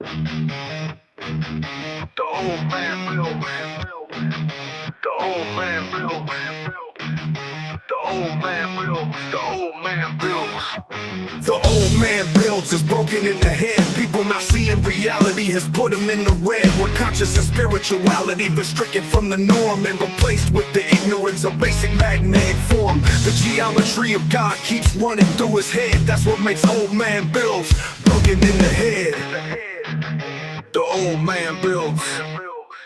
The old man will. The old man will. The old man builds. The old man builds. The old man builds is broken in the head. People not seeing reality has put them in the red. Where conscious and spirituality been stricken from the norm and replaced with the ignorance of basic magnetic form. The geometry of God keeps running through his head. That's what makes old man builds broken in the head. The old man builds.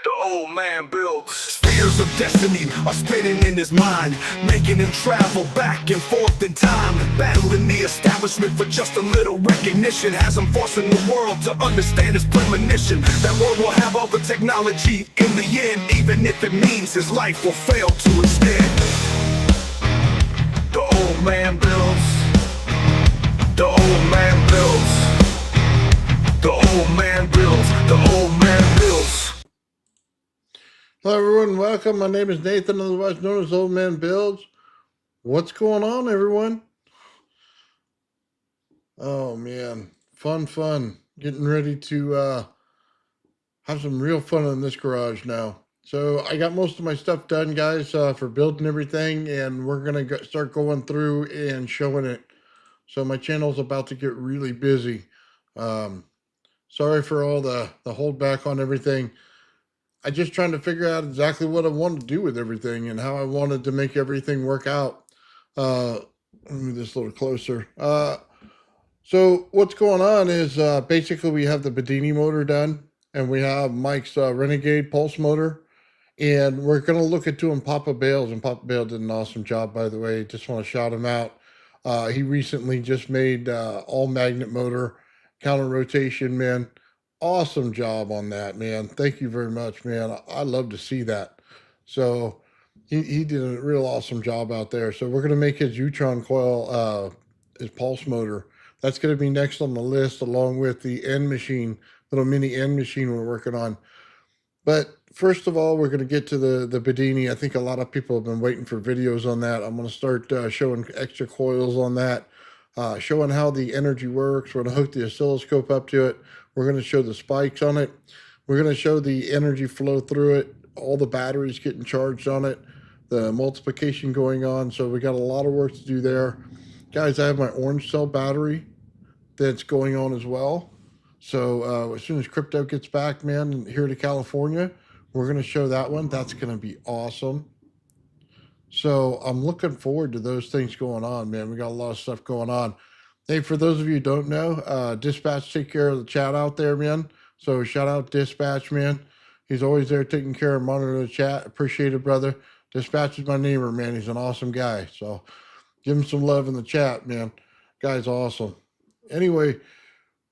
The old man builds. Spheres of destiny are spinning in his mind, making him travel back and forth in time, battling the establishment for just a little recognition. Has him forcing the world to understand his premonition. That world will have all the technology in the end, even if it means his life will fail to instead. The old man builds. The old man builds. The old man builds. The old man builds. Hello everyone, welcome. My name is Nathan, otherwise known as Old Man Builds. What's going on, everyone? Oh man, fun. Getting ready to have some real fun in this garage now. So I got most of my stuff done, guys, for building everything, and we're gonna start going through and showing it. So my channel's about to get really busy. Sorry for all the holdback on everything. I just trying to figure out exactly what I wanted to do with everything and how I wanted to make everything work out. Let me move this a little closer. So what's going on is basically we have the Bedini motor done, and we have Mike's Renegade pulse motor, and we're going to look at doing Papa Bales, and Papa Bale did an awesome job, by the way. Just want to shout him out. He recently just made all magnet motor, counter rotation, man. Awesome job on that, man. Thank you very much, man. I love to see that. So he did a real awesome job out there. So we're going to make his Utron coil, his pulse motor. That's going to be next on the list, along with the end machine, little mini end machine we're working on. But first of all, we're going to get to the Bedini. I think a lot of people have been waiting for videos on that. I'm going to start showing extra coils on that, showing how the energy works. We're going to hook the oscilloscope up to it. We're going to show the spikes on it. We're going to show the energy flow through it, all the batteries getting charged on it, the multiplication going on. So we got a lot of work to do there. Guys, I have my orange cell battery that's going on as well. So as soon as crypto gets back, man, here to California, we're going to show that one. That's going to be awesome. So I'm looking forward to those things going on, man. We got a lot of stuff going on. Hey, for those of you who don't know, Dispatch take care of the chat out there, man. So shout out Dispatch, man. He's always there taking care of monitoring the chat. Appreciate it, brother. Dispatch is my neighbor, man. He's an awesome guy. So give him some love in the chat, man. Guy's awesome. Anyway,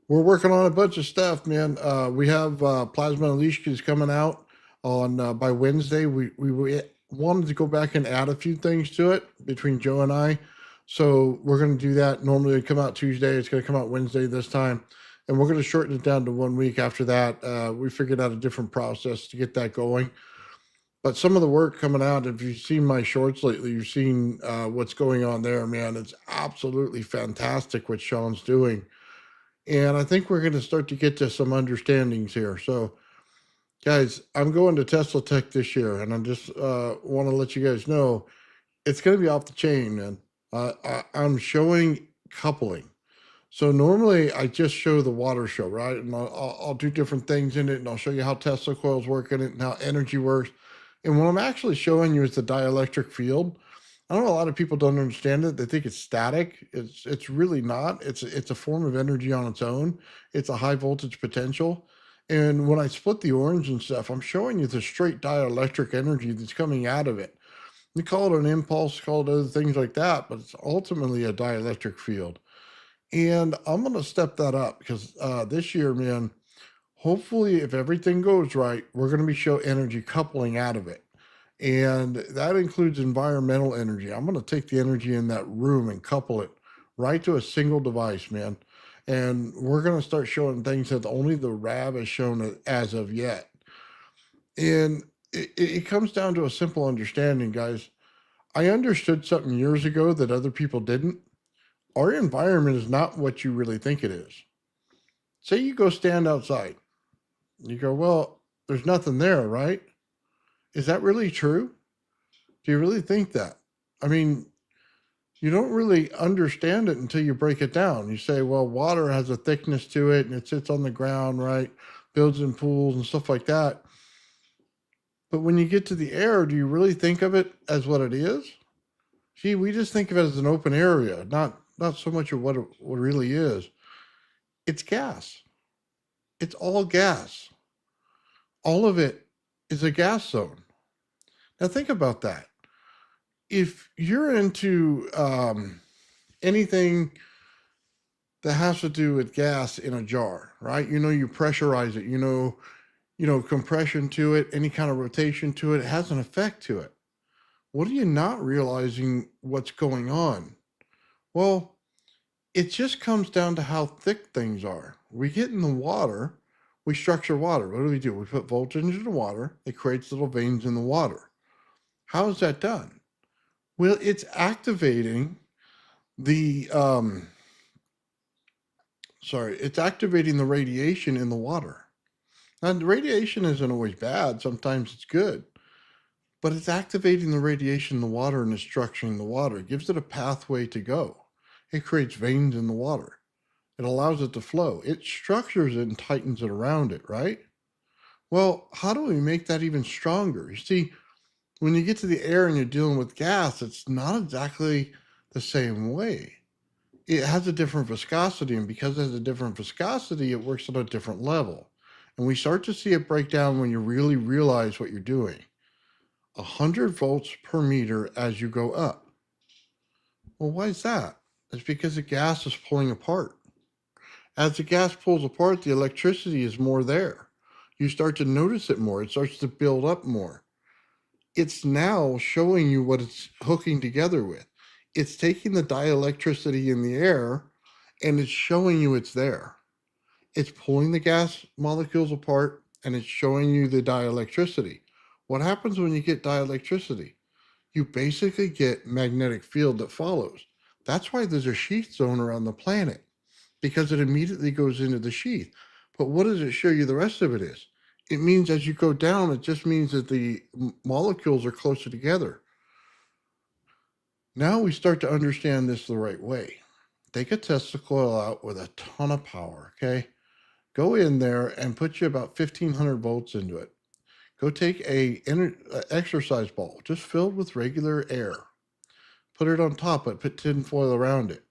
we're working on a bunch of stuff, man. We have Plasma Unleashed coming out on by Wednesday. We wanted to go back and add a few things to it between Joe and I. So we're going to do that. Normally it come out Tuesday. It's going to come out Wednesday this time. And we're going to shorten it down to 1 week after that. We figured out a different process to get that going. But some of the work coming out, if you've seen my shorts lately, you've seen what's going on there, man. It's absolutely fantastic what Sean's doing. And I think we're going to start to get to some understandings here. So, guys, I'm going to Tesla Tech this year. And I just want to let you guys know, it's going to be off the chain, man. I'm showing coupling. So normally I just show the water show, right? And I'll do different things in it, and I'll show you how Tesla coils work in it and how energy works. And what I'm actually showing you is the dielectric field. I know a lot of people don't understand it. They think it's static. It's really not. It's a form of energy on its own. It's a high voltage potential. And when I split the orange and stuff, I'm showing you the straight dielectric energy that's coming out of it. We call it an impulse, call it other things like that, but it's ultimately a dielectric field. And I'm going to step that up because this year, man, hopefully if everything goes right, we're going to be show energy coupling out of it. And that includes environmental energy. I'm going to take the energy in that room and couple it right to a single device, man. And we're going to start showing things that only the RAV has shown as of yet. And it comes down to a simple understanding, guys. I understood something years ago that other people didn't. Our environment is not what you really think it is. Say you go stand outside. You go, well, there's nothing there, right? Is that really true? Do you really think that? I mean, you don't really understand it until you break it down. You say, well, water has a thickness to it and it sits on the ground, right? Builds in pools and stuff like that. But when you get to the air, do you really think of it as what it is? See, we just think of it as an open area, not so much of what it really is. It's gas. It's all gas. All of it is a gas zone. Now think about that. If you're into anything that has to do with gas in a jar, right? You pressurize it. Compression to it, any kind of rotation to it, it has an effect to it. What are you not realizing what's going on? Well, it just comes down to how thick things are. We get in the water, we structure water. What do? We put voltage into the water, it creates little veins in the water. How is that done? Well, it's activating the it's activating the radiation in the water. Now, the radiation isn't always bad. Sometimes it's good. But it's activating the radiation in the water and it's structuring the water. It gives it a pathway to go. It creates veins in the water. It allows it to flow. It structures it and tightens it around it, right? Well, how do we make that even stronger? You see, when you get to the air and you're dealing with gas, it's not exactly the same way. It has a different viscosity, and because it has a different viscosity, it works at a different level. And we start to see it break down when you really realize what you're doing. 100 volts per meter as you go up. Well, why is that? It's because the gas is pulling apart. As the gas pulls apart, the electricity is more there. You start to notice it more. It starts to build up more. It's now showing you what it's hooking together with. It's taking the dielectricity in the air and it's showing you it's there. It's pulling the gas molecules apart and it's showing you the dielectricity. What happens when you get dielectricity? You basically get magnetic field that follows. That's why there's a sheath zone around the planet, because it immediately goes into the sheath. But what does it show you the rest of it is? It means as you go down, it just means that the molecules are closer together. Now we start to understand this the right way. Take a Tesla coil out with a ton of power, okay? Go in there and put you about 1,500 volts into it. Go take a exercise ball, just filled with regular air. Put it on top, but put tin foil around it.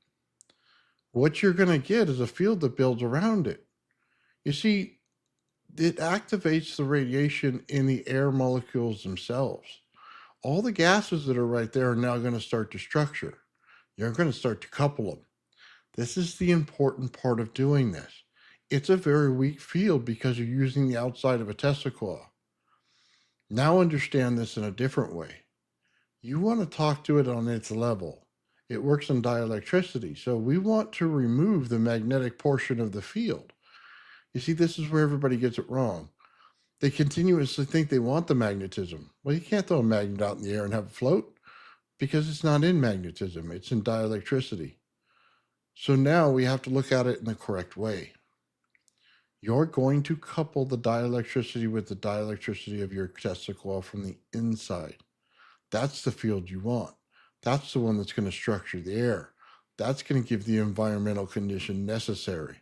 What you're going to get is a field that builds around it. You see, it activates the radiation in the air molecules themselves. All the gases that are right there are now going to start to structure. You're going to start to couple them. This is the important part of doing this. It's a very weak field because you're using the outside of a Tesla coil. Now understand this in a different way. You want to talk to it on its level. It works in dielectricity, so we want to remove the magnetic portion of the field. You see, this is where everybody gets it wrong. They continuously think they want the magnetism. Well, you can't throw a magnet out in the air and have it float because it's not in magnetism, it's in dielectricity. So now we have to look at it in the correct way. You're going to couple the dielectricity with the dielectricity of your Tesla coil from the inside. That's the field you want. That's the one that's going to structure the air. That's going to give the environmental condition necessary.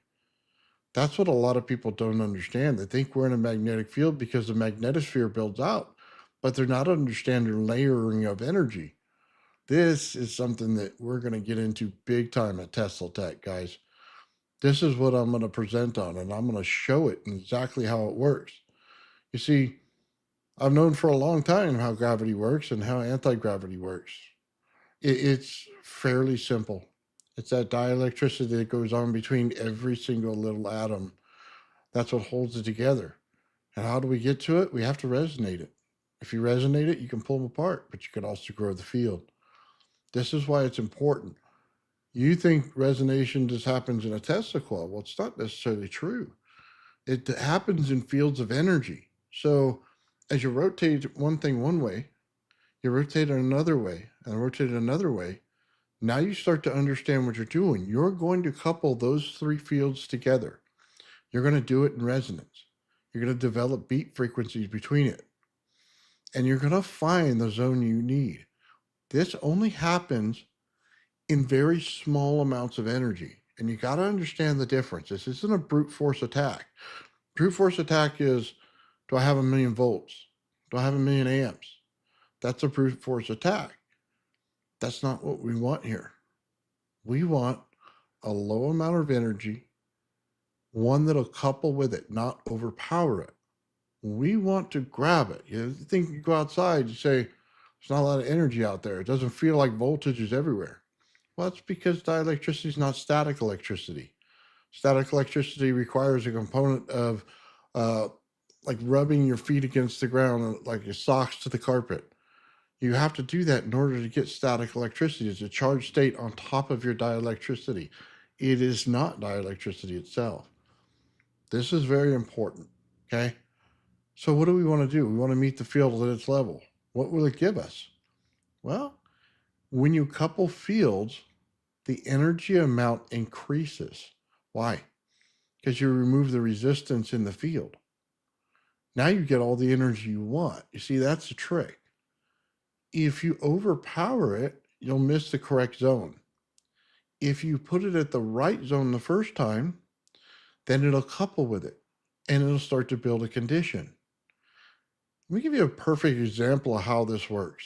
That's what a lot of people don't understand. They think we're in a magnetic field because the magnetosphere builds out, but they're not understanding layering of energy. This is something that we're going to get into big time at Tesla Tech, guys. This is what I'm going to present on, and I'm going to show it exactly how it works. You see, I've known for a long time how gravity works and how anti-gravity works. It's fairly simple. It's that dielectricity that goes on between every single little atom. That's what holds it together. And how do we get to it? We have to resonate it. If you resonate it, you can pull them apart, but you can also grow the field. This is why it's important. You think resonation just happens in a Tesla coil. Well, it's not necessarily true. It happens in fields of energy. So as you rotate one thing one way, you rotate it another way, and rotate it another way. Now you start to understand what you're doing. You're going to couple those three fields together. You're going to do it in resonance. You're going to develop beat frequencies between it. And you're going to find the zone you need. This only happens in very small amounts of energy. And you got to understand the difference. This isn't a brute force attack. Brute force attack is, do I have 1,000,000 volts? Do I have 1,000,000 amps? That's a brute force attack. That's not what we want here. We want a low amount of energy, one that'll couple with it, not overpower it. We want to grab it. You think you go outside, you say, there's not a lot of energy out there. It doesn't feel like voltage is everywhere. Well, that's because dielectricity is not static electricity. Static electricity requires a component of like rubbing your feet against the ground, like your socks to the carpet. You have to do that in order to get static electricity. It's a charged state on top of your dielectricity. It is not dielectricity itself. This is very important, okay? So what do we want to do? We want to meet the field at its level. What will it give us? Well, when you couple fields, the energy amount increases. Why? Because you remove the resistance in the field. Now you get all the energy you want. You see, that's the trick. If you overpower it, you'll miss the correct zone. If you put it at the right zone the first time, then it'll couple with it and it'll start to build a condition. Let me give you a perfect example of how this works.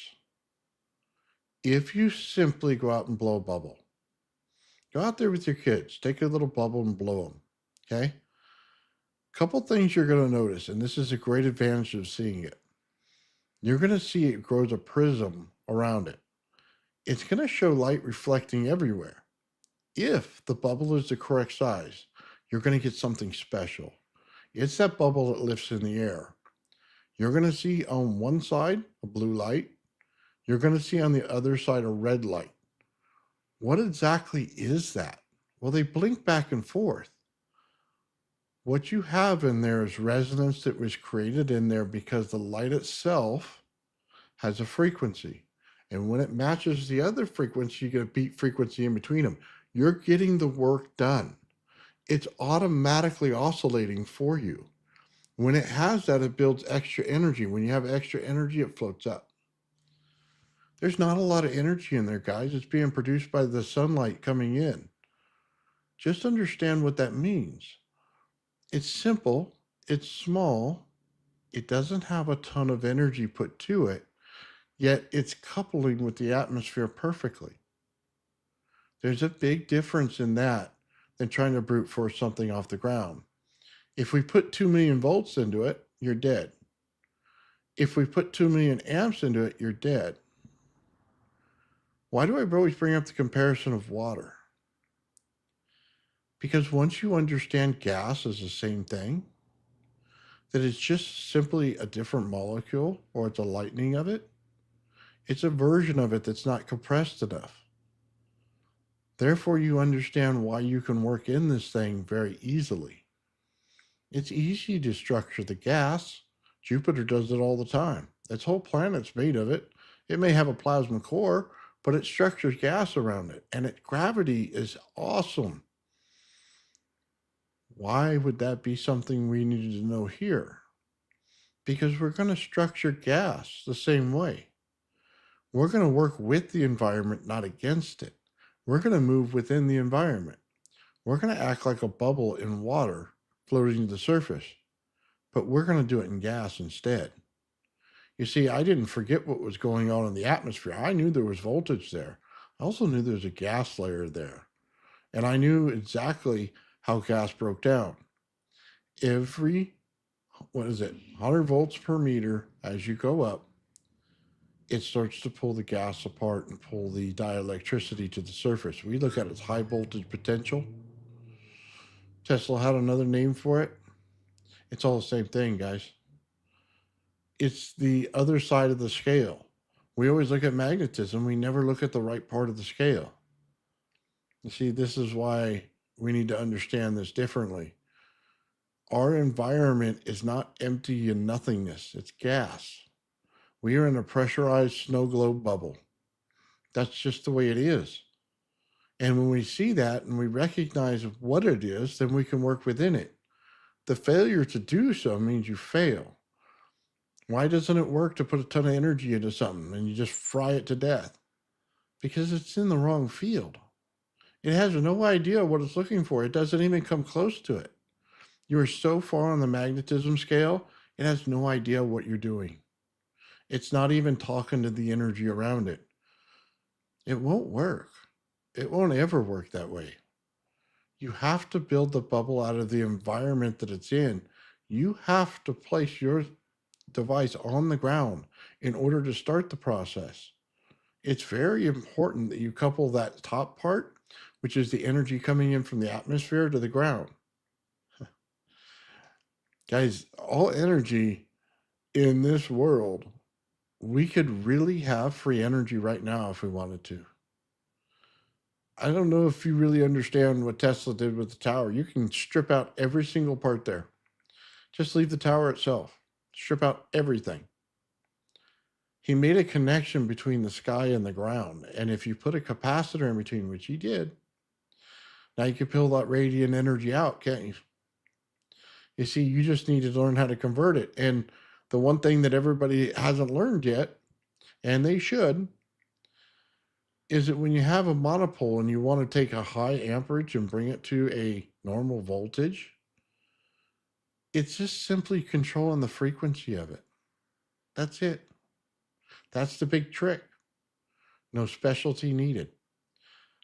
If you simply go out and blow a bubble, go out there with your kids, take a little bubble and blow them, okay? Couple things you're going to notice, and this is a great advantage of seeing it. You're going to see it grows a prism around it. It's going to show light reflecting everywhere. If the bubble is the correct size, you're going to get something special. It's that bubble that lifts in the air. You're going to see on one side a blue light. You're going to see on the other side a red light. What exactly is that? Well, they blink back and forth. What you have in there is resonance that was created in there because the light itself has a frequency. And when it matches the other frequency, you get a beat frequency in between them. You're getting the work done. It's automatically oscillating for you. When it has that, it builds extra energy. When you have extra energy, it floats up. There's not a lot of energy in there, guys. It's being produced by the sunlight coming in. Just understand what that means. It's simple, it's small, it doesn't have a ton of energy put to it, yet it's coupling with the atmosphere perfectly. There's a big difference in that than trying to brute force something off the ground. If we put 2,000,000 volts into it, you're dead. If we put 2,000,000 amps into it, you're dead. Why do I always bring up the comparison of water? Because once you understand gas is the same thing, that it's just simply a different molecule or it's a lightening of it, it's a version of it that's not compressed enough. Therefore, you understand why you can work in this thing very easily. It's easy to structure the gas. Jupiter does it all the time. Its whole planet's made of it. It may have a plasma core, but it structures gas around it, and its gravity is awesome. Why would that be something we needed to know here? Because we're going to structure gas the same way. We're going to work with the environment, not against it. We're going to move within the environment. We're going to act like a bubble in water floating to the surface, but we're going to do it in gas instead. You see, I didn't forget what was going on in the atmosphere. I knew there was voltage there. I also knew there was a gas layer there. And I knew exactly how gas broke down. Every, 100 volts per meter, as you go up, it starts to pull the gas apart and pull the dielectricity to the surface. We look at its high voltage potential. Tesla had another name for it. It's all the same thing, guys. It's the other side of the scale. We always look at magnetism. We never look at the right part of the scale. You see, this is why we need to understand this differently. Our environment is not empty and nothingness. It's gas. We are in a pressurized snow globe bubble. That's just the way it is. And when we see that and we recognize what it is, then we can work within it. The failure to do so means you fail. Why doesn't it work to put a ton of energy into something and you just fry it to death? Because it's in the wrong field. It has no idea what it's looking for. It doesn't even come close to it. You are so far on the magnetism scale, it has no idea what you're doing. It's not even talking to the energy around it. It won't work. It won't ever work that way. You have to build the bubble out of the environment that it's in. You have to place your device on the ground in order to start the process. It's very important that you couple that top part, which is the energy coming in from the atmosphere, to the ground. Guys, all energy in this world, we could really have free energy right now if we wanted to. I don't know if you really understand what Tesla did with the tower. You can strip out every single part there. Just leave the tower itself. Strip out everything. He made a connection between the sky and the ground. And if you put a capacitor in between, which he did, now you can pull that radiant energy out, can't you? You see, you just need to learn how to convert it. And the one thing that everybody hasn't learned yet, and they should, is that when you have a monopole and you want to take a high amperage and bring it to a normal voltage, it's just simply controlling the frequency of it. That's it. That's the big trick. No specialty needed.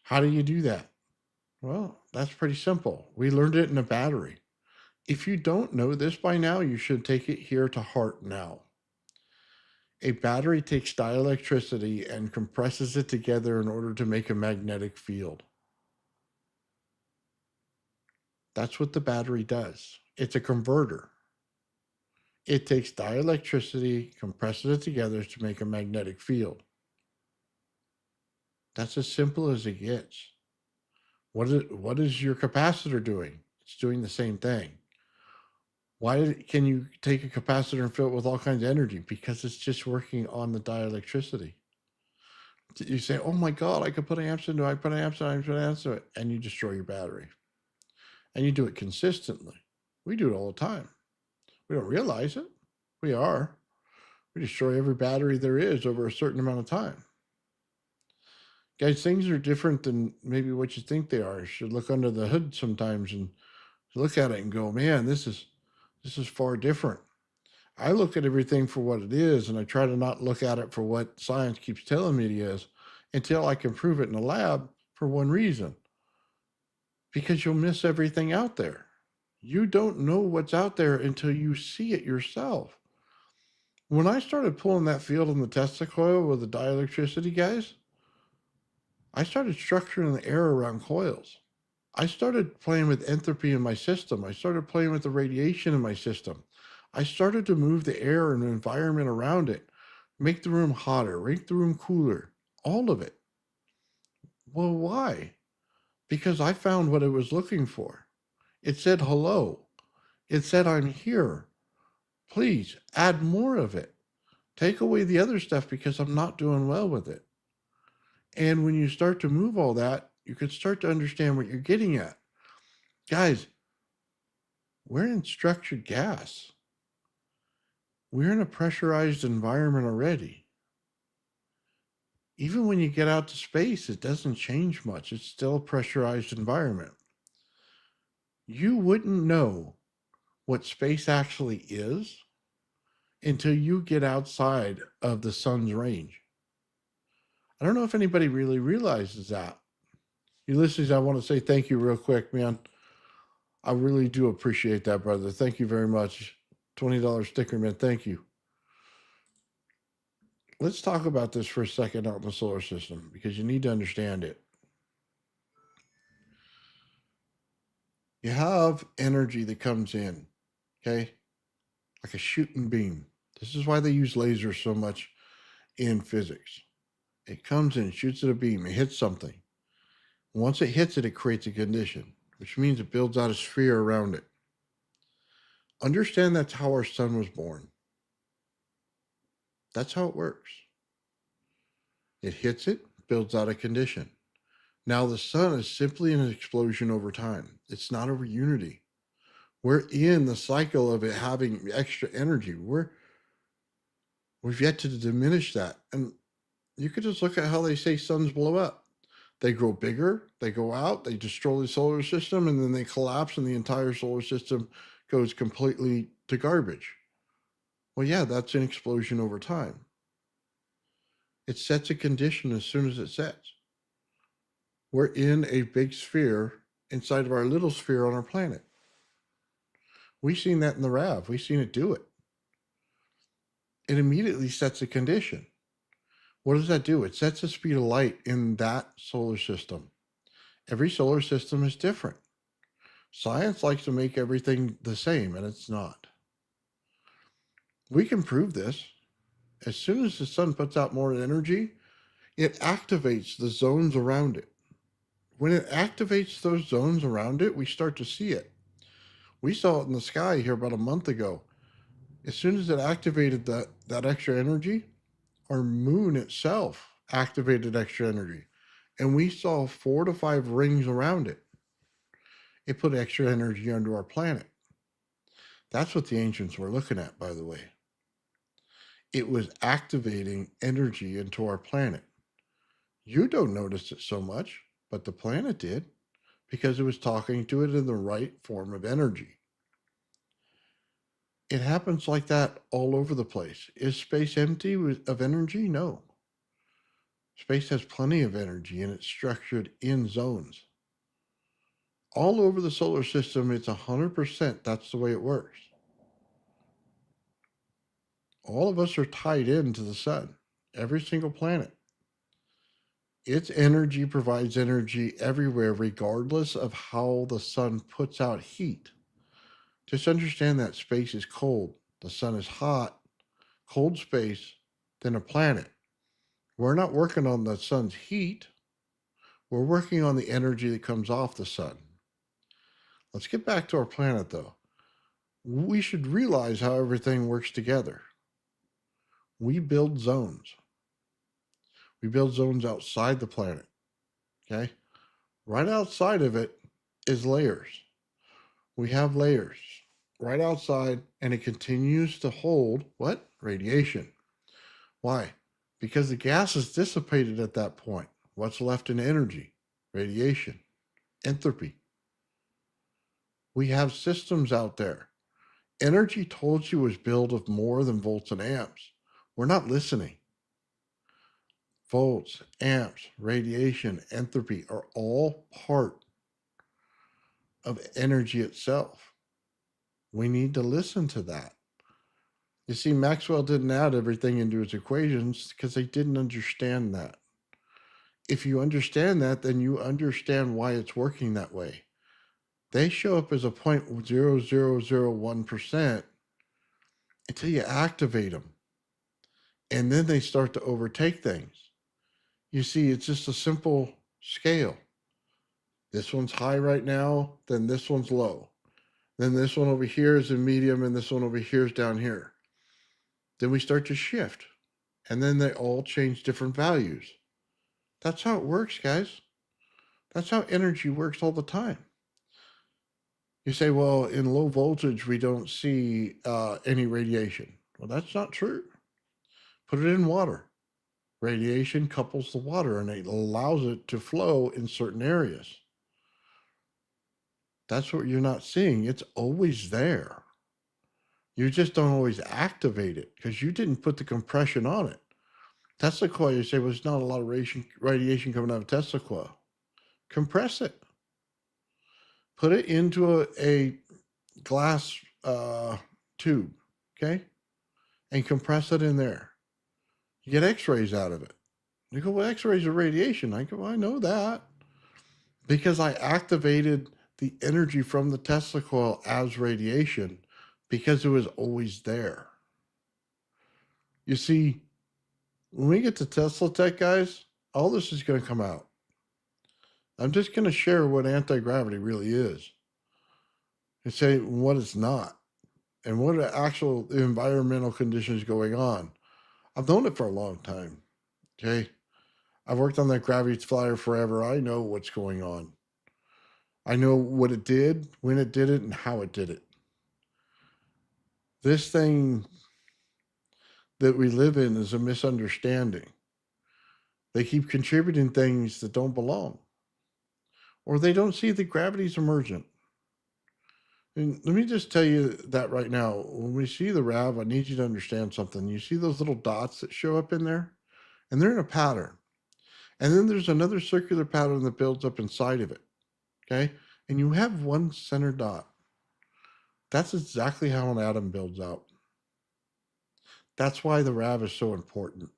How do you do that? Well, that's pretty simple. We learned it in a battery. If you don't know this by now, you should take it here to heart now. A battery takes dielectricity and compresses it together in order to make a magnetic field. That's what the battery does. It's a converter. It takes dielectricity, compresses it together to make a magnetic field. That's as simple as it gets. What is your capacitor doing? It's doing the same thing. Why can you take a capacitor and fill it with all kinds of energy? Because it's just working on the dielectricity. You say, oh my God, I could put amps into it, I put amps into it, I put amps into it, and you destroy your battery. And you do it consistently. We do it all the time. We don't realize it. We are. We destroy every battery there is over a certain amount of time. Guys, things are different than maybe what you think they are. You should look under the hood sometimes and look at it and go, man, this is far different. I look at everything for what it is, and I try to not look at it for what science keeps telling me it is until I can prove it in a lab for one reason. Because you'll miss everything out there. You don't know what's out there until you see it yourself. When I started pulling that field in the Tesla coil with the dielectricity, guys, I started structuring the air around coils. I started playing with entropy in my system. I started playing with the radiation in my system. I started to move the air and the environment around it, make the room hotter, make the room cooler, all of it. Well, why? Because I found what it was looking for. It said, hello. It said, I'm here. Please add more of it. Take away the other stuff because I'm not doing well with it. And when you start to move all that, you can start to understand what you're getting at. Guys, we're in structured gas. We're in a pressurized environment already. Even when you get out to space, it doesn't change much. It's still a pressurized environment. You wouldn't know what space actually is until you get outside of the sun's range. I don't know if anybody really realizes that. Ulysses, I want to say thank you real quick, man. I really do appreciate that, brother. Thank you very much. $20 sticker, man. Thank you. Let's talk about this for a second out in the solar system because you need to understand it. You have energy that comes in, okay? Like a shooting beam. This is why they use lasers so much in physics. It comes in, shoots at a beam, it hits something. Once it hits it, it creates a condition, which means it builds out a sphere around it. Understand that's how our sun was born. That's how it works. It hits it, builds out a condition. Now the sun is simply an explosion over time. It's not over unity. We're in the cycle of it having extra energy. We've yet to diminish that. And you could just look at how they say suns blow up. They grow bigger, they go out, they destroy the solar system, and then they collapse, and the entire solar system goes completely to garbage. Well, yeah, that's an explosion over time. It sets a condition as soon as it sets. We're in a big sphere inside of our little sphere on our planet. We've seen that in the RAV. We've seen it do it. It immediately sets a condition. What does that do? It sets the speed of light in that solar system. Every solar system is different. Science likes to make everything the same, and it's not. We can prove this. As soon as the sun puts out more energy, it activates the zones around it. When it activates those zones around it, we start to see it. We saw it in the sky here about a month ago. As soon as it activated that extra energy, our moon itself activated extra energy. And we saw 4 to 5 rings around it. It put extra energy onto our planet. That's what the ancients were looking at, by the way. It was activating energy into our planet. You don't notice it so much, but the planet did, because it was talking to it in the right form of energy. It happens like that all over the place. Is space empty of energy? No. Space has plenty of energy, and it's structured in zones. All over the solar system, it's 100%. That's the way it works. All of us are tied into the sun, every single planet. Its energy provides energy everywhere, regardless of how the sun puts out heat. Just understand that space is cold, the sun is hot, cold space, then a planet. We're not working on the sun's heat. We're working on the energy that comes off the sun. Let's get back to our planet, though. We should realize how everything works together. We build zones. We build zones outside the planet. Okay? Right outside of it is layers. We have layers right outside, and it continues to hold what? Radiation. Why? Because the gas is dissipated at that point. What's left in energy? Radiation, entropy. We have systems out there. Energy told you was built of more than volts and amps. We're not listening. Volts, amps, radiation, entropy are all part of energy itself. We need to listen to that. You see, Maxwell didn't add everything into his equations because they didn't understand that. If you understand that, then you understand why it's working that way. They show up as a 0.0001% until you activate them. And then they start to overtake things. You see, it's just a simple scale. This one's high right now, then this one's low. Then this one over here is in medium, and this one over here is down here. Then we start to shift, and then they all change different values. That's how it works, guys. That's how energy works all the time. You say, well, in low voltage, we don't see any radiation. Well, that's not true. Put it in water. Radiation couples the water, and it allows it to flow in certain areas. That's what you're not seeing. It's always there. You just don't always activate it because you didn't put the compression on it. Tesla coil, you say, well, there's not a lot of radiation coming out of Tesla coil. Compress it. Put it into a glass tube, okay? And compress it in there. You get x-rays out of it. You go, well, x-rays are radiation. I go, well, I know that. Because I activated the energy from the Tesla coil as radiation because it was always there. You see, when we get to Tesla Tech, guys, all this is going to come out. I'm just going to share what anti-gravity really is and say what it's not and what are actual environmental conditions going on. I've known it for a long time, okay? I've worked on that gravity flyer forever. I know what's going on. I know what it did, when it did it, and how it did it. This thing that we live in is a misunderstanding. They keep contributing things that don't belong, or they don't see that gravity's emergent. And let me just tell you that right now, when we see the RAV, I need you to understand something. You see those little dots that show up in there, and they're in a pattern. And then there's another circular pattern that builds up inside of it. Okay. And you have one center dot. That's exactly how an atom builds out. That's why the RAV is so important.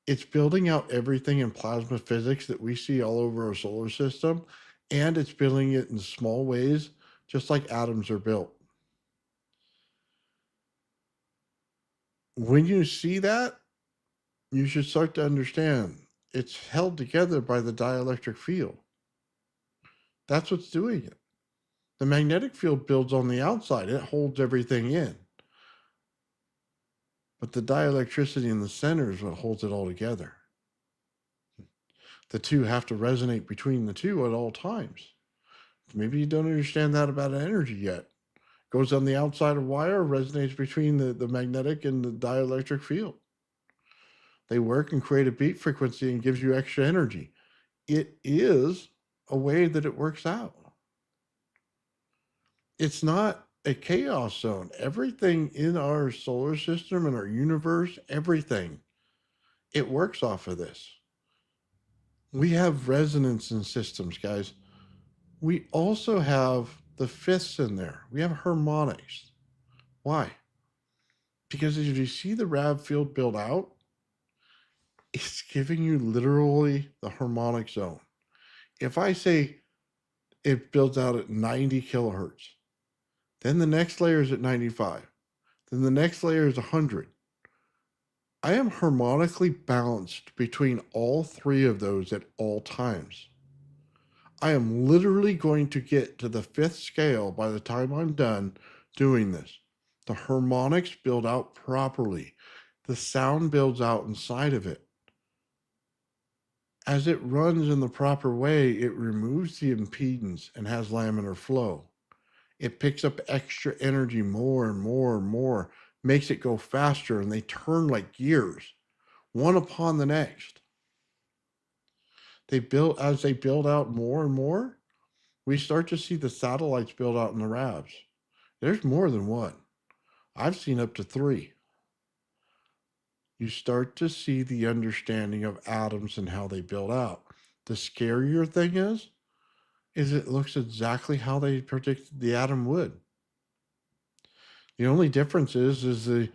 It's building out everything in plasma physics that we see all over our solar system, and it's building it in small ways, just like atoms are built. When you see that, you should start to understand it's held together by the dielectric field. That's what's doing it. The magnetic field builds on the outside, it holds everything in. But the dielectricity in the center is what holds it all together. The two have to resonate between the two at all times. Maybe you don't understand that about energy yet. Goes on the outside of wire, resonates between the magnetic and the dielectric field. They work and create a beat frequency and gives you extra energy. It is a way that it works out. It's not a chaos zone. Everything in our solar system and our universe, everything, it works off of this. We have resonance in systems, guys. We also have the fifths in there. We have harmonics. Why? Because as you see the RAV field build out, it's giving you literally the harmonic zone. If I say it builds out at 90 kilohertz, then the next layer is at 95, then the next layer is 100. I am harmonically balanced between all three of those at all times. I am literally going to get to the fifth scale by the time I'm done doing this. The harmonics build out properly. The sound builds out inside of it. As it runs in the proper way, it removes the impedance and has laminar flow. It picks up extra energy more and more and more, makes it go faster, and they turn like gears, one upon the next. As they build out more and more, we start to see the satellites build out in the RAVs. There's more than one. I've seen up to 3. You start to see the understanding of atoms and how they build out. The scarier thing is it looks exactly how they predicted the atom would. The only difference is the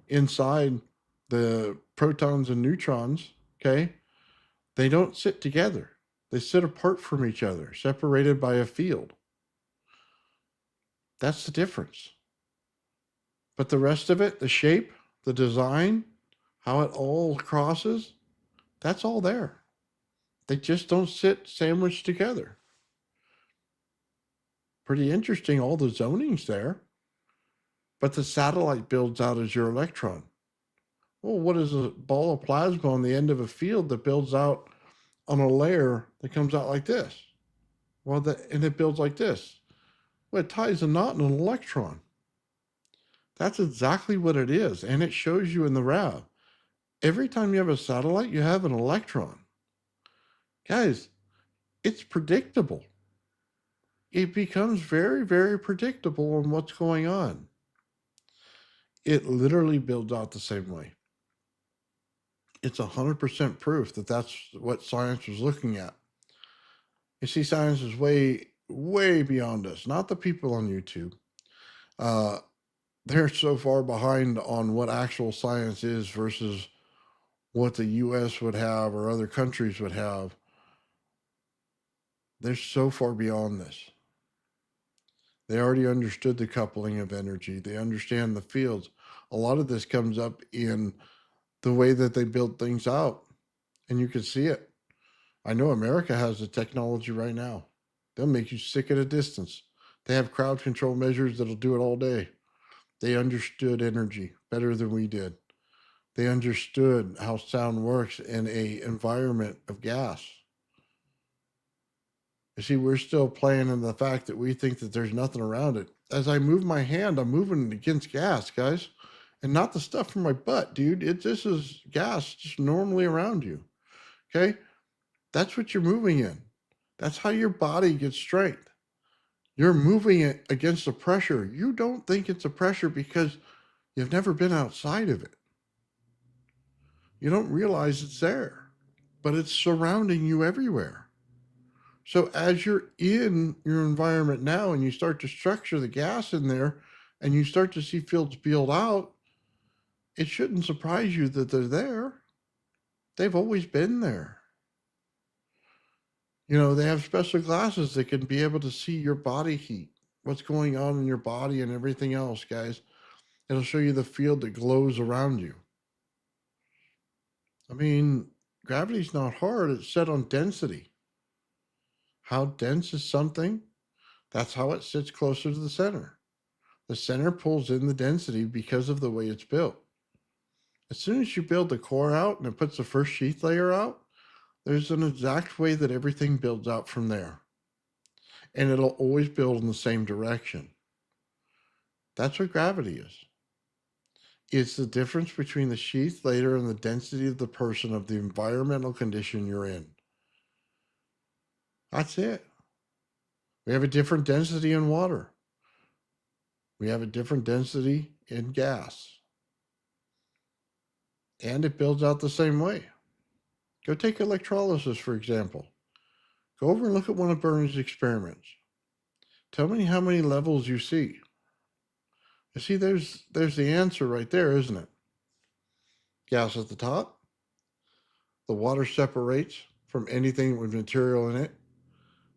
inside the protons and neutrons, okay, they don't sit together. They sit apart from each other, separated by a field. That's the difference. But the rest of it, the shape, the design, how it all crosses, that's all there. They just don't sit sandwiched together. Pretty interesting, all the zoning's there. But the satellite builds out as your electron. Well, what is a ball of plasma on the end of a field that builds out on a layer that comes out like this? Well, and it builds like this. Well, it ties a knot in an electron. That's exactly what it is. And it shows you in the RAV. Every time you have a satellite, you have an electron. Guys, it's predictable. It becomes very, very predictable on what's going on. It literally builds out the same way. It's 100% proof that that's what science was looking at. You see, science is way, way beyond us, not the people on YouTube. They're so far behind on what actual science is versus what the US would have or other countries would have. They're so far beyond this. They already understood the coupling of energy. They understand the fields. A lot of this comes up in the way that they build things out, and you can see it. I know America has the technology right now. They'll make you sick at a distance. They have crowd control measures that'll do it all day. They understood energy better than we did. They understood how sound works in an environment of gas. You see, we're still playing in the fact that we think that there's nothing around it. As I move my hand, I'm moving it against gas, guys, and not the stuff from my butt, dude. This is gas just normally around you. Okay, that's what you're moving in. That's how your body gets strength. You're moving it against the pressure. You don't think it's a pressure because you've never been outside of it. You don't realize it's there, but it's surrounding you everywhere. So as you're in your environment now and you start to structure the gas in there and you start to see fields build out, it shouldn't surprise you that they're there. They've always been there. You know, they have special glasses that can be able to see your body heat, what's going on in your body and everything else, guys. It'll show you the field that glows around you. I mean, gravity's not hard. It's set on density. How dense is something? That's how it sits closer to the center. The center pulls in the density because of the way it's built. As soon as you build the core out and it puts the first sheath layer out, there's an exact way that everything builds out from there. And it'll always build in the same direction. That's what gravity is. It's the difference between the sheath layer and the density of the person of the environmental condition you're in. That's it. We have a different density in water. We have a different density in gas. And it builds out the same way. Go take electrolysis, for example. Go over and look at one of Bernie's experiments. Tell me how many levels you see. You see, there's the answer right there, isn't it? Gas at the top. The water separates from anything with material in it.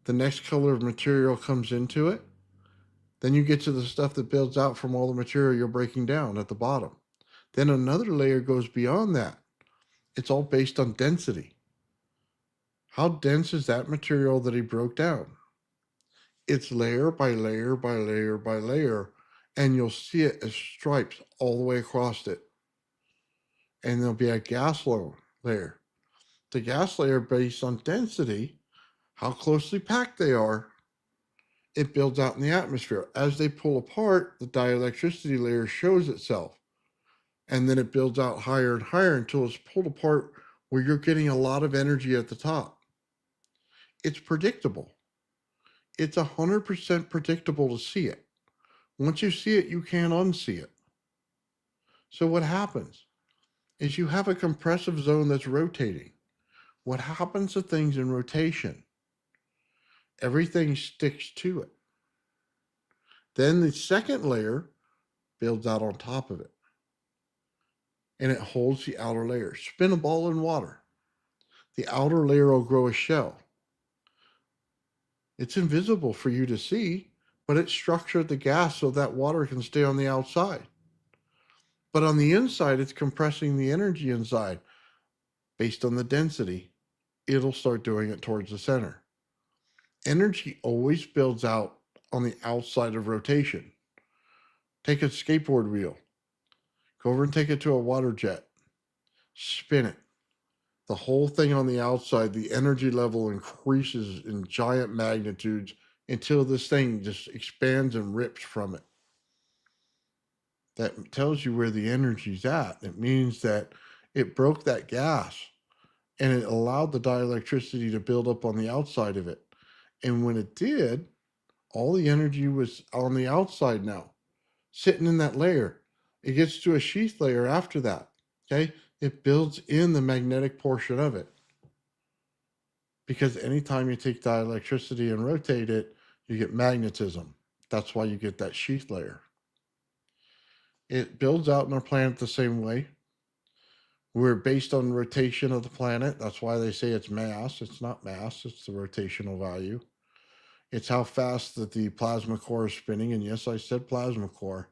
The next color of material comes into it. Then you get to the stuff that builds out from all the material you're breaking down at the bottom. Then another layer goes beyond that. It's all based on density. How dense is that material that he broke down? It's layer by layer by layer by layer, and you'll see it as stripes all the way across it. And there'll be a gas layer. The gas layer based on density, how closely packed they are, it builds out in the atmosphere. As they pull apart, the dielectricity layer shows itself. And then it builds out higher and higher until it's pulled apart where you're getting a lot of energy at the top. It's predictable. It's 100% predictable to see it. Once you see it, you can't unsee it. So what happens is you have a compressive zone that's rotating. What happens to things in rotation? Everything sticks to it. Then the second layer builds out on top of it. And it holds the outer layer. Spin a ball in water. The outer layer will grow a shell. It's invisible for you to see, but it structured the gas so that water can stay on the outside. But on the inside, it's compressing the energy inside. Based on the density, it'll start doing it towards the center. Energy always builds out on the outside of rotation. Take a skateboard wheel. Go over and take it to a water jet. Spin it. The whole thing on the outside, the energy level increases in giant magnitudes until this thing just expands and rips from it. That tells you where the energy's at. It means that it broke that gas and it allowed the dielectricity to build up on the outside of it. And when it did, all the energy was on the outside now, sitting in that layer. It gets to a sheath layer after that, okay? It builds in the magnetic portion of it. Because anytime you take dielectricity and rotate it, you get magnetism. That's why you get that sheath layer. It builds out in our planet the same way. We're based on rotation of the planet. That's why they say it's mass. It's not mass, it's the rotational value. It's how fast that the plasma core is spinning. And yes, I said plasma core.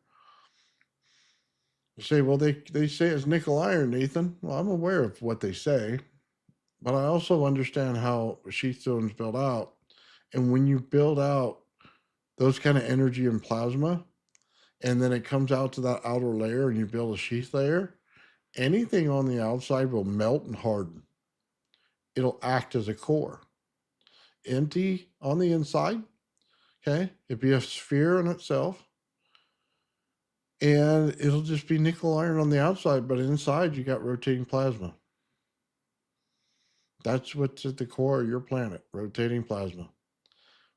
You say, well, they say it's nickel iron, Nathan. Well, I'm aware of what they say, but I also understand how sheath zones build out. And when you build out those kind of energy in plasma, and then it comes out to that outer layer and you build a sheath layer, anything on the outside will melt and harden. It'll act as a core. empty on the inside. Okay. It'd be a sphere in itself. And it'll just be nickel iron on the outside, but inside you got rotating plasma. That's what's at the core of your planet, rotating plasma.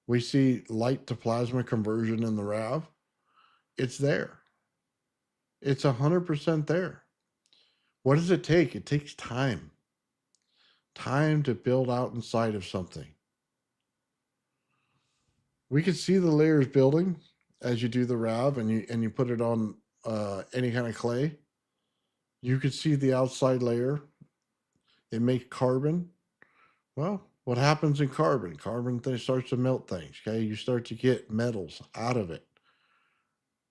We see light to plasma conversion in the RAV. It's there. It's 100% there. What does it take? It takes time. Time to build out inside of something. We can see the layers building as you do the RAV and you put it on any kind of clay. You could see the outside layer. It makes carbon. Well, what happens in carbon? Carbon starts to melt things. Okay, you start to get metals out of it.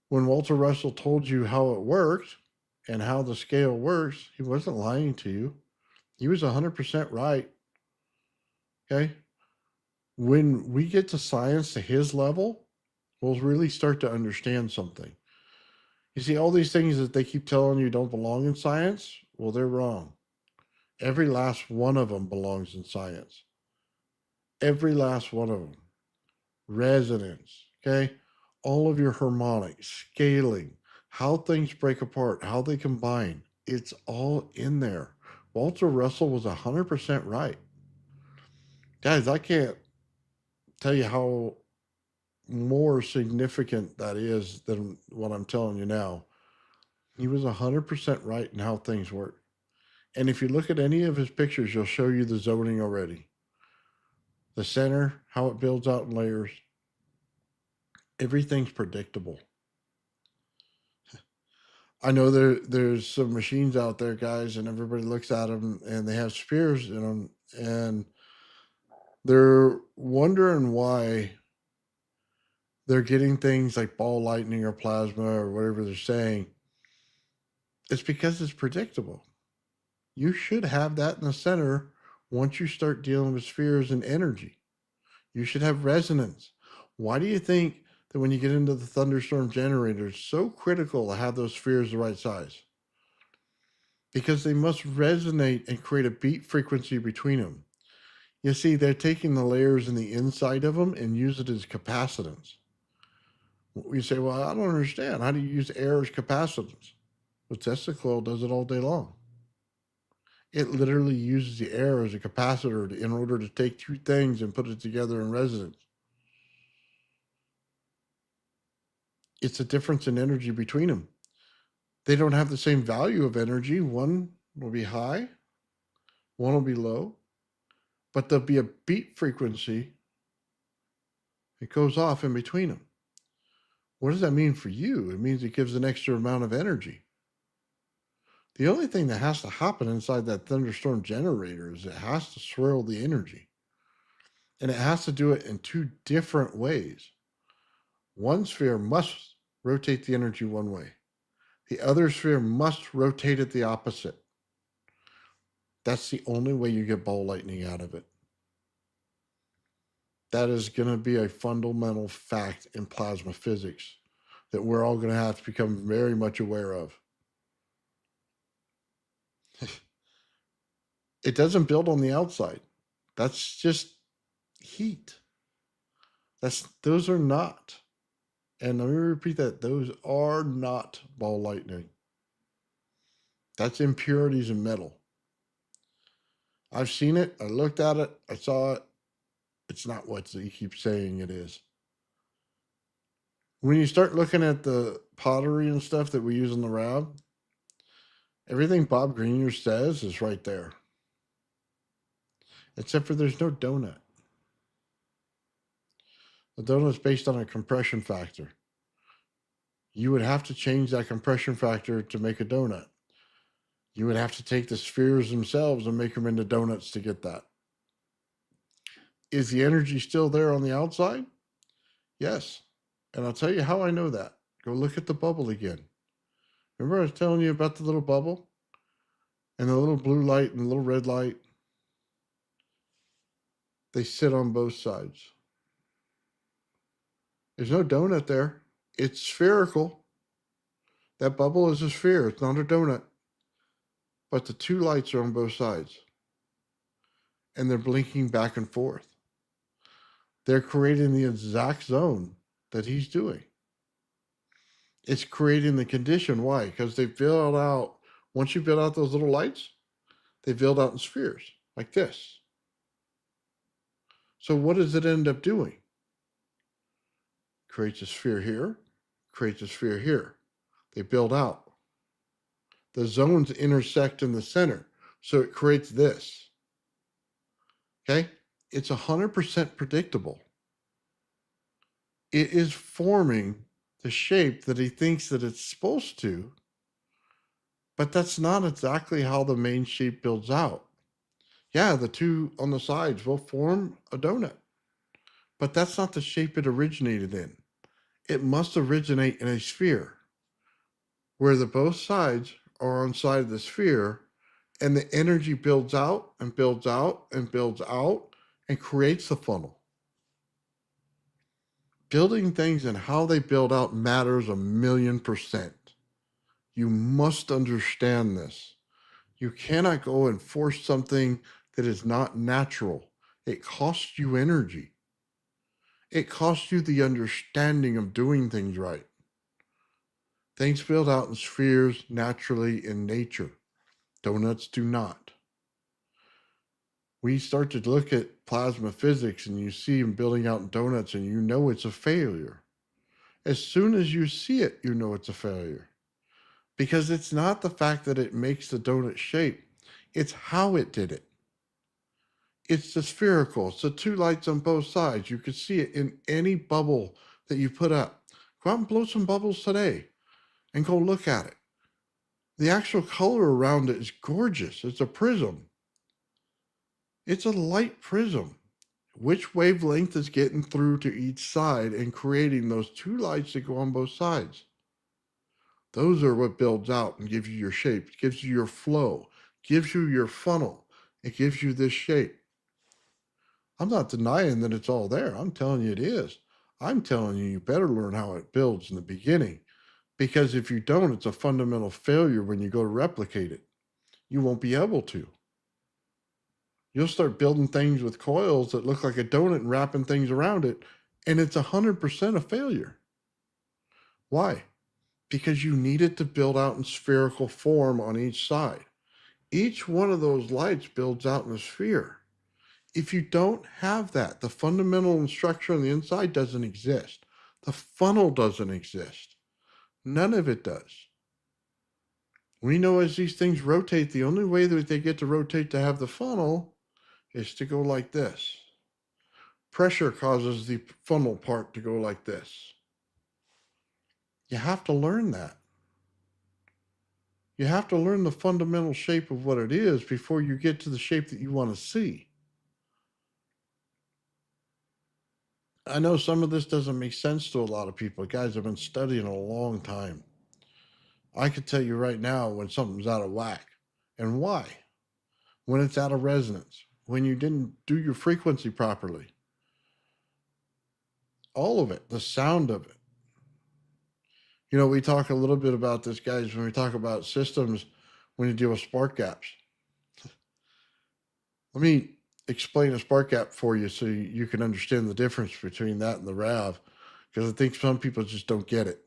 When Walter Russell told you how it worked and how the scale works, he wasn't lying to you. He was 100% right. Okay. When we get to science to his level, we'll really start to understand something. You see, all these things that they keep telling you don't belong in science, well, they're wrong. Every last one of them belongs in science. Every last one of them. Resonance, okay? All of your harmonics, scaling, how things break apart, how they combine, it's all in there. Walter Russell was 100% right. Guys, I can't tell you how more significant that is than what I'm telling you now. He was 100% right in how things work. And if you look at any of his pictures, he'll show you the zoning already. The center, how it builds out in layers. Everything's predictable. I know there's some machines out there, guys, and everybody looks at them and they have spheres in them and they're wondering why they're getting things like ball lightning or plasma or whatever they're saying. It's because it's predictable. You should have that in the center once you start dealing with spheres and energy. You should have resonance. Why do you think that when you get into the thunderstorm generator, it's so critical to have those spheres the right size? Because they must resonate and create a beat frequency between them. You see, they're taking the layers in the inside of them and use it as capacitance. You say, well, I don't understand. How do you use air as capacitance? Well, Tesla coil does it all day long. It literally uses the air as a capacitor in order to take two things and put it together in resonance. It's a difference in energy between them. They don't have the same value of energy. One will be high, one will be low, but there'll be a beat frequency. It goes off in between them. What does that mean for you? It means it gives an extra amount of energy. The only thing that has to happen inside that thunderstorm generator is it has to swirl the energy. And it has to do it in two different ways. One sphere must rotate the energy one way. The other sphere must rotate it the opposite. That's the only way you get ball lightning out of it. That is going to be a fundamental fact in plasma physics that we're all going to have to become very much aware of. It doesn't build on the outside. That's just heat. Those are not. And let me repeat that. Those are not ball lightning. That's impurities in metal. I've seen it. I looked at it. I saw it. It's not what you keep saying it is. When you start looking at the pottery and stuff that we use in the RAV, everything Bob Greenyer says is right there. Except for there's no donut. The donut's based on a compression factor. You would have to change that compression factor to make a donut. You would have to take the spheres themselves and make them into donuts to get that. Is the energy still there on the outside? Yes. And I'll tell you how I know that. Go look at the bubble again. Remember I was telling you about the little bubble? And the little blue light and the little red light? They sit on both sides. There's no donut there. It's spherical. That bubble is a sphere. It's not a donut. But the two lights are on both sides. And they're blinking back and forth. they're creating the exact zone that he's doing. It's creating the condition. Why? Because they build out, once you build out those little lights, they build out in spheres like this. So what does it end up doing? Creates a sphere here, creates a sphere here. They build out. The zones intersect in the center, so it creates this. Okay? It's 100% predictable. It is forming the shape that he thinks that it's supposed to, but that's not exactly how the main shape builds out. Yeah, the two on the sides will form a donut, but that's not the shape it originated in. It must originate in a sphere where the both sides are on side of the sphere, and the energy builds out and builds out and builds out and creates the funnel. Building things and how they build out matters 1,000,000%. You must understand this. You cannot go and force something that is not natural. It costs you energy. It costs you the understanding of doing things right. Things build out in spheres naturally in nature. Donuts do not. We start to look at plasma physics and you see them building out in donuts and you know it's a failure. As soon as you see it, you know it's a failure. Because it's not the fact that it makes the donut shape, it's how it did it. It's the spherical, it's the two lights on both sides. You can see it in any bubble that you put up. Go out and blow some bubbles today and go look at it. The actual color around it is gorgeous. It's a prism. It's a light prism. Which wavelength is getting through to each side and creating those two lights that go on both sides? Those are what builds out and gives you your shape, gives you your flow, gives you your funnel. It gives you this shape. I'm not denying that it's all there. I'm telling you it is. I'm telling you, you better learn how it builds in the beginning, because if you don't, it's a fundamental failure when you go to replicate it. You won't be able to. You'll start building things with coils that look like a donut and wrapping things around it, and it's 100% a failure. Why? Because you need it to build out in spherical form on each side. Each one of those lights builds out in a sphere. If you don't have that, the fundamental structure on the inside doesn't exist. The funnel doesn't exist. None of it does. We know as these things rotate, the only way that they get to rotate to have the funnel is to go like this. Pressure causes the funnel part to go like this. You have to learn that. You have to learn the fundamental shape of what it is before you get to the shape that you want to see. I know some of this doesn't make sense to a lot of people. Guys, I've been studying a long time. I could tell you right now when something's out of whack and why. When it's out of resonance, when you didn't do your frequency properly. All of it, the sound of it. You know, we talk a little bit about this, guys, when we talk about systems, when you deal with spark gaps. Let me explain a spark gap for you so you can understand the difference between that and the RAV, because I think some people just don't get it.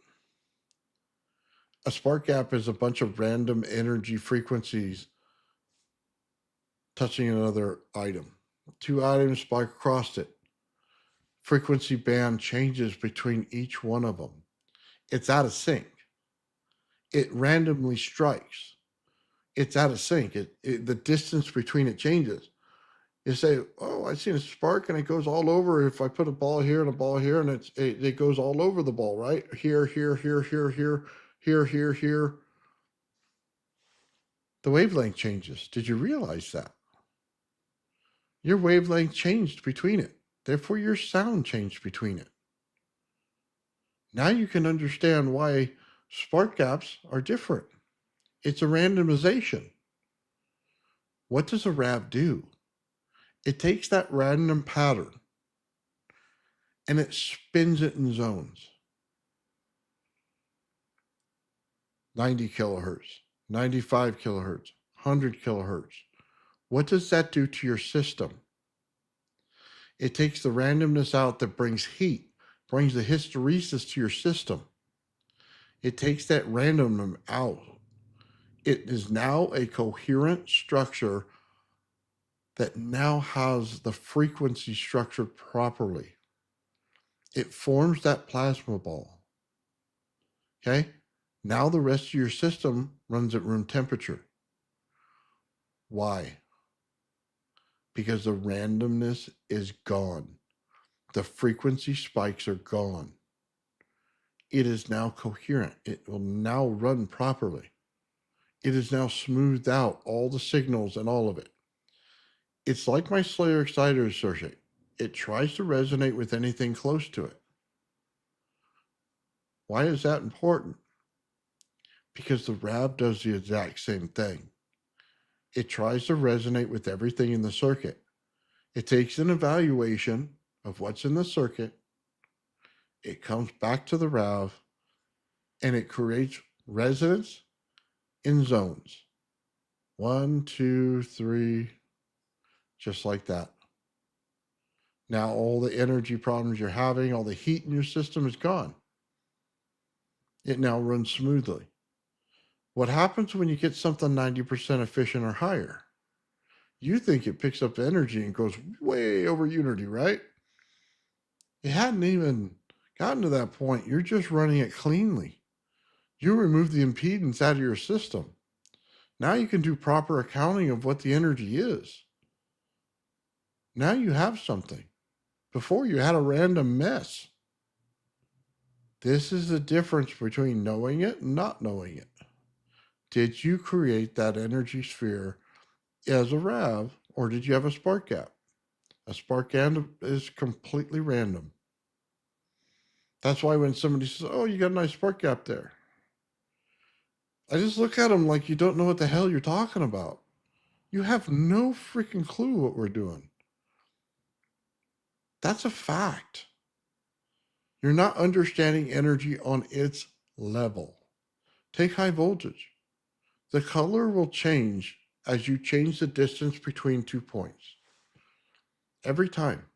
A spark gap is a bunch of random energy frequencies touching another item. Two items spark across it. Frequency band changes between each one of them. It's out of sync. It randomly strikes. It's out of sync. The distance between it changes. You say, oh, I seen a spark and it goes all over. If I put a ball here and a ball here, and it goes all over the ball, right? Here, here, here, here, here, here, here, here. The wavelength changes. Did you realize that? Your wavelength changed between it. Therefore, your sound changed between it. Now you can understand why spark gaps are different. It's a randomization. What does a RAV do? It takes that random pattern and it spins it in zones. 90 kilohertz, 95 kilohertz, 100 kilohertz. What does that do to your system? It takes the randomness out that brings heat, brings the hysteresis to your system. It takes that random out. It is now a coherent structure that now has the frequency structured properly. It forms that plasma ball. Okay? Now the rest of your system runs at room temperature. Why? Because the randomness is gone. The frequency spikes are gone. It is now coherent. It will now run properly. It is now smoothed out, all the signals and all of it. It's like my Slayer Exciter circuit. It tries to resonate with anything close to it. Why is that important? Because the RAV does the exact same thing. It tries to resonate with everything in the circuit. It takes an evaluation of what's in the circuit. It comes back to the RAV, and it creates resonance in zones. 1, 2, 3, just like that. Now all the energy problems you're having, all the heat in your system is gone. It now runs smoothly. What happens when you get something 90% efficient or higher? You think it picks up energy and goes way over unity, right? It hadn't even gotten to that point. You're just running it cleanly. You remove the impedance out of your system. Now you can do proper accounting of what the energy is. Now you have something. Before you had a random mess. This is the difference between knowing it and not knowing it. Did you create that energy sphere as a RAV, or did you have a spark gap? A spark gap is completely random. That's why when somebody says, oh, you got a nice spark gap there, I just look at them like you don't know what the hell you're talking about. You have no freaking clue what we're doing. That's a fact. You're not understanding energy on its level. Take high voltage. The color will change as you change the distance between 2 points. Every time.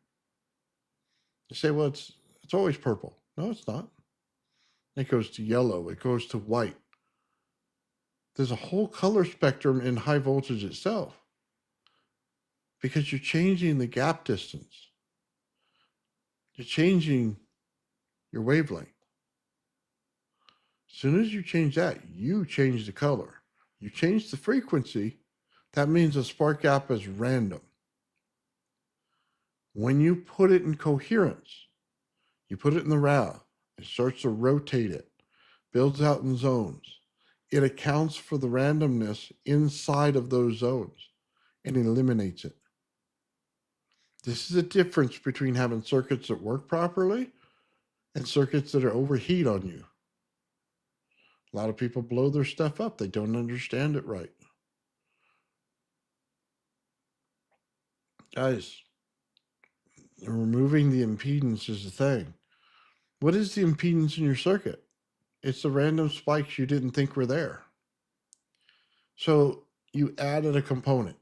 You say, well, it's always purple. No, it's not. It goes to yellow. It goes to white. There's a whole color spectrum in high voltage itself because you're changing the gap distance. You're changing your wavelength. As soon as you change that, you change the color. You change the frequency, that means the spark gap is random. When you put it in coherence, you put it in the RAV, it starts to rotate it, builds out in zones. It accounts for the randomness inside of those zones and eliminates it. This is the difference between having circuits that work properly and circuits that are overheat on you. A lot of people blow their stuff up. They don't understand it right. Guys, removing the impedance is the thing. What is the impedance in your circuit? It's the random spikes you didn't think were there. So you added a component.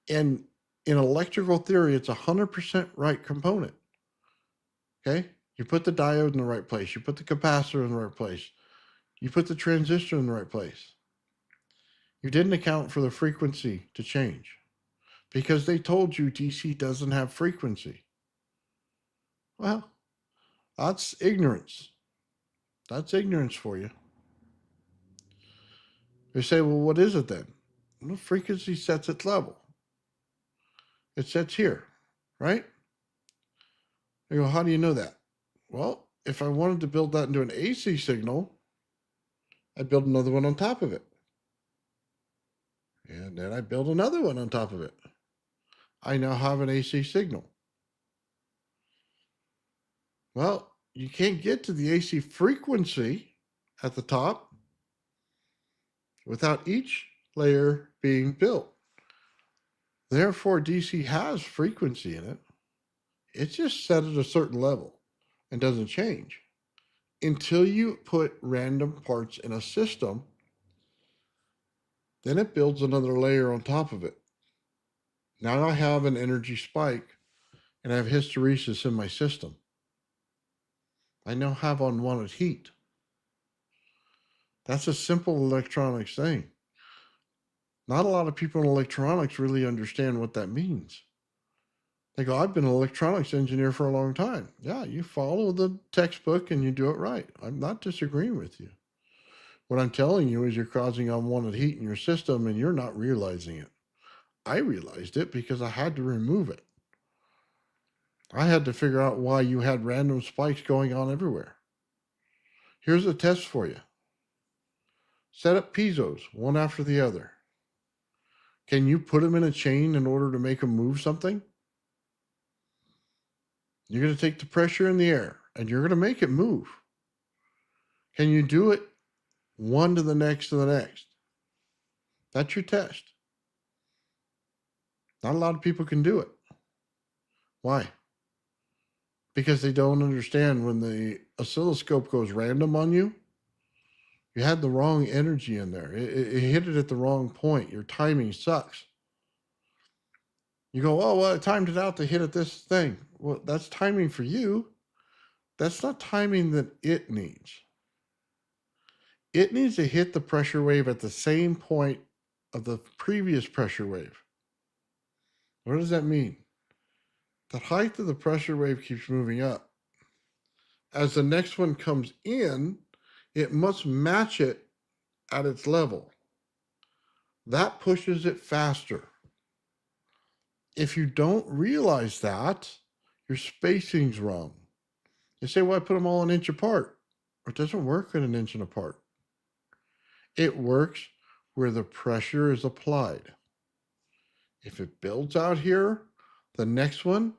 And in electrical theory, it's 100% right component. Okay? You put the diode in the right place. You put the capacitor in the right place. You put the transistor in the right place. You didn't account for the frequency to change because they told you DC doesn't have frequency. Well, that's ignorance. That's ignorance for you. They say, well, what is it then? Well, frequency sets its level. It sets here, right? They go, how do you know that? Well, if I wanted to build that into an AC signal, I'd build another one on top of it. And then I build another one on top of it. I now have an AC signal. Well, you can't get to the AC frequency at the top without each layer being built. Therefore, DC has frequency in it. It's just set at a certain level and doesn't change until you put random parts in a system. Then it builds another layer on top of it. Now I have an energy spike, and I have hysteresis in my system. I now have unwanted heat. That's a simple electronics thing. Not a lot of people in electronics really understand what that means. They go, I've been an electronics engineer for a long time. Yeah, you follow the textbook and you do it right. I'm not disagreeing with you. What I'm telling you is you're causing unwanted heat in your system and you're not realizing it. I realized it because I had to remove it. I had to figure out why you had random spikes going on everywhere. Here's a test for you. Set up piezos, one after the other. Can you put them in a chain in order to make them move something? You're going to take the pressure in the air and you're going to make it move. Can you do it one to the next to the next? That's your test. Not a lot of people can do it. Why? Because they don't understand when the oscilloscope goes random on you, you had the wrong energy in there. It hit it at the wrong point. Your timing sucks. You go, oh, well, I timed it out to hit at this thing. Well, that's timing for you. That's not timing that it needs. It needs to hit the pressure wave at the same point of the previous pressure wave. What does that mean? The height of the pressure wave keeps moving up. As the next one comes in, it must match it at its level. That pushes it faster. If you don't realize that, your spacing's wrong. You say, well, I put them all an inch apart. It doesn't work at an inch and apart. It works where the pressure is applied. If it builds out here, the next one,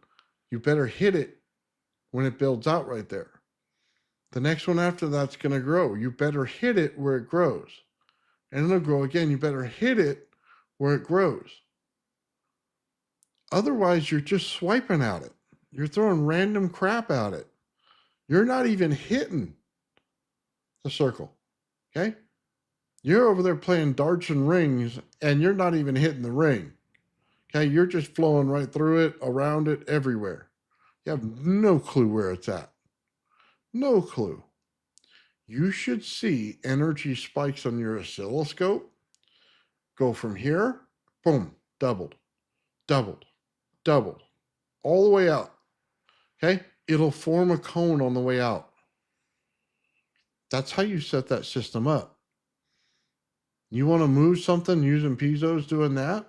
you better hit it when it builds out right there. The next one after that's going to grow. You better hit it where it grows. And it'll grow again. You better hit it where it grows. Otherwise, you're just swiping at it. You're throwing random crap at it. You're not even hitting the circle. Okay? You're over there playing darts and rings, and you're not even hitting the ring. Okay? You're just flowing right through it, around it, everywhere. You have no clue where it's at. No clue. You should see energy spikes on your oscilloscope go from here, boom, doubled, doubled, doubled, all the way out. Okay? It'll form a cone on the way out. That's how you set that system up. You want to move something using piezos doing that?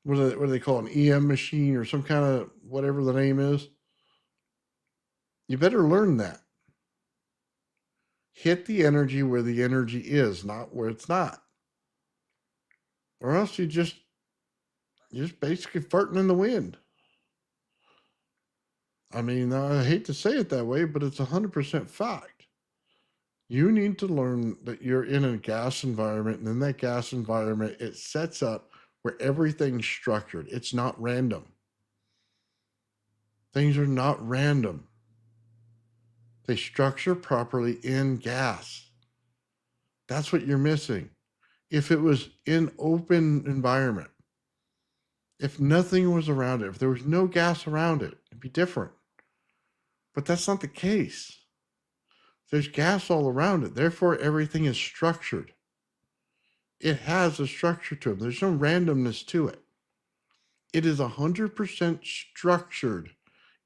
What do they call an EM machine or some kind of whatever the name is? You better learn that. Hit the energy where the energy is, not where it's not. Or else you're just basically farting in the wind. I mean, I hate to say it that way, but it's 100% fact. You need to learn that you're in a gas environment, and in that gas environment, it sets up where everything's structured. It's not random. Things are not random. They structure properly in gas. That's what you're missing. If it was in open environment, if nothing was around it, if there was no gas around it, it'd be different. But that's not the case. There's gas all around it. Therefore, everything is structured. It has a structure to it. There's no randomness to it. It is 100% structured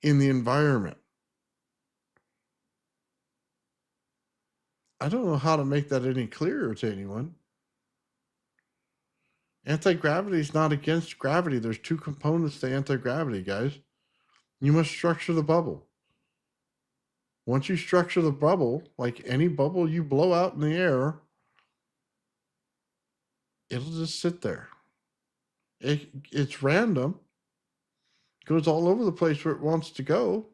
in the environment. I don't know how to make that any clearer to anyone. Anti-gravity is not against gravity. There's two components to anti-gravity, guys. You must structure the bubble. Once you structure the bubble, like any bubble you blow out in the air, it'll just sit there. It's random. It goes all over the place where it wants to go.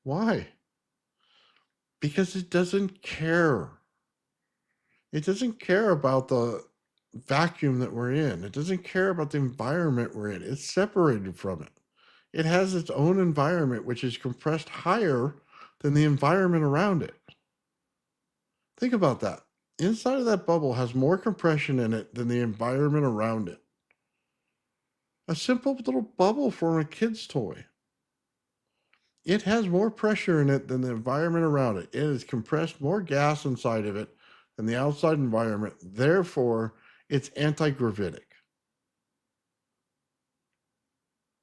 Why? Because it doesn't care. It doesn't care about the vacuum that we're in. It doesn't care about the environment we're in. It's separated from it. It has its own environment, which is compressed higher than the environment around it. Think about that. Inside of that bubble has more compression in it than the environment around it. A simple little bubble from a kid's toy. It has more pressure in it than the environment around it. It has compressed more gas inside of it than the outside environment. Therefore, it's anti-gravitic.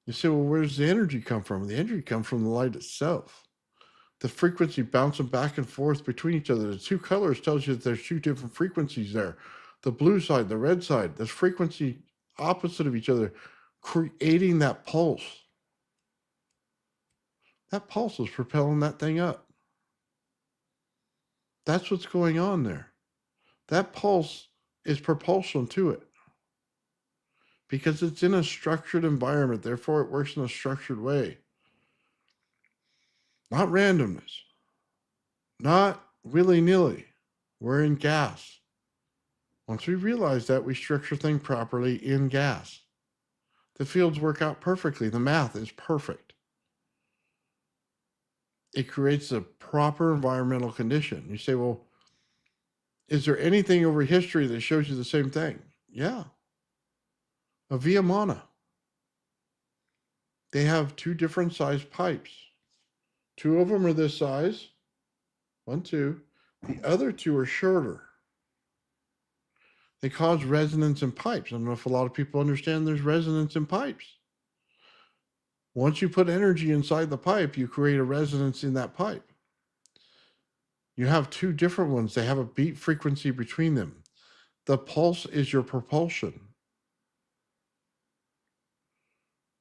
You say, well, where does the energy come from? The energy comes from the light itself. The frequency bouncing back and forth between each other. The two colors tells you that there's two different frequencies there. The blue side, the red side, there's frequency opposite of each other, creating that pulse. That pulse is propelling that thing up. That's what's going on there. That pulse is propulsion to it because it's in a structured environment. Therefore, it works in a structured way. Not randomness. Not willy-nilly. We're in gas. Once we realize that, we structure things properly in gas. The fields work out perfectly. The math is perfect. It creates a proper environmental condition. You say, well, is there anything over history that shows you the same thing? Yeah. A Viamana. They have two different sized pipes. Two of them are this size. 1, 2. The other two are shorter. They cause resonance in pipes. I don't know if a lot of people understand there's resonance in pipes. Once you put energy inside the pipe, you create a resonance in that pipe. You have two different ones. They have a beat frequency between them. The pulse is your propulsion.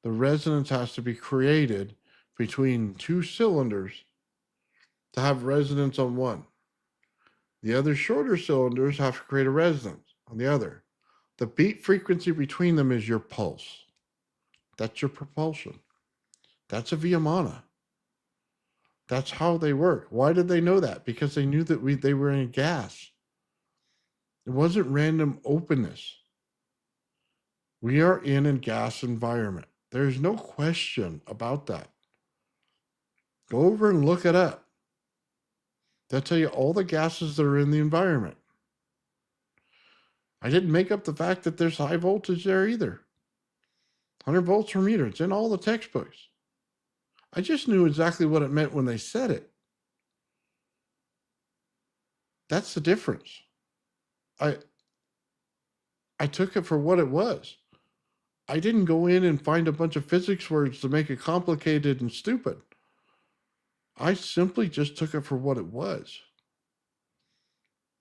The resonance has to be created between two cylinders to have resonance on one. The other shorter cylinders have to create a resonance on the other. The beat frequency between them is your pulse. That's your propulsion. That's a Viamana. That's how they work. Why did they know that? Because they knew that they were in a gas. It wasn't random openness. We are in a gas environment. There's no question about that. Go over and look it up. They'll tell you all the gases that are in the environment. I didn't make up the fact that there's high voltage there either. 100 volts per meter. It's in all the textbooks. I just knew exactly what it meant when they said it. That's the difference. I took it for what it was. I didn't go in and find a bunch of physics words to make it complicated and stupid. I simply just took it for what it was.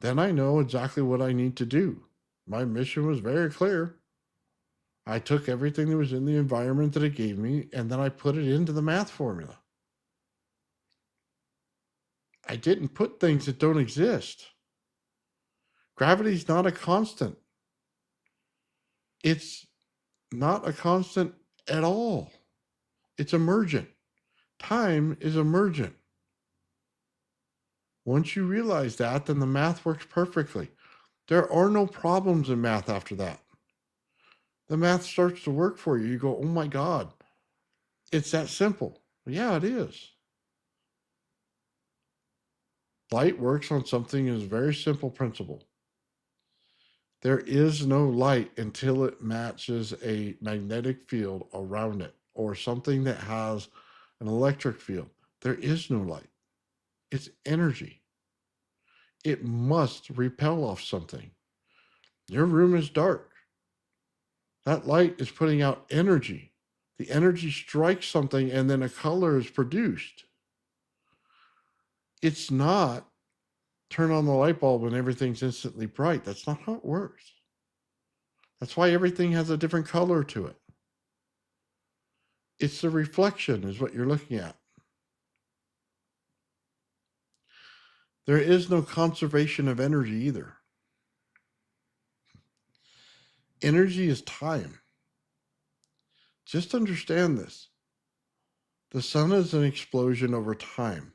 Then I know exactly what I need to do. My mission was very clear. I took everything that was in the environment that it gave me, and then I put it into the math formula. I didn't put things that don't exist. Gravity's not a constant. It's not a constant at all. It's emergent. Time is emergent. Once you realize that, then the math works perfectly. There are no problems in math after that. The math starts to work for you. You go, oh my God, it's that simple. Yeah, it is. Light works on something is a very simple principle. There is no light until it matches a magnetic field around it or something that has an electric field. There is no light. It's energy. It must repel off something. Your room is dark. That light is putting out energy. The energy strikes something and then a color is produced. It's not turn on the light bulb and everything's instantly bright. That's not how it works. That's why everything has a different color to it. It's the reflection is what you're looking at. There is no conservation of energy either. Energy is time. Just understand this. The sun is an explosion over time.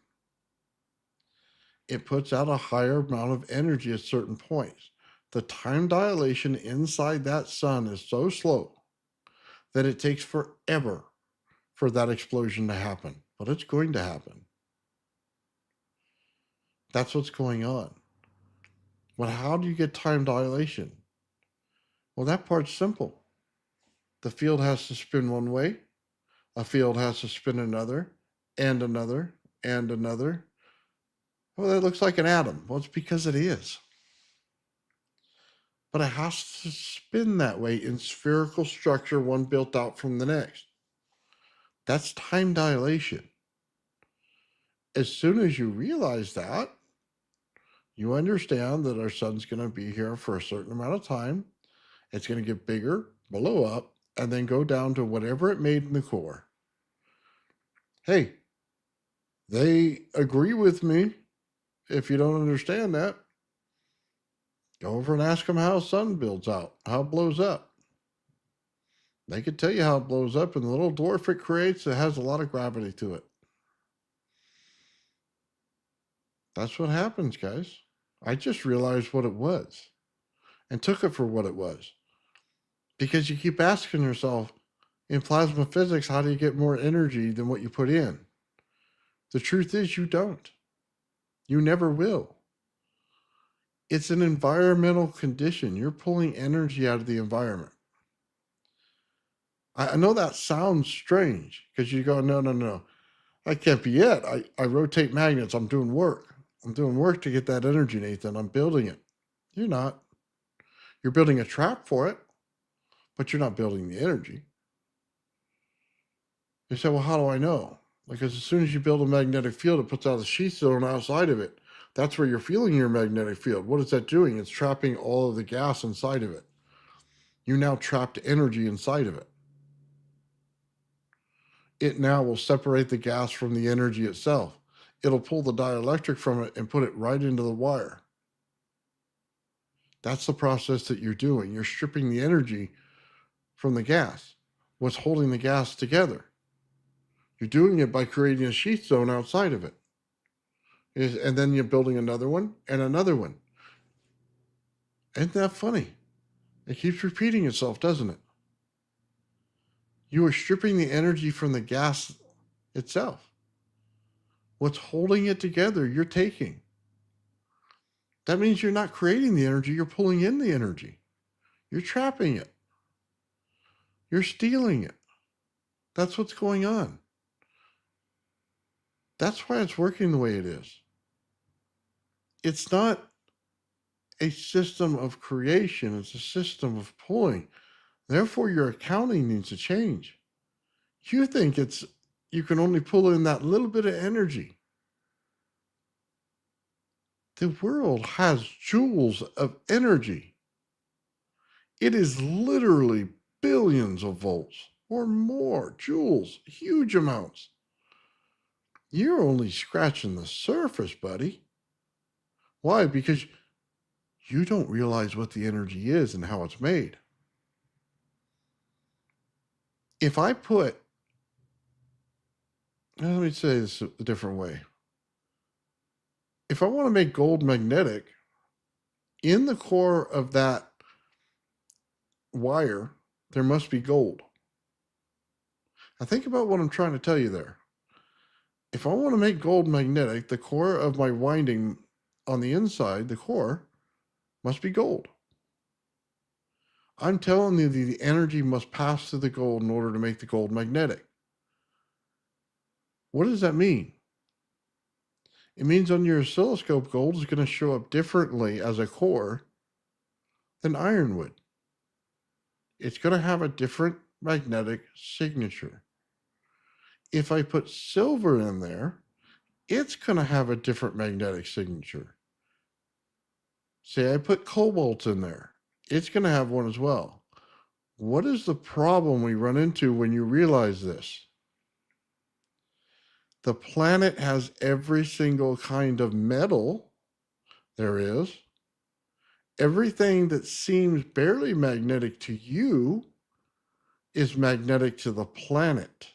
It puts out a higher amount of energy at certain points. The time dilation inside that sun is so slow that it takes forever for that explosion to happen, but it's going to happen. That's what's going on. Well, how do you get time dilation? Well, that part's simple. The field has to spin one way, a field has to spin another, and another, and another. Well, that looks like an atom. Well, it's because it is. But it has to spin that way in spherical structure, one built out from the next. That's time dilation. As soon as you realize that, you understand that our sun's going to be here for a certain amount of time. It's going to get bigger, blow up, and then go down to whatever it made in the core. Hey, they agree with me. If you don't understand that, go over and ask them how a sun builds out, how it blows up. They could tell you how it blows up, and the little dwarf it creates, it has a lot of gravity to it. That's what happens, guys. I just realized what it was and took it for what it was. Because you keep asking yourself, in plasma physics, how do you get more energy than what you put in? The truth is you don't. You never will. It's an environmental condition. You're pulling energy out of the environment. I know that sounds strange because you go, no. That can't be it. I rotate magnets. I'm doing work. I'm doing work to get that energy, Nathan. I'm building it. You're not. You're building a trap for it, but you're not building the energy. You say, well, how do I know? Because as soon as you build a magnetic field, it puts out a sheath zone outside of it. That's where you're feeling your magnetic field. What is that doing? It's trapping all of the gas inside of it. You now trapped energy inside of it. It now will separate the gas from the energy itself. It'll pull the dielectric from it and put it right into the wire. That's the process that you're doing. You're stripping the energy from the gas. What's holding the gas together? You're doing it by creating a sheath zone outside of it. And then you're building another one and another one. Isn't that funny? It keeps repeating itself, doesn't it? You are stripping the energy from the gas itself. What's holding it together, you're taking. That means you're not creating the energy, you're pulling in the energy. You're trapping it. You're stealing it. That's what's going on. That's why it's working the way it is. It's not a system of creation, it's a system of pulling. Therefore, your accounting needs to change. You think you can only pull in that little bit of energy. The world has joules of energy. It is literally billions of volts or more joules, huge amounts. You're only scratching the surface, buddy. Why? Because you don't realize what the energy is and how it's made. If I put, let me say this a different way. If I want to make gold magnetic, in the core of that wire, there must be gold. Now think about what I'm trying to tell you there. If I want to make gold magnetic, the core of my winding on the inside, the core, must be gold. I'm telling you the energy must pass through the gold in order to make the gold magnetic. What does that mean? It means on your oscilloscope, gold is going to show up differently as a core than iron would. It's going to have a different magnetic signature. If I put silver in there, it's going to have a different magnetic signature. Say I put cobalt in there, it's going to have one as well. What is the problem we run into when you realize this? The planet has every single kind of metal there is. Everything that seems barely magnetic to you is magnetic to the planet.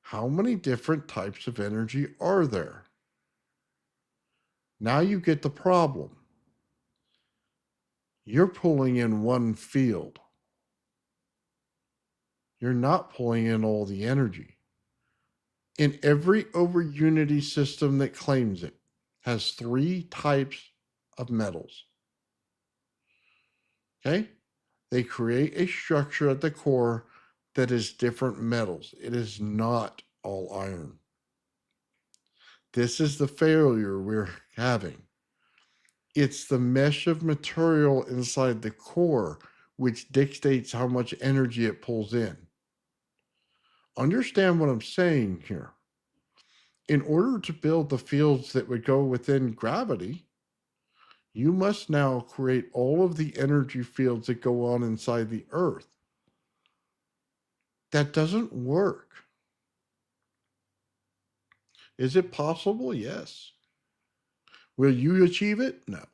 How many different types of energy are there? Now you get the problem. You're pulling in one field. You're not pulling in all the energy. In every over-unity system that claims it, has 3 types of metals. Okay? They create a structure at the core that is different metals. It is not all iron. This is the failure we're having. It's the mesh of material inside the core which dictates how much energy it pulls in. Understand what I'm saying here. In order to build the fields that would go within gravity, you must now create all of the energy fields that go on inside the Earth. That doesn't work. Is it possible? Yes. Will you achieve it? No.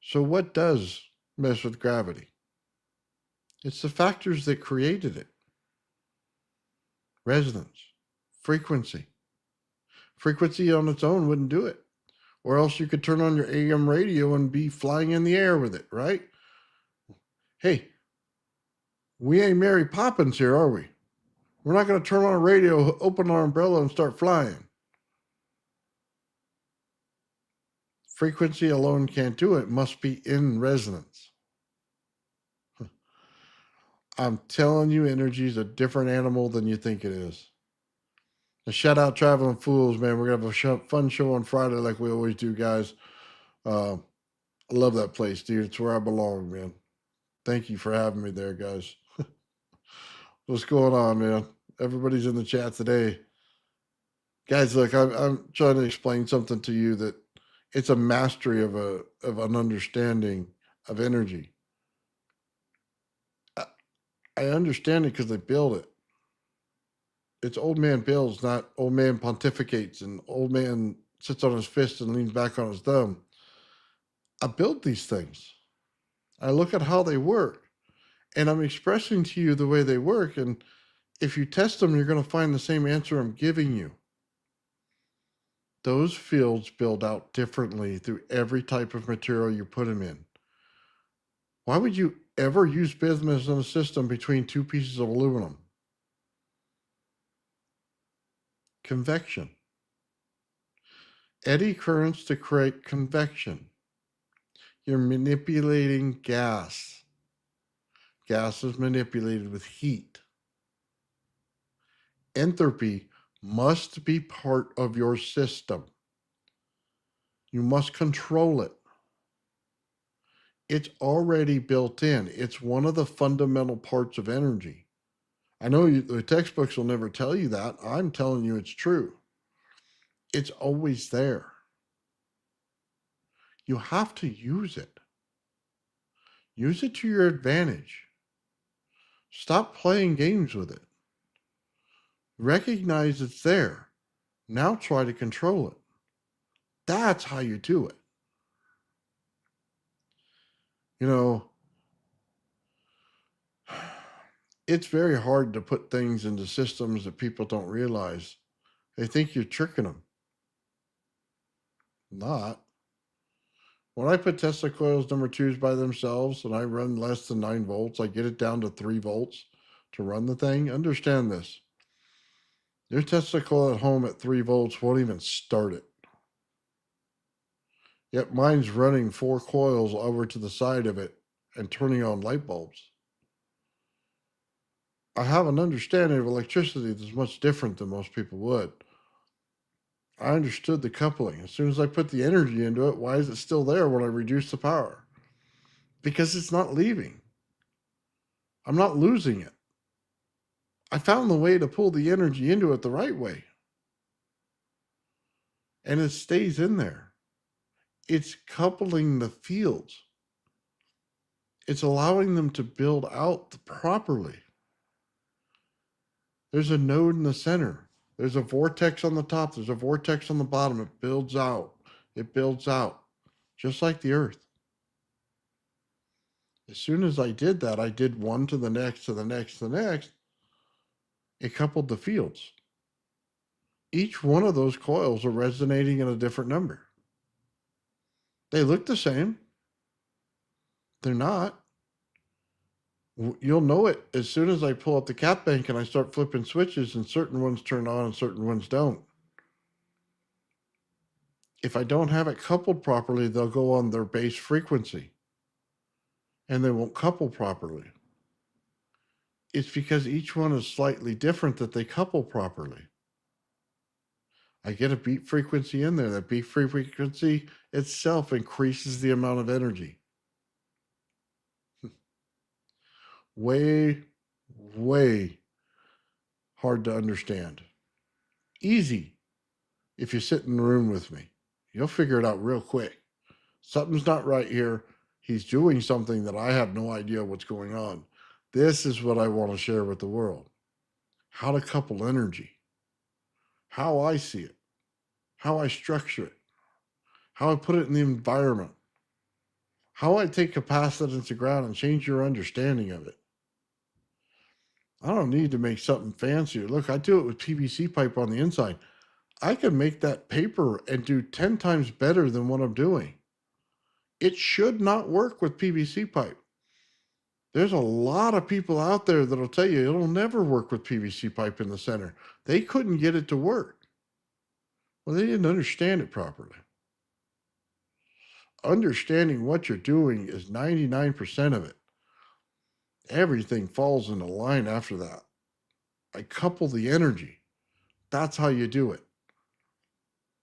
So, what does mess with gravity? It's the factors that created it: resonance, frequency. Frequency on its own wouldn't do it. Or else you could turn on your AM radio and be flying in the air with it, right? Hey, we ain't Mary Poppins here, are we? We're not going to turn on a radio, open our umbrella, and start flying. Frequency alone can't do it. It must be in resonance. I'm telling you, energy is a different animal than you think it is. And shout out Traveling Fools, man. We're going to have a fun show on Friday like we always do, guys. I love that place, dude. It's where I belong, man. Thank you for having me there, guys. What's going on, man? Everybody's in the chat today. Guys, look, I'm trying to explain something to you that it's a mastery of an understanding of energy. I understand it because they build it. It's old man builds, not old man pontificates, and old man sits on his fist and leans back on his thumb. I built these things. I look at how they work, and I'm expressing to you the way they work. And if you test them, you're going to find the same answer I'm giving you. Those fields build out differently through every type of material you put them in. Why would you ever use bismuth in a system between two pieces of aluminum? Convection. Eddy currents to create convection. You're manipulating gas. Gas is manipulated with heat. Entropy must be part of your system. You must control it. It's already built in. It's one of the fundamental parts of energy. I know the textbooks will never tell you that. I'm telling you it's true. It's always there. You have to use it. Use it to your advantage. Stop playing games with it. Recognize it's there. Now try to control it. That's how you do it. You know, it's very hard to put things into systems that people don't realize. They think you're tricking them. Not. When I put Tesla coils number 2s by themselves and I run less than 9 volts, I get it down to 3 volts to run the thing. Understand this. Your Tesla coil at home at 3 volts won't even start it. Yet mine's running 4 coils over to the side of it and turning on light bulbs. I have an understanding of electricity that's much different than most people would. I understood the coupling. As soon as I put the energy into it, why is it still there when I reduce the power? Because it's not leaving. I'm not losing it. I found the way to pull the energy into it the right way. And it stays in there. It's coupling the fields. It's allowing them to build out properly. There's a node in the center. There's a vortex on the top. There's a vortex on the bottom. It builds out. It builds out. Just like the earth. As soon as I did that, I did one to the next, to the next, to the next. It coupled the fields. Each one of those coils are resonating at a different number. They look the same. They're not. You'll know it as soon as I pull up the cap bank and I start flipping switches and certain ones turn on and certain ones don't. If I don't have it coupled properly, they'll go on their base frequency and they won't couple properly. It's because each one is slightly different that they couple properly. I get a beat frequency in there. That beat frequency itself increases the amount of energy. Way, way hard to understand. Easy if you sit in the room with me. You'll figure it out real quick. Something's not right here. He's doing something that I have no idea what's going on. This is what I want to share with the world. How to couple energy. How I see it. How I structure it. How I put it in the environment. How I take capacitance to ground and change your understanding of it. I don't need to make something fancier. Look, I do it with PVC pipe on the inside. I can make that paper and do 10 times better than what I'm doing. It should not work with PVC pipe. There's a lot of people out there that'll tell you it'll never work with PVC pipe in the center. They couldn't get it to work. Well, they didn't understand it properly. Understanding what you're doing is 99% of it. Everything falls into line after that. I couple the energy. That's how you do it.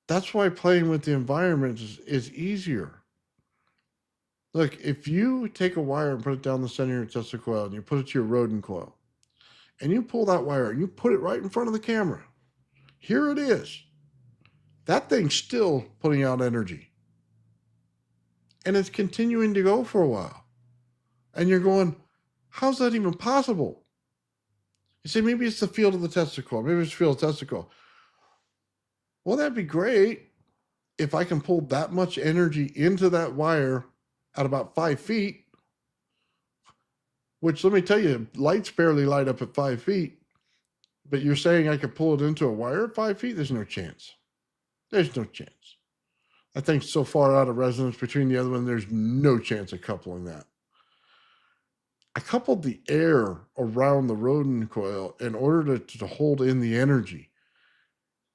That's why playing with the environment is easier. Look, if you take a wire and put it down the center of your Tesla coil and you put it to your Rodin coil, and you pull that wire and you put it right in front of the camera, here it is. That thing's still putting out energy. And it's continuing to go for a while. And you're going, how's that even possible? You say, maybe it's the field of the Tesla coil. Maybe it's the field of the Tesla coil. Well, that'd be great if I can pull that much energy into that wire at about 5 feet, which, let me tell you, lights barely light up at 5 feet. But you're saying I could pull it into a wire at 5 feet? There's no chance. There's no chance. I think so far out of resonance between the other one, there's no chance of coupling that. I coupled the air around the Rodin coil in order to hold in the energy.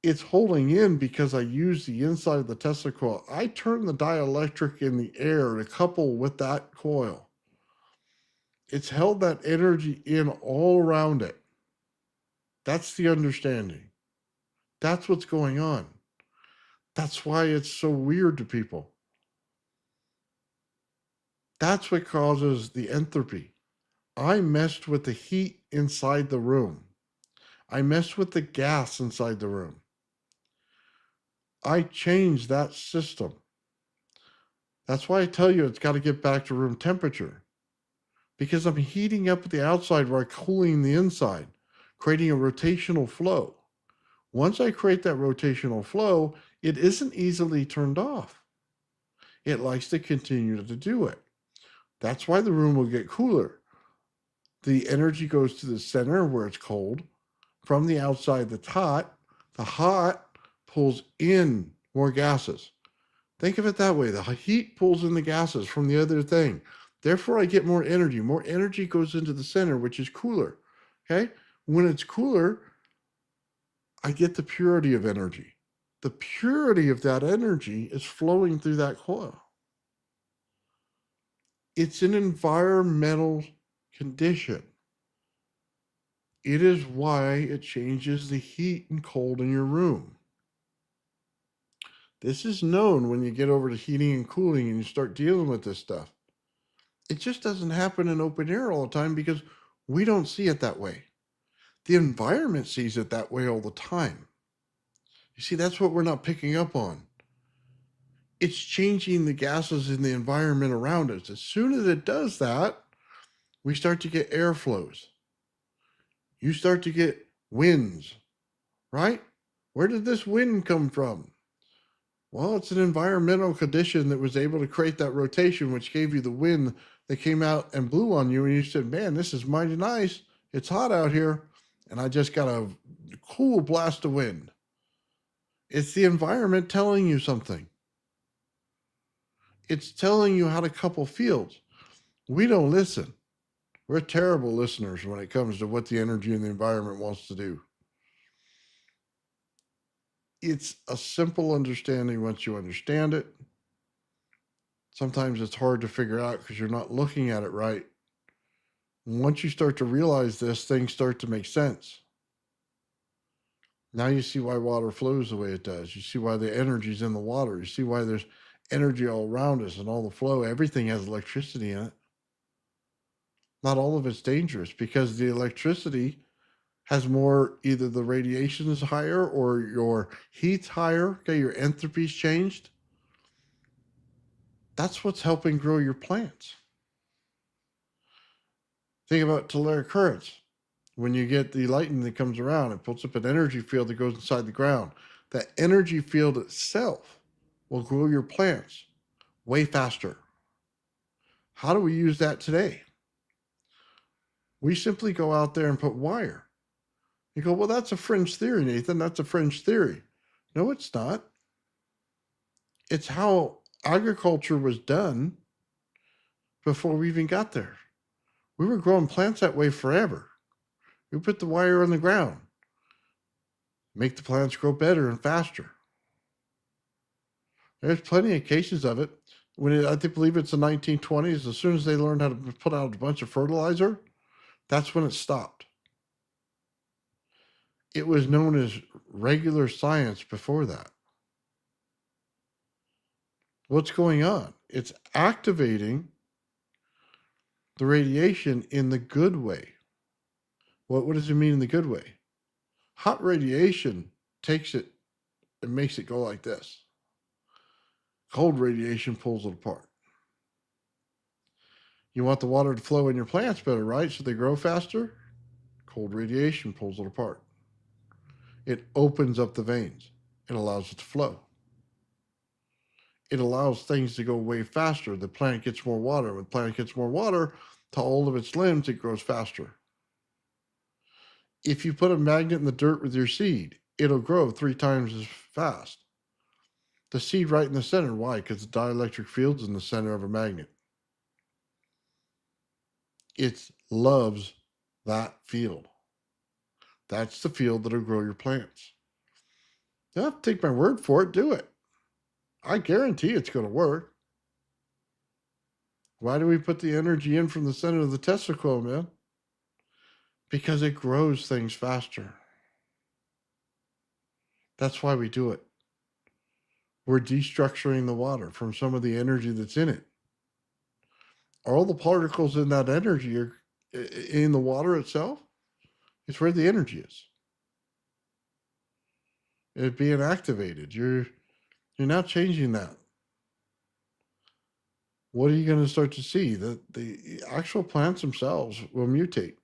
It's holding in because I use the inside of the Tesla coil. I turn the dielectric in the air to couple with that coil. It's held that energy in all around it. That's the understanding. That's what's going on. That's why it's so weird to people. That's what causes the entropy. I messed with the heat inside the room. I messed with the gas inside the room. I changed that system. That's why I tell you it's got to get back to room temperature. Because I'm heating up the outside while cooling the inside, creating a rotational flow. Once I create that rotational flow, it isn't easily turned off. It likes to continue to do it. That's why the room will get cooler. The energy goes to the center where it's cold. From the outside that's hot, the hot pulls in more gases. Think of it that way. The heat pulls in the gases from the other thing. Therefore, I get more energy. More energy goes into the center, which is cooler. Okay? When it's cooler, I get the purity of energy. The purity of that energy is flowing through that coil. It's an environmental condition. It is why it changes the heat and cold in your room. This is known when you get over to heating and cooling and you start dealing with this stuff. It just doesn't happen in open air all the time because we don't see it that way. The environment sees it that way all the time. You see, that's what we're not picking up on. It's changing the gases in the environment around us. As soon as it does that, we start to get airflows. You start to get winds, right? Where did this wind come from? Well, it's an environmental condition that was able to create that rotation, which gave you the wind that came out and blew on you. And you said, man, this is mighty nice. It's hot out here. And I just got a cool blast of wind. It's the environment telling you something. It's telling you how to couple fields. We don't listen. We're terrible listeners when it comes to what the energy and the environment wants to do. It's a simple understanding once you understand it. Sometimes it's hard to figure out because you're not looking at it right. Once you start to realize this, things start to make sense. Now you see why water flows the way it does. You see why the energy's in the water. You see why there's energy all around us and all the flow. Everything has electricity in it. Not all of it's dangerous because the electricity has more, either the radiation is higher or your heat's higher. Okay, your enthalpy's changed. That's what's helping grow your plants. Think about telluric currents. When you get the lightning that comes around, it puts up an energy field that goes inside the ground. That energy field itself will grow your plants way faster. How do we use that today? We simply go out there and put wire. You go, well, that's a fringe theory, Nathan. That's a fringe theory. No, it's not. It's how agriculture was done before we even got there. We were growing plants that way forever. We put the wire on the ground, make the plants grow better and faster. There's plenty of cases of it. I believe it's the 1920s, as soon as they learned how to put out a bunch of fertilizer, that's when it stopped. It was known as regular science before that. What's going on? It's activating the radiation in the good way. What does it mean in the good way? Hot radiation takes it and makes it go like this. Cold radiation pulls it apart. You want the water to flow in your plants better, right? So they grow faster? Cold radiation pulls it apart. It opens up the veins. It allows it to flow. It allows things to go way faster. The plant gets more water. When the plant gets more water to all of its limbs, it grows faster. If you put a magnet in the dirt with your seed, it'll grow 3 times as fast. The seed right in the center. Why? Because the dielectric field's in the center of a magnet. It loves that field. That's the field that'll grow your plants. You don't have to take my word for it. Do it. I guarantee it's going to work. Why do we put the energy in from the center of the Tesla coil, man? Because it grows things faster. That's why we do it. We're destructuring the water from some of the energy that's in it. All the particles in that energy are in the water itself. It's where the energy is. It's being activated. You're not changing that. What are you going to start to see? That the actual plants themselves will mutate.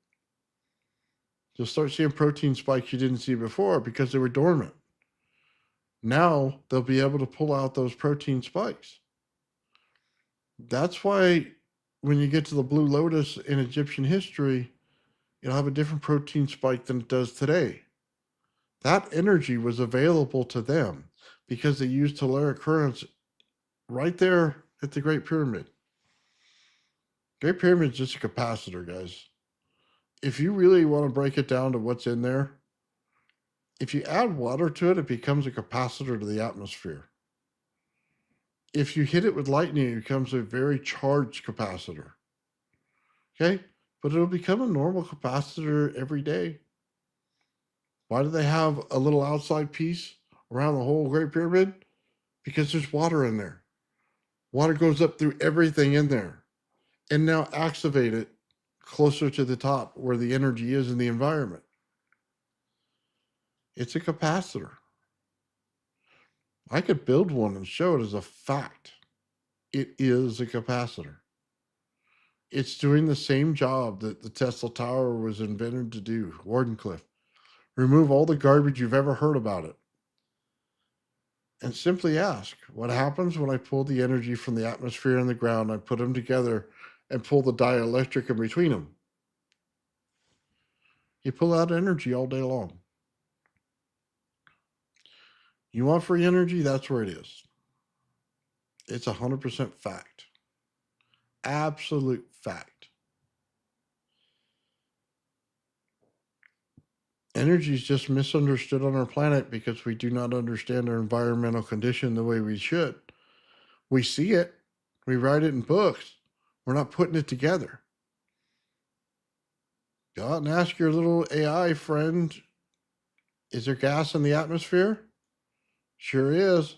You'll start seeing protein spikes you didn't see before because they were dormant. Now they'll be able to pull out those protein spikes. That's why when you get to the Blue Lotus in Egyptian history, it'll have a different protein spike than it does today. That energy was available to them because they used telluric currents right there at the Great Pyramid. Great Pyramid is just a capacitor, guys. If you really want to break it down to what's in there, if you add water to it, it becomes a capacitor to the atmosphere. If you hit it with lightning, it becomes a very charged capacitor. Okay? But it'll become a normal capacitor every day. Why do they have a little outside piece around the whole Great Pyramid? Because there's water in there. Water goes up through everything in there. And now activate it closer to the top where the energy is in the environment. It's a capacitor. I could build one and show it as a fact. It is a capacitor. It's doing the same job that the Tesla Tower was invented to do, Wardenclyffe. Remove all the garbage you've ever heard about it. And simply ask, what happens when I pull the energy from the atmosphere and the ground, I put them together and pull the dielectric in between them? You pull out energy all day long. You want free energy? That's where it is. It's 100% fact. Absolute fact. Energy is just misunderstood on our planet because we do not understand our environmental condition the way we should. We see it, we write it in books, we're not putting it together. Go out and ask your little AI friend, is there gas in the atmosphere? Sure is.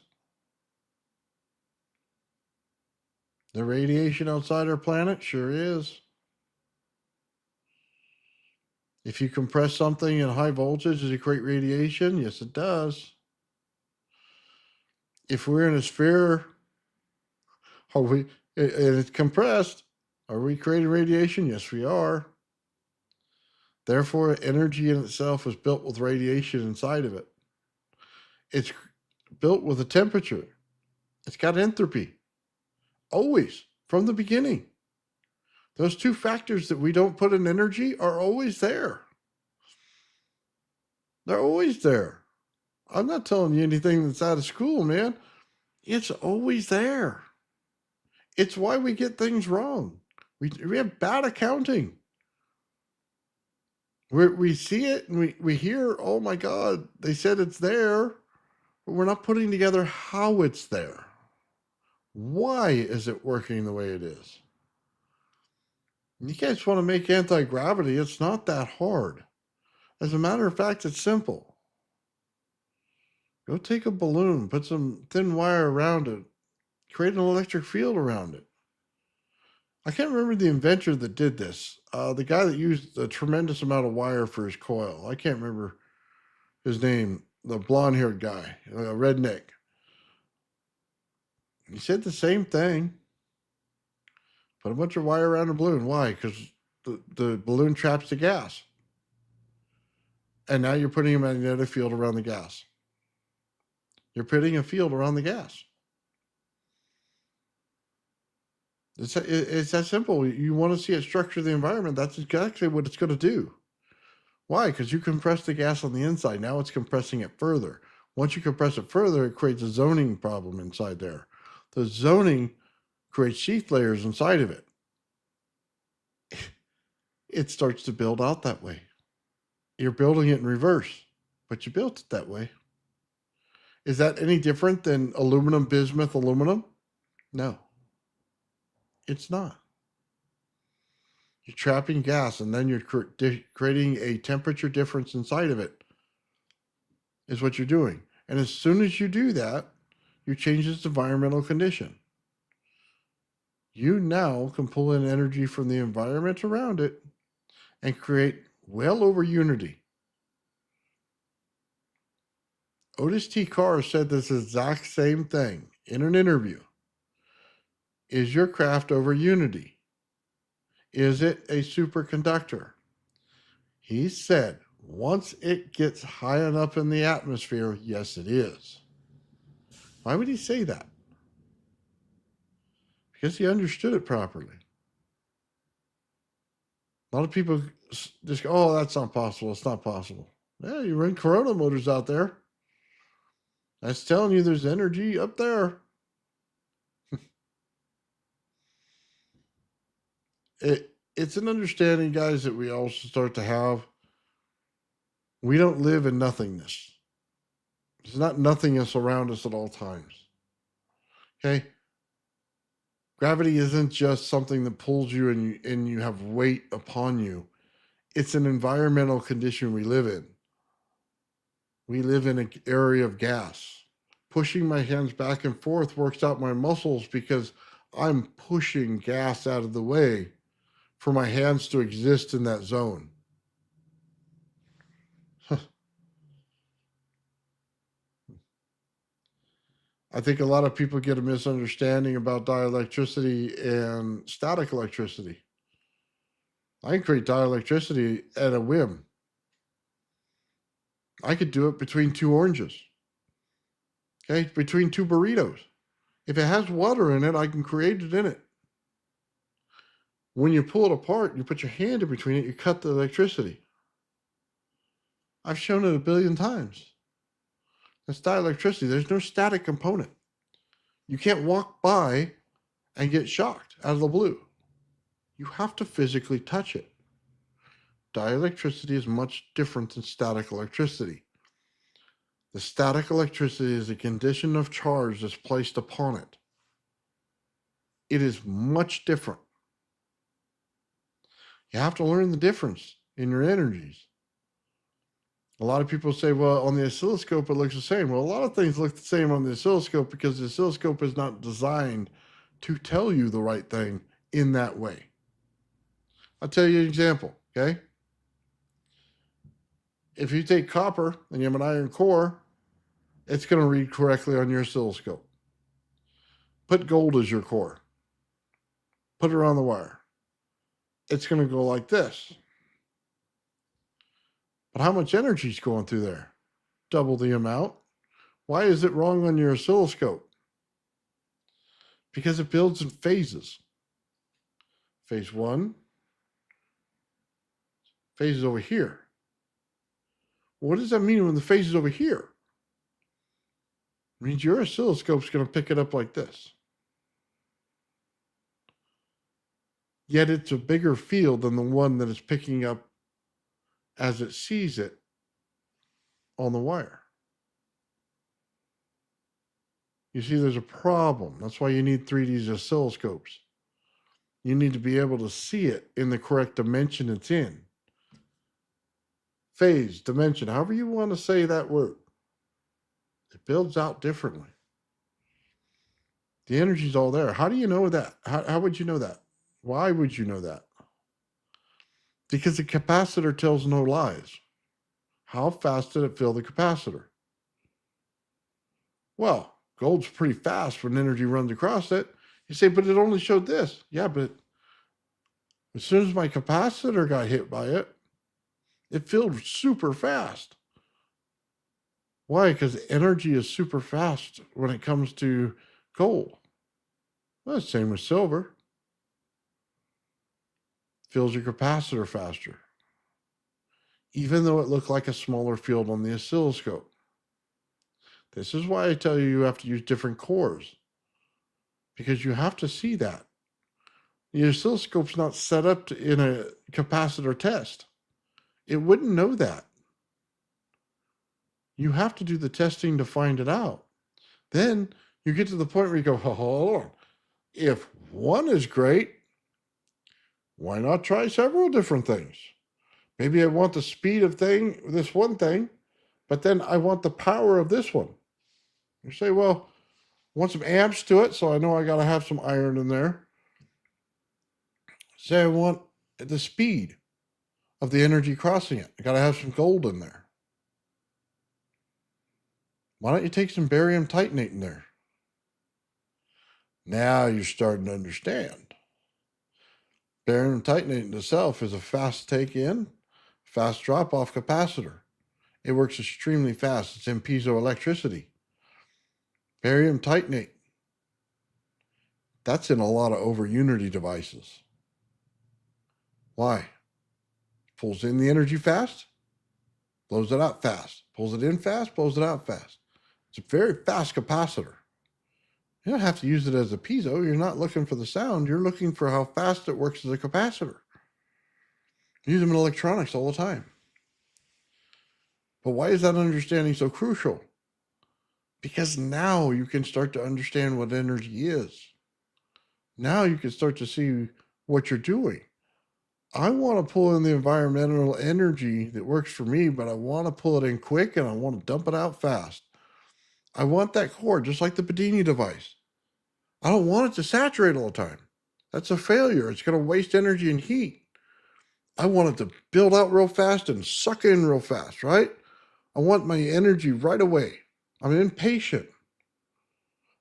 The radiation outside our planet? Sure is. If you compress something in high voltage, does it create radiation? Yes, it does. If we're in a sphere, are we, and it's compressed, are we creating radiation? Yes, we are. Therefore, energy in itself is built with radiation inside of it. It's built with a temperature. It's got entropy. Always, from the beginning. Those two factors that we don't put in energy are always there. They're always there. I'm not telling you anything that's out of school, man. It's always there. It's why we get things wrong. We have bad accounting. We see it and we hear, oh my God, they said it's there, but we're not putting together how it's there. Why is it working the way it is? You guys want to make anti-gravity, it's not that hard. As a matter of fact, it's simple. Go take a balloon, put some thin wire around it, create an electric field around it. I can't remember the inventor that did this. The guy that used a tremendous amount of wire for his coil. I can't remember his name. The blonde-haired guy, a redneck. He said the same thing. Put a bunch of wire around a balloon. Why? Because the balloon traps the gas. And now you're putting a magnetic field around the gas. You're putting a field around the gas. It's that simple. You want to see it structure the environment. That's exactly what it's going to do. Why? Because you compress the gas on the inside. Now it's compressing it further. Once you compress it further, it creates a zoning problem inside there. The zoning creates sheath layers inside of it. It starts to build out that way. You're building it in reverse, but you built it that way. Is that any different than aluminum, bismuth, aluminum? No, it's not. You're trapping gas and then you're creating a temperature difference inside of it, is what you're doing. And as soon as you do that, you change its environmental condition. You now can pull in energy from the environment around it and create well over unity. Otis T. Carr said this exact same thing in an interview. Is your craft over unity? Is it a superconductor? He said, once it gets high enough in the atmosphere, yes, it is. Why would he say that? Because he understood it properly. A lot of people just go, oh, that's not possible. It's not possible. Yeah, you run Corona motors out there. That's telling you there's energy up there. It's an understanding, guys, that we also start to have. We don't live in nothingness. There's not nothingness around us at all times. Okay? Gravity isn't just something that pulls you and you have weight upon you. It's an environmental condition we live in. We live in an area of gas. Pushing my hands back and forth works out my muscles because I'm pushing gas out of the way for my hands to exist in that zone. I think a lot of people get a misunderstanding about dielectricity and static electricity. I can create dielectricity at a whim. I could do it between two oranges. Okay, between two burritos. If it has water in it, I can create it in it. When you pull it apart, you put your hand in between it, you cut the electricity. I've shown it 1 billion times. That's dielectricity. There's no static component. You can't walk by and get shocked out of the blue. You have to physically touch it. Dielectricity is much different than static electricity. The static electricity is a condition of charge that's placed upon it. It is much different. You have to learn the difference in your energies. A lot of people say, well, on the oscilloscope, it looks the same. Well, a lot of things look the same on the oscilloscope because the oscilloscope is not designed to tell you the right thing in that way. I'll tell you an example, okay? If you take copper and you have an iron core, it's going to read correctly on your oscilloscope. Put gold as your core. Put it around the wire. It's going to go like this. But how much energy is going through there? Double the amount. Why is it wrong on your oscilloscope? Because it builds in phases. Phase 1. Phase is over here. What does that mean when the phase is over here? It means your oscilloscope is going to pick it up like this. Yet it's a bigger field than the one that is picking up as it sees it on the wire. You see, there's a problem. That's why you need 3D oscilloscopes. You need to be able to see it in the correct dimension it's in. Phase, dimension, however you want to say that word. It builds out differently. The energy's all there. How do you know that? How would you know that? Why would you know that? Because the capacitor tells no lies. How fast did it fill the capacitor? Well, gold's pretty fast when energy runs across it. You say, but it only showed this. Yeah, but as soon as my capacitor got hit by it, it filled super fast. Why? Because energy is super fast when it comes to gold. Well, same with silver. Fills your capacitor faster, even though it looked like a smaller field on the oscilloscope. This is why I tell you you have to use different cores, because you have to see that. The oscilloscope's not set up in a capacitor test. It wouldn't know that. You have to do the testing to find it out. Then you get to the point where you go, hold on. If one is great, why not try several different things? Maybe I want the speed of this one thing, but then I want the power of this one. You say, well, I want some amps to it, so I know I got to have some iron in there. Say I want the speed of the energy crossing it. I got to have some gold in there. Why don't you take some barium titanate in there? Now you're starting to understand. Barium titanate in itself is a fast take in, fast drop off capacitor. It works extremely fast. It's in piezoelectricity. Barium titanate. That's in a lot of over unity devices. Why? Pulls in the energy fast, blows it out fast. Pulls it in fast, blows it out fast. It's a very fast capacitor. You don't have to use it as a piezo. You're not looking for the sound. You're looking for how fast it works as a capacitor. You use them in electronics all the time. But why is that understanding so crucial? Because now you can start to understand what energy is. Now you can start to see what you're doing. I want to pull in the environmental energy that works for me, but I want to pull it in quick and I want to dump it out fast. I want that core, just like the Bedini device. I don't want it to saturate all the time. That's a failure. It's going to waste energy and heat. I want it to build out real fast and suck in real fast, right? I want my energy right away. I'm impatient.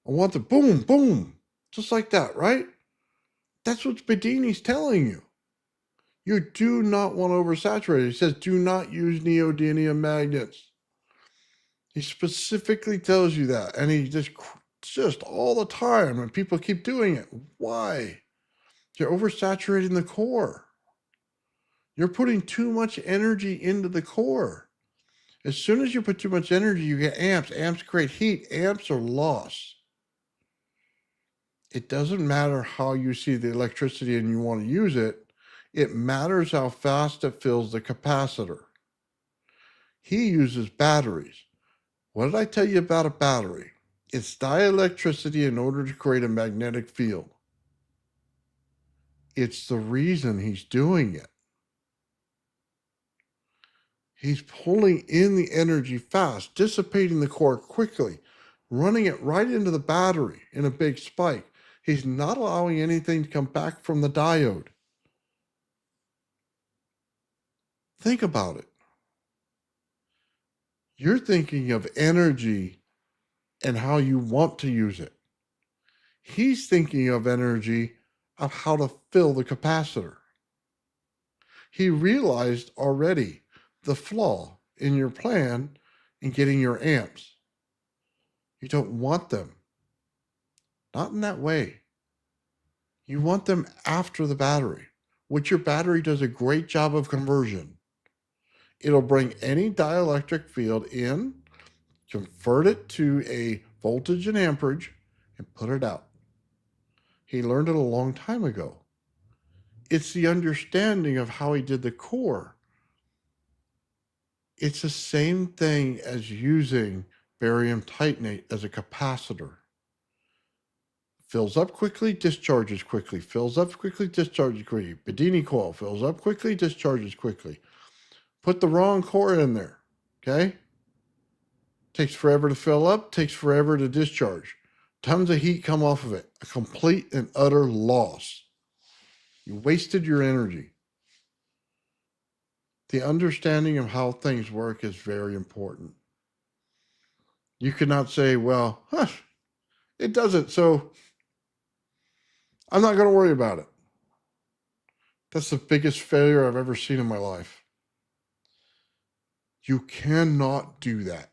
I want the boom, boom, just like that, right? That's what Bedini's telling you. You do not want to oversaturate. He says, do not use neodymium magnets. He specifically tells you that. And he just all the time. And people keep doing it. Why? You're oversaturating the core. You're putting too much energy into the core. As soon as you put too much energy, you get amps. Amps create heat. Amps are loss. It doesn't matter how you see the electricity and you want to use it. It matters how fast it fills the capacitor. He uses batteries. What did I tell you about a battery? It's dielectricity in order to create a magnetic field. It's the reason he's doing it. He's pulling in the energy fast, dissipating the core quickly, running it right into the battery in a big spike. He's not allowing anything to come back from the diode. Think about it. You're thinking of energy and how you want to use it. He's thinking of energy of how to fill the capacitor. He realized already the flaw in your plan in getting your amps. You don't want them. Not in that way. You want them after the battery, which your battery does a great job of conversion. It'll bring any dielectric field in, convert it to a voltage and amperage, and put it out. He learned it a long time ago. It's the understanding of how he did the core. It's the same thing as using barium titanate as a capacitor. Fills up quickly, discharges quickly. Fills up quickly, discharges quickly. Bedini coil fills up quickly, discharges quickly. Put the wrong core in there, okay? Takes forever to fill up, takes forever to discharge. Tons of heat come off of it. A complete and utter loss. You wasted your energy. The understanding of how things work is very important. You cannot say, well, it doesn't, so I'm not going to worry about it. That's the biggest failure I've ever seen in my life. You cannot do that.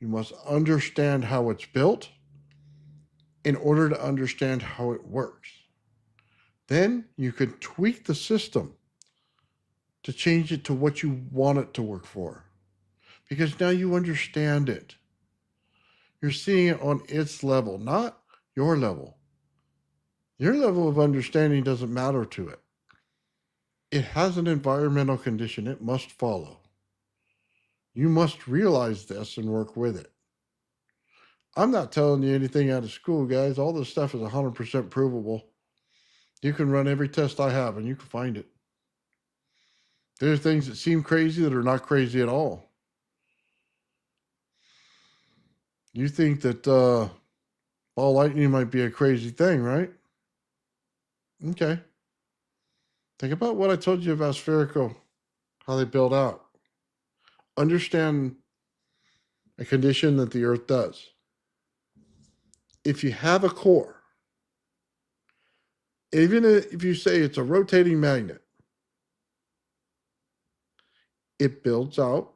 You must understand how it's built in order to understand how it works. Then you can tweak the system to change it to what you want it to work for. Because now you understand it. You're seeing it on its level, not your level. Your level of understanding doesn't matter to it. It has an environmental condition it must follow. You must realize this and work with it. I'm not telling you anything out of school, guys. All this stuff is 100% provable. You can run every test I have and you can find it. There are things that seem crazy that are not crazy at all. You think that ball lightning might be a crazy thing, right? Okay. Think about what I told you about spherical, how they build out. Understand a condition that the Earth does. If you have a core, even if you say it's a rotating magnet, it builds out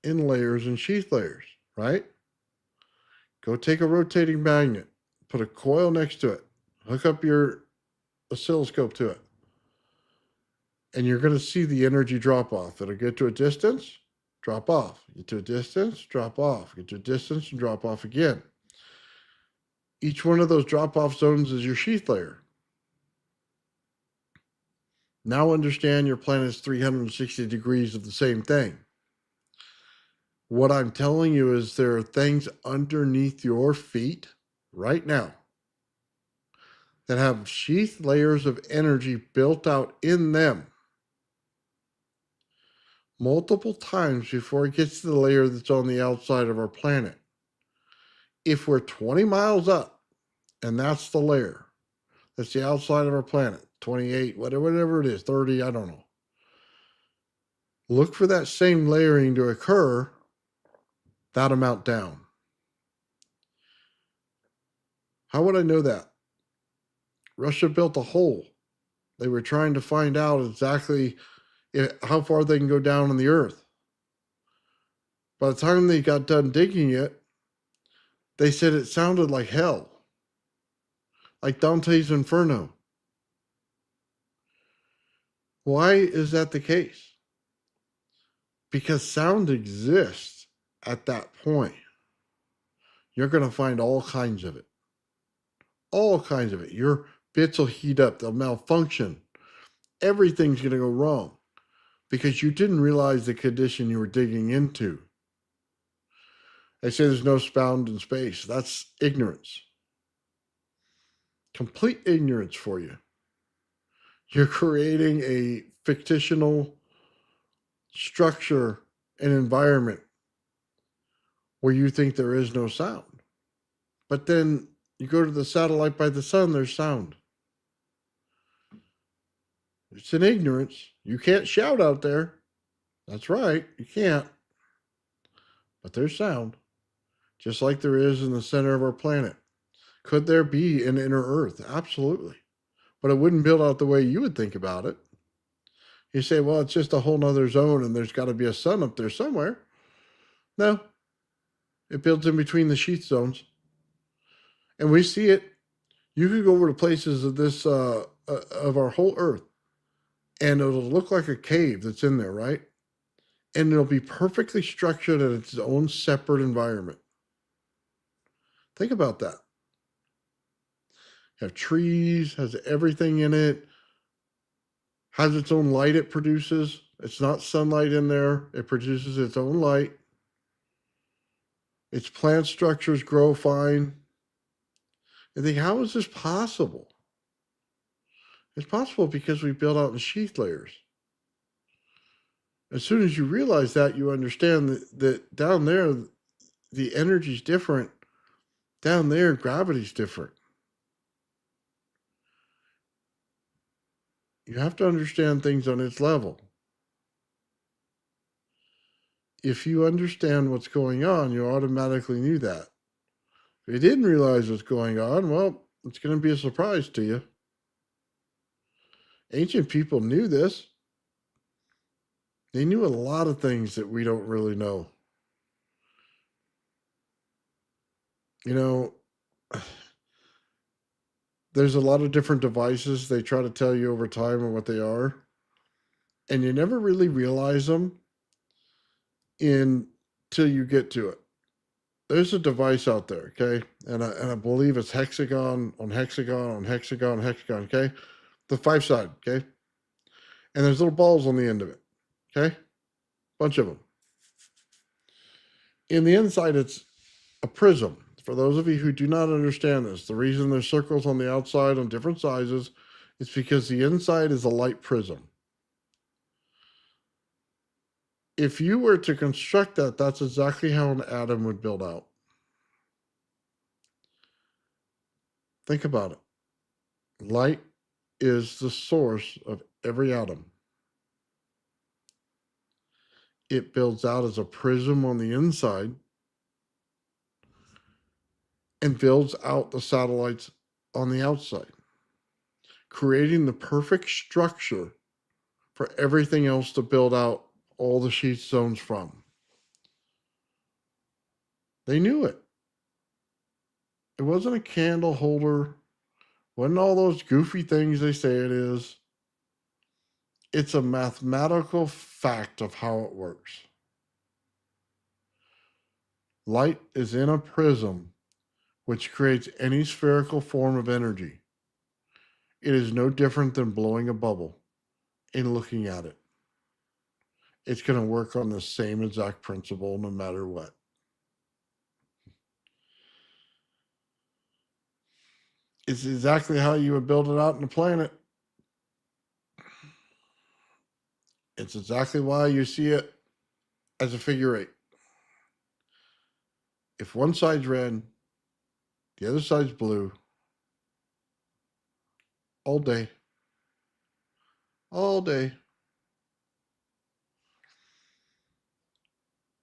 in layers and sheath layers, right? Go take a rotating magnet, put a coil next to it, hook up your oscilloscope to it, and you're going to see the energy drop off. It'll get to a distance, drop off. Get to a distance, drop off. Get to a distance and drop off again. Each one of those drop-off zones is your sheath layer. Now understand your planet is 360 degrees of the same thing. What I'm telling you is there are things underneath your feet right now that have sheath layers of energy built out in them multiple times before it gets to the layer that's on the outside of our planet. If we're 20 miles up, and that's the layer, that's the outside of our planet, 28, whatever it is, 30, I don't know. Look for that same layering to occur that amount down. How would I know that? Russia built a hole. They were trying to find out exactly how far they can go down in the earth. By the time they got done digging it, they said it sounded like hell, like Dante's Inferno. Why is that the case? Because sound exists at that point. You're going to find all kinds of it. All kinds of it. Your bits will heat up. They'll malfunction. everything's going to go wrong because you didn't realize the condition you were digging into. They say there's no sound in space. That's ignorance. Complete ignorance for you. You're creating a fictional structure and environment where you think there is no sound. But then you go to the satellite by the sun, there's sound. It's an ignorance. You can't shout out there. That's right, you can't. But there's sound, just like there is in the center of our planet. Could there be an inner Earth? Absolutely. But it wouldn't build out the way you would think about it. You say, well, it's just a whole nother zone and there's got to be a sun up there somewhere. No, it builds in between the sheath zones. And we see it. You could go over to places of this, of our whole Earth, and it'll look like a cave that's in there, right? And it'll be perfectly structured in its own separate environment. Think about that. Have trees, has everything in it, has its own light it produces. It's not sunlight in there. It produces its own light. Its plant structures grow fine. And think, how is this possible? It's possible because we build out in sheath layers. As soon as you realize that, you understand that down there, the energy's different. Down there, gravity's different. You have to understand things on its level. If you understand what's going on, you automatically knew that. If you didn't realize what's going on, well, it's going to be a surprise to you. Ancient people knew this. They knew a lot of things that we don't really know. You know, there's a lot of different devices they try to tell you over time and what they are. And you never really realize them until you get to it. There's a device out there, okay? And I believe it's hexagon on hexagon on hexagon on hexagon, okay? The 5-side, okay? And there's little balls on the end of it, okay? Bunch of them. In the inside, it's a prism. For those of you who do not understand this, the reason there's circles on the outside on different sizes is because the inside is a light prism. If you were to construct that, that's exactly how an atom would build out. Think about it. Light is the source of every atom. It builds out as a prism on the inside and builds out the satellites on the outside, creating the perfect structure for everything else to build out all the sheath zones from. They knew it. It wasn't a candle holder, wasn't all those goofy things they say it is. It's a mathematical fact of how it works. Light is in a prism, which creates any spherical form of energy. It is no different than blowing a bubble and looking at it. It's going to work on the same exact principle no matter what. It's exactly how you would build it out in the planet. It's exactly why you see it as a figure 8. If one side's red, the other side's blue, all day. All day.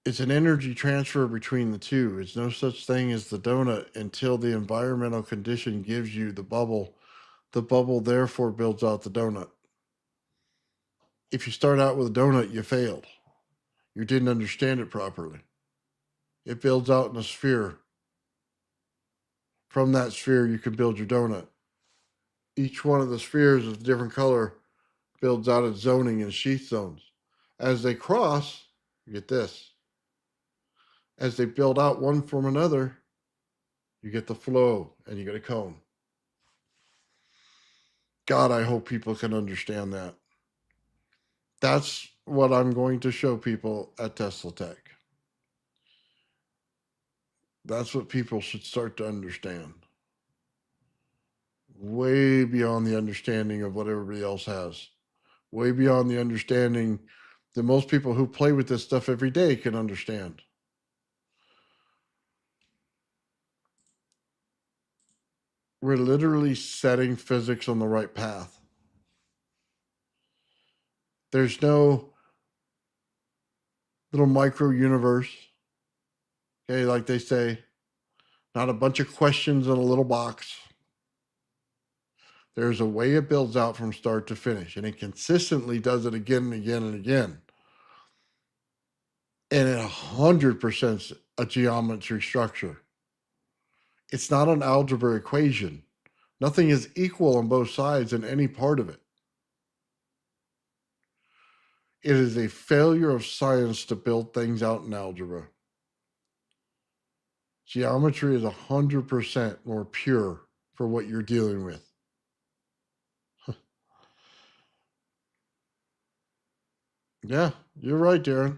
It's an energy transfer between the two. It's no such thing as the donut until the environmental condition gives you the bubble. The bubble therefore builds out the donut. If you start out with a donut, you failed. You didn't understand it properly. It builds out in a sphere. From that sphere, you can build your donut. Each one of the spheres is a different color, builds out its zoning and sheath zones. As they cross, you get this. As they build out one from another, you get the flow and you get a cone. God, I hope people can understand that. That's what I'm going to show people at Tesla Tech. That's what people should start to understand. Way beyond the understanding of what everybody else has. Way beyond the understanding that most people who play with this stuff every day can understand. We're literally setting physics on the right path. There's no little micro universe. Okay, like they say, not a bunch of questions in a little box. There's a way it builds out from start to finish, and it consistently does it again and again and again. And it 100% a geometry structure. It's not an algebra equation. Nothing is equal on both sides in any part of it. It is a failure of science to build things out in algebra. Geometry is 100% more pure for what you're dealing with. Yeah, you're right, Darren.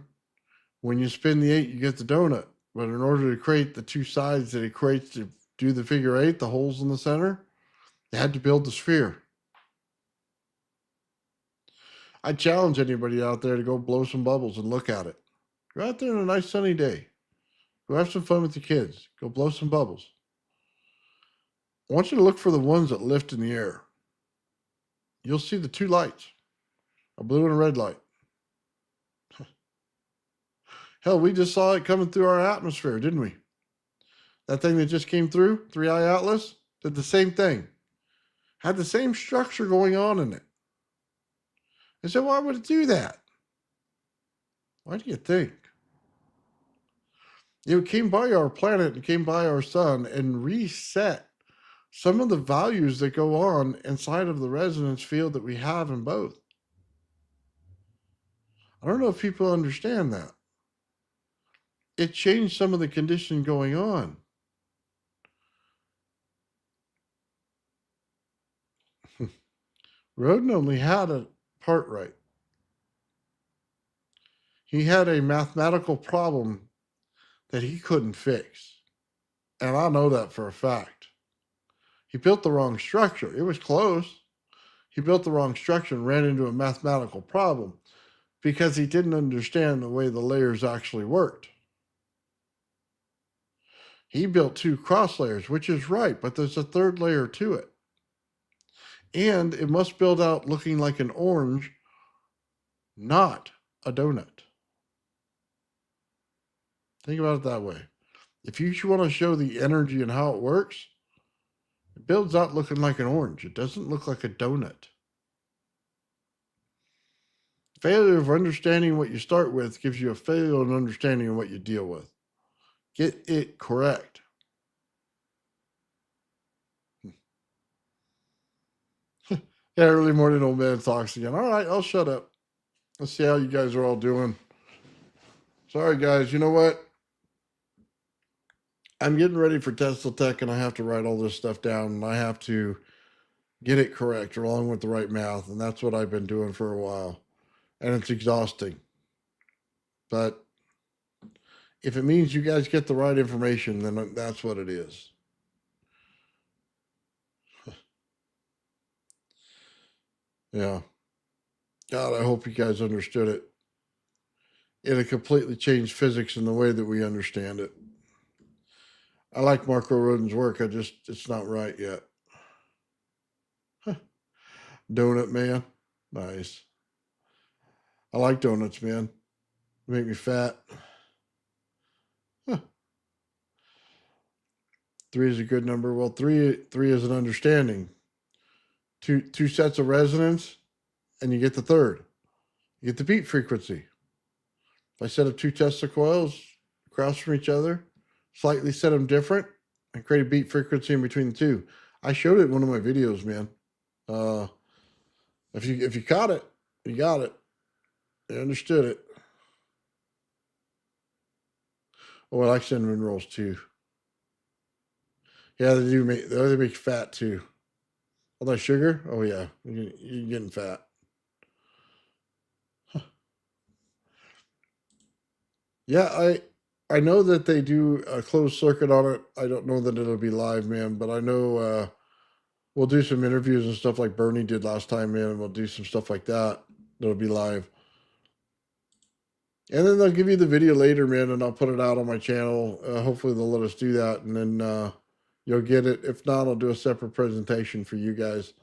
When you spin the 8, you get the donut. But in order to create the two sides that it creates to do the figure 8, the holes in the center, you had to build the sphere. I challenge anybody out there to go blow some bubbles and look at it. Go out there on a nice sunny day. Go have some fun with your kids. Go blow some bubbles. I want you to look for the ones that lift in the air. You'll see the two lights, a blue and a red light. Hell, we just saw it coming through our atmosphere, didn't we? That thing that just came through, 3i Atlas, did the same thing. Had the same structure going on in it. I said, why would it do that? Why do you think? It came by our planet and came by our sun and reset some of the values that go on inside of the resonance field that we have in both. I don't know if people understand that. It changed some of the condition going on. Rodin only had a part right. He had a mathematical problem that he couldn't fix. And I know that for a fact. He built the wrong structure. It was close. He built the wrong structure and ran into a mathematical problem because he didn't understand the way the layers actually worked. He built 2 cross layers, which is right, but there's a third layer to it. And it must build out looking like an orange, not a donut. Think about it that way. If you want to show the energy and how it works, it builds out looking like an orange. It doesn't look like a donut. Failure of understanding what you start with gives you a failure in understanding of what you deal with. Get it correct. Yeah, early morning old man talks again. All right, I'll shut up. Let's see how you guys are all doing. Sorry, guys. You know what? I'm getting ready for Tesla Tech, and I have to write all this stuff down, and I have to get it correct along with the right math, and that's what I've been doing for a while. And it's exhausting. But if it means you guys get the right information, then that's what it is. Yeah. God, I hope you guys understood it. It completely changed physics in the way that we understand it. I like Marco Rodin's work. It's not right yet. Donut man. Nice. I like donuts, man. They make me fat. 3 is a good number. Well, three is an understanding. Two sets of resonance, and you get the third. You get the beat frequency. If I set up 2 Tesla coils across from each other, slightly set them different, and create a beat frequency in between the two. I showed it in one of my videos, man. If you caught it, you got it. You understood it. Oh, I like cinnamon rolls too. Yeah, they do make they make fat too. All that sugar? Oh yeah, you're getting fat. Yeah, I know that they do a closed circuit on it. I don't know that it'll be live, man, but I know we'll do some interviews and stuff like Bernie did last time, man, and we'll do some stuff like that. That'll be live. And then they'll give you the video later, man, and I'll put it out on my channel. Hopefully they'll let us do that, and then you'll get it. If not, I'll do a separate presentation for you guys.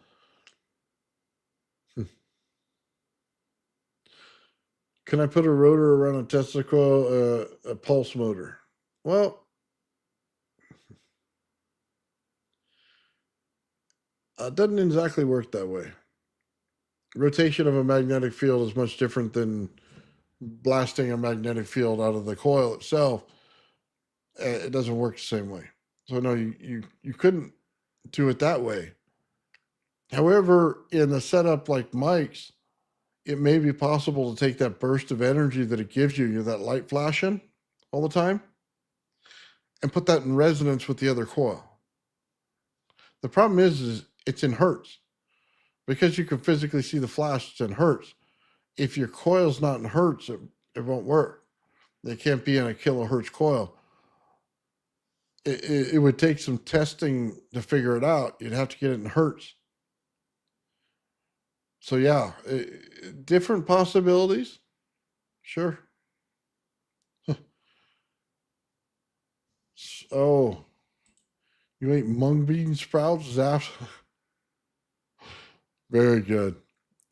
Can I put a rotor around a Tesla coil, a pulse motor? Well, it doesn't exactly work that way. Rotation of a magnetic field is much different than blasting a magnetic field out of the coil itself. It doesn't work the same way. So no, you couldn't do it that way. However, in a setup like Mike's, it may be possible to take that burst of energy that it gives you, that light flashing all the time, and put that in resonance with the other coil. The problem is it's in hertz. Because you can physically see the flash, it's in hertz. If your coil's not in hertz, it won't work. It can't be in a kilohertz coil. It would take some testing to figure it out. You'd have to get it in hertz. So yeah, different possibilities. Sure. Oh, you ate mung bean sprouts? Is that very good?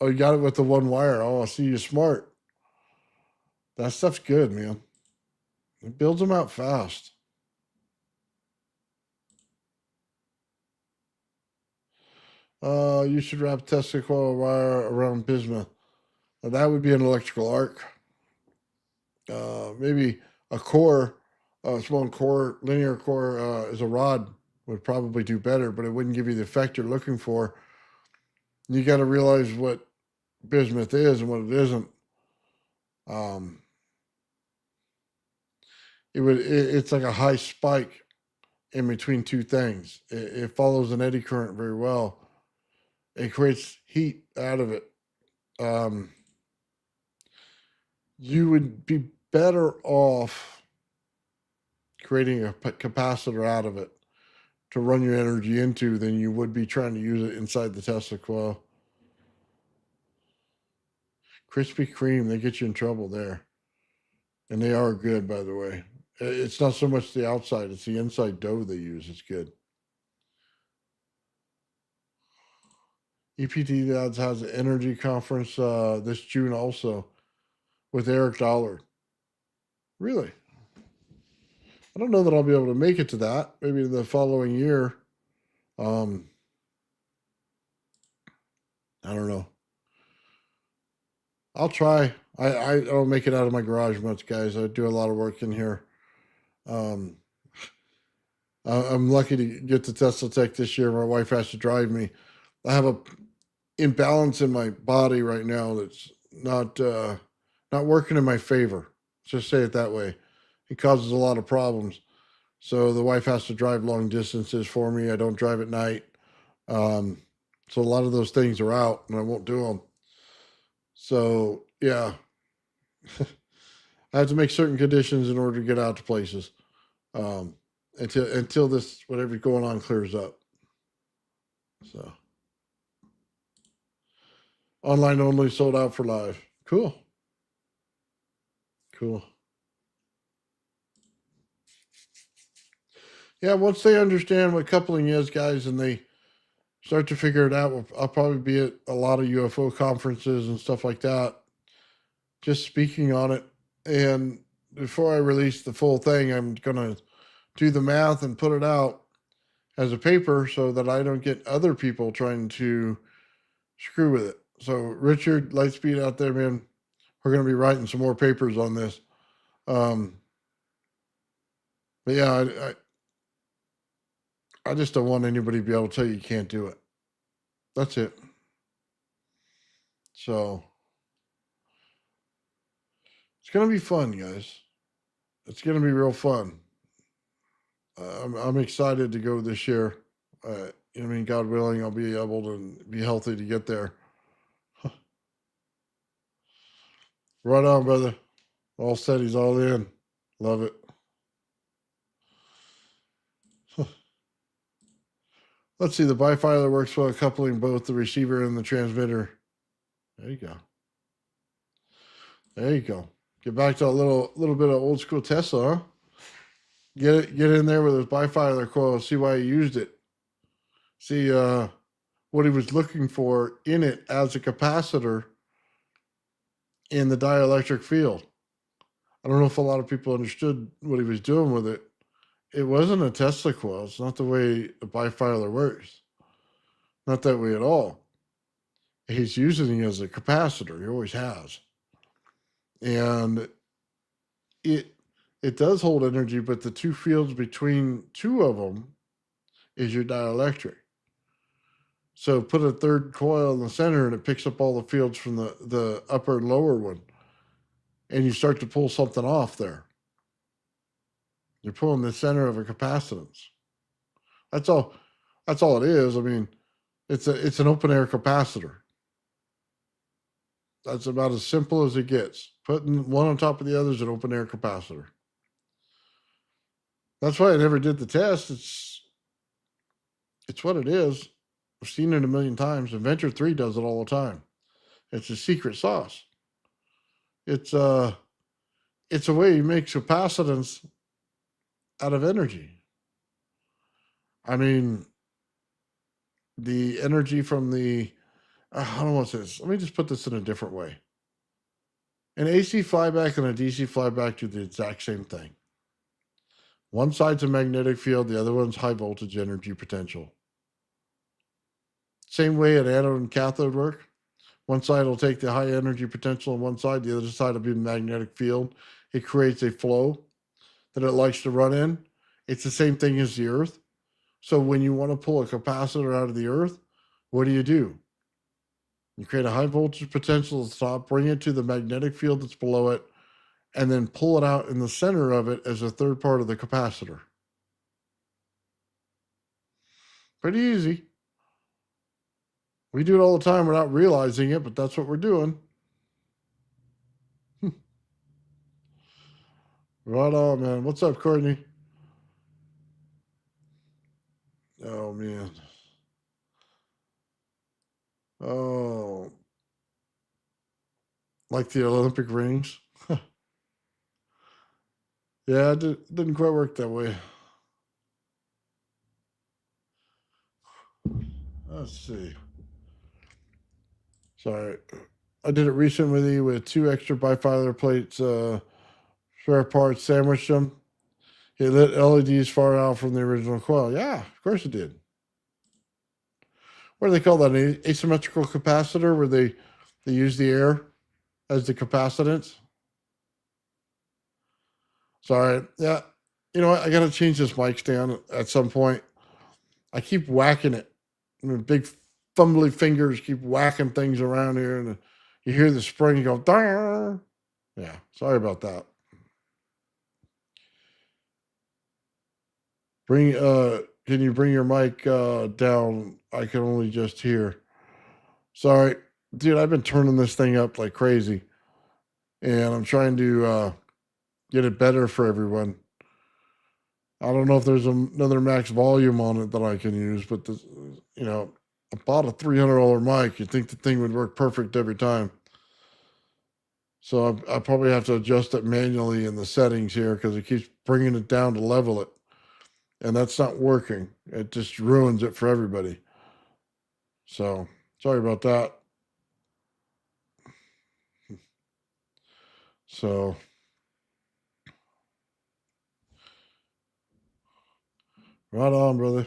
Oh, you got it with the one wire. Oh, I see you're smart. That stuff's good, man. It builds them out fast. You should wrap Tesla coil wire around bismuth. Now, that would be an electrical arc. Maybe a core, a small core, linear core is a rod would probably do better, but it wouldn't give you the effect you're looking for. You got to realize what bismuth is and what it isn't. Um, it's like a high spike in between two things. It follows an eddy current very well. It creates heat out of it. You would be better off creating a capacitor out of it to run your energy into than you would be trying to use it inside the Tesla coil. Krispy Kreme, they get you in trouble there. And they are good, by the way. It's not so much the outside, it's the inside dough they use. It's good. EPT Dads has an energy conference this June also with Eric Dollard. Really? I don't know that I'll be able to make it to that. Maybe the following year. I don't know. I'll try. I don't make it out of my garage much, guys. I do a lot of work in here. Um, I'm lucky to get to Tesla Tech this year. My wife has to drive me. I have a imbalance in my body right now that's not working in my favor. Just say it that way. It causes a lot of problems. So the wife has to drive long distances for me. I don't drive at night. So a lot of those things are out, and I won't do them. So yeah, I have to make certain conditions in order to get out to places until this whatever's going on clears up. So online only, sold out for live. Cool. Cool. Yeah, once they understand what coupling is, guys, and they start to figure it out, I'll probably be at a lot of UFO conferences and stuff like that, just speaking on it. And before I release the full thing, I'm going to do the math and put it out as a paper so that I don't get other people trying to screw with it. So, Richard, Lightspeed out there, man, we're going to be writing some more papers on this. But yeah, I just don't want anybody to be able to tell you can't do it. That's it. So it's going to be fun, guys. It's going to be real fun. I'm excited to go this year. I mean, God willing, I'll be able to be healthy to get there. Right on, brother. All set. He's all in. Love it. Let's see. The bifilar works while coupling both the receiver and the transmitter. There you go. There you go. Get back to a little bit of old school Tesla, huh? Get in there with his bifilar coil. See why he used it. See what he was looking for in it as a capacitor in the dielectric field. I don't know if a lot of people understood what he was doing with it. It wasn't a Tesla coil. It's not the way a bifilar works. Not that way at all. He's using it as a capacitor. He always has. And it does hold energy, but the two fields between two of them is your dielectric. So put a third coil in the center and it picks up all the fields from the upper and lower one. And you start to pull something off there. You're pulling the center of a capacitance. That's all it is. I mean, it's an open air capacitor. That's about as simple as it gets. Putting one on top of the other is an open air capacitor. That's why I never did the test. It's what it is. I've seen it a million times. Inventor 3 does it all the time. It's a secret sauce. It's a way he makes capacitance out of energy. I mean, the energy from the I don't want to say this. Let me just put this in a different way. An AC flyback and a DC flyback do the exact same thing. One side's a magnetic field, the other one's high voltage energy potential. Same way an anode and cathode work. One side will take the high energy potential on one side, the other side will be the magnetic field. It creates a flow that it likes to run in. It's the same thing as the earth. So when you want to pull a capacitor out of the earth, what do? You create a high voltage potential at the top, bring it to the magnetic field that's below it, and then pull it out in the center of it as a third part of the capacitor. Pretty easy. We do it all the time without realizing it, but that's what we're doing. Right on, man. What's up, Courtney? Oh, man. Oh. Like the Olympic rings? Yeah, it didn't quite work that way. Let's see. Sorry. I did it recently with 2 extra bifilar plates, spare parts, sandwiched them. It lit LEDs far out from the original coil. Yeah, of course it did. What do they call that? An asymmetrical capacitor where they use the air as the capacitance? Sorry. Yeah. You know what? I got to change this mic stand at some point. I keep whacking it. I mean, big fumbly fingers keep whacking things around here, and you hear the spring go, Darr! Yeah. Sorry about that. Can you bring your mic down? I can only just hear. Sorry, dude. I've been turning this thing up like crazy, and I'm trying to get it better for everyone. I don't know if there's another max volume on it that I can use, but this, I bought a $300 mic. You'd think the thing would work perfect every time. So I probably have to adjust it manually in the settings here because it keeps bringing it down to level it. And that's not working. It just ruins it for everybody. So sorry about that. So right on, brother.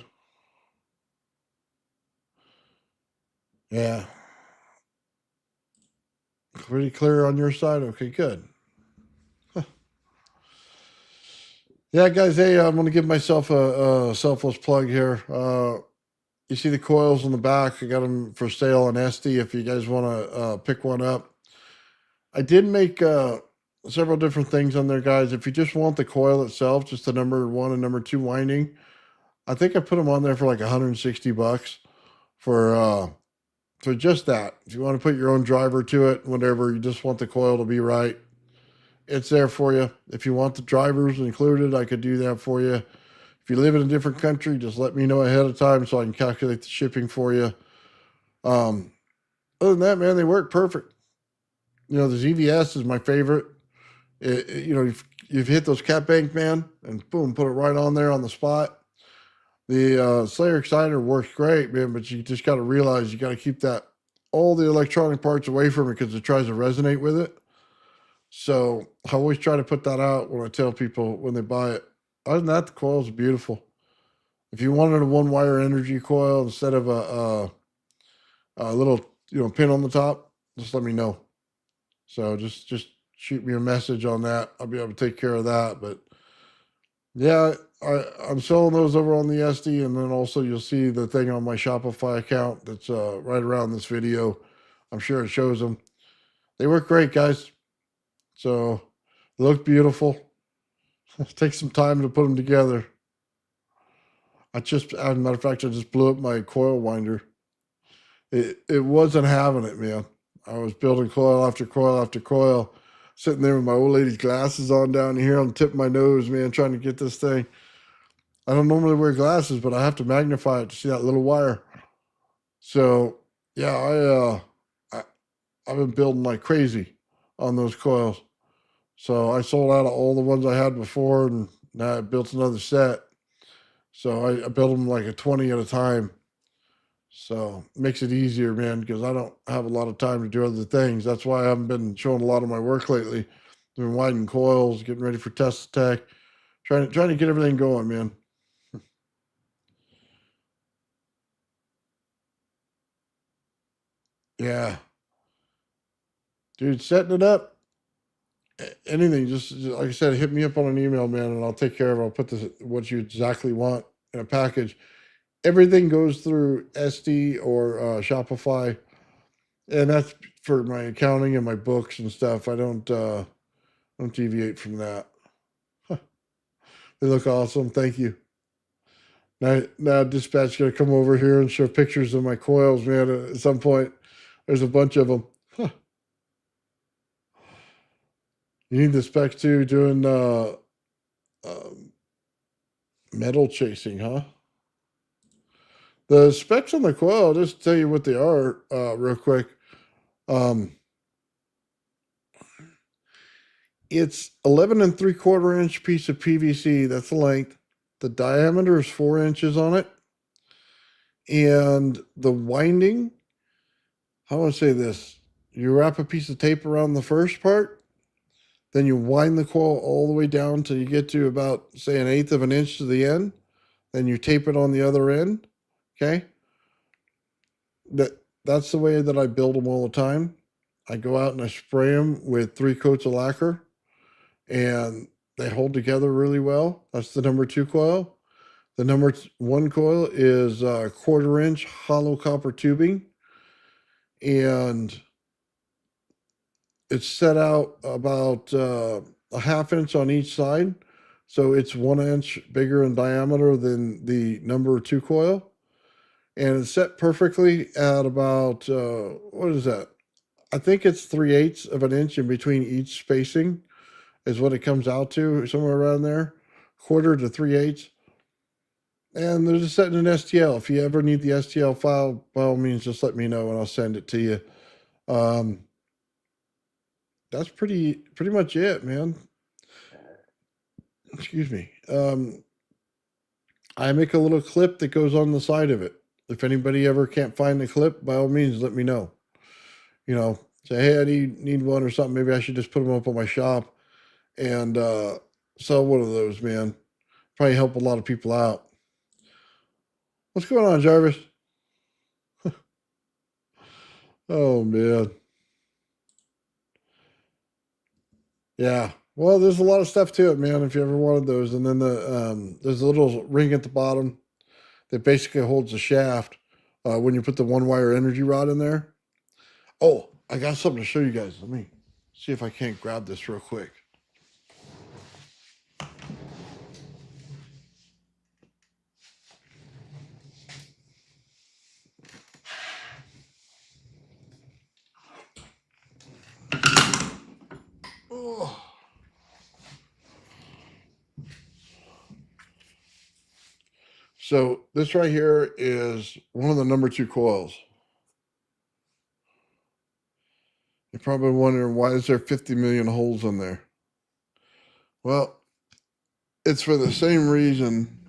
Yeah. Pretty clear on your side? Okay, good. Yeah, guys, hey, I'm going to give myself a selfless plug here. You see the coils on the back. I got them for sale on Esty if you guys want to pick one up. I did make several different things on there, guys. If you just want the coil itself, just the number 1 and number 2 winding, I think I put them on there for like $160 for just that. If you want to put your own driver to it, whatever, you just want the coil to be right, it's there for you. If you want the drivers included, I could do that for you. If you live in a different country, just let me know ahead of time so I can calculate the shipping for you. Other than that, man, they work perfect. You know, the ZVS is my favorite. You've hit those cap bank, man, and boom, put it right on there on the spot. The Slayer Exciter works great, man, but you just got to realize you got to keep that all the electronic parts away from it because it tries to resonate with it. So I always try to put that out when I tell people when they buy it. Other than that, the coils are beautiful. If you wanted a one wire energy coil instead of a little pin on the top, just let me know. So just shoot me a message on that. I'll be able to take care of that. But yeah, I'm selling those over on the Esty, and then also you'll see the thing on my Shopify account that's right around this video. I'm sure it shows them. They work great, guys. So they look beautiful. It takes some time to put them together. As a matter of fact, I just blew up my coil winder. It wasn't having it, man. I was building coil after coil after coil, sitting there with my old lady's glasses on down here on the tip of my nose, man, trying to get this thing. I don't normally wear glasses, but I have to magnify it to see that little wire. So yeah, I've been building like crazy on those coils. So I sold out of all the ones I had before, and now I built another set. So I build them like a 20 at a time. So it makes it easier, man, because I don't have a lot of time to do other things. That's why I haven't been showing a lot of my work lately. I've been widening coils, getting ready for test attack, trying to get everything going, man. Yeah, dude, setting it up, anything, just like I said, hit me up on an email, man, and I'll take care of it. I'll put what you exactly want in a package. Everything goes through Esty or Shopify, and that's for my accounting and my books and stuff. I don't deviate from that. They look awesome. Thank you. Now dispatch gonna come over here and show pictures of my coils, man. At some point, there's a bunch of them. Huh. You need the specs too, doing um, metal chasing, huh? The specs on the coil, I'll just tell you what they are real quick. Um, it's 11 3/4 inch piece of PVC. That's the length. The diameter is 4 inches on it, and the winding. How do I say this? You wrap a piece of tape around the first part, then you wind the coil all the way down till you get to about, say, 1/8 of an inch to the end. Then you tape it on the other end. Okay, that's the way that I build them all the time. I go out and I spray them with 3 coats of lacquer, and they hold together really well. That's the number 2 coil. The number 1 coil is 1/4 inch hollow copper tubing, and it's set out about a 1/2 inch on each side. So it's 1 inch bigger in diameter than the number 2 coil. And it's set perfectly at about, what is that? I think it's 3/8 of an inch in between each spacing is what it comes out to, somewhere around there. Quarter to 3/8. And they're just set in an STL. If you ever need the STL file, by all means, just let me know and I'll send it to you. Um, that's pretty much it, man. Excuse me. I make a little clip that goes on the side of it. If anybody ever can't find the clip, by all means, let me know. Say, hey, I need one or something. Maybe I should just put them up on my shop and sell one of those, man. Probably help a lot of people out. What's going on, Jarvis? Oh, man. Yeah. Well, there's a lot of stuff to it, man, if you ever wanted those. And then there's a little ring at the bottom that basically holds the shaft when you put the one wire energy rod in there. Oh, I got something to show you guys. Let me see if I can't grab this real quick. Oh. So this right here is one of the number 2 coils. You're probably wondering, why is there 50 million holes in there? Well, it's for the same reason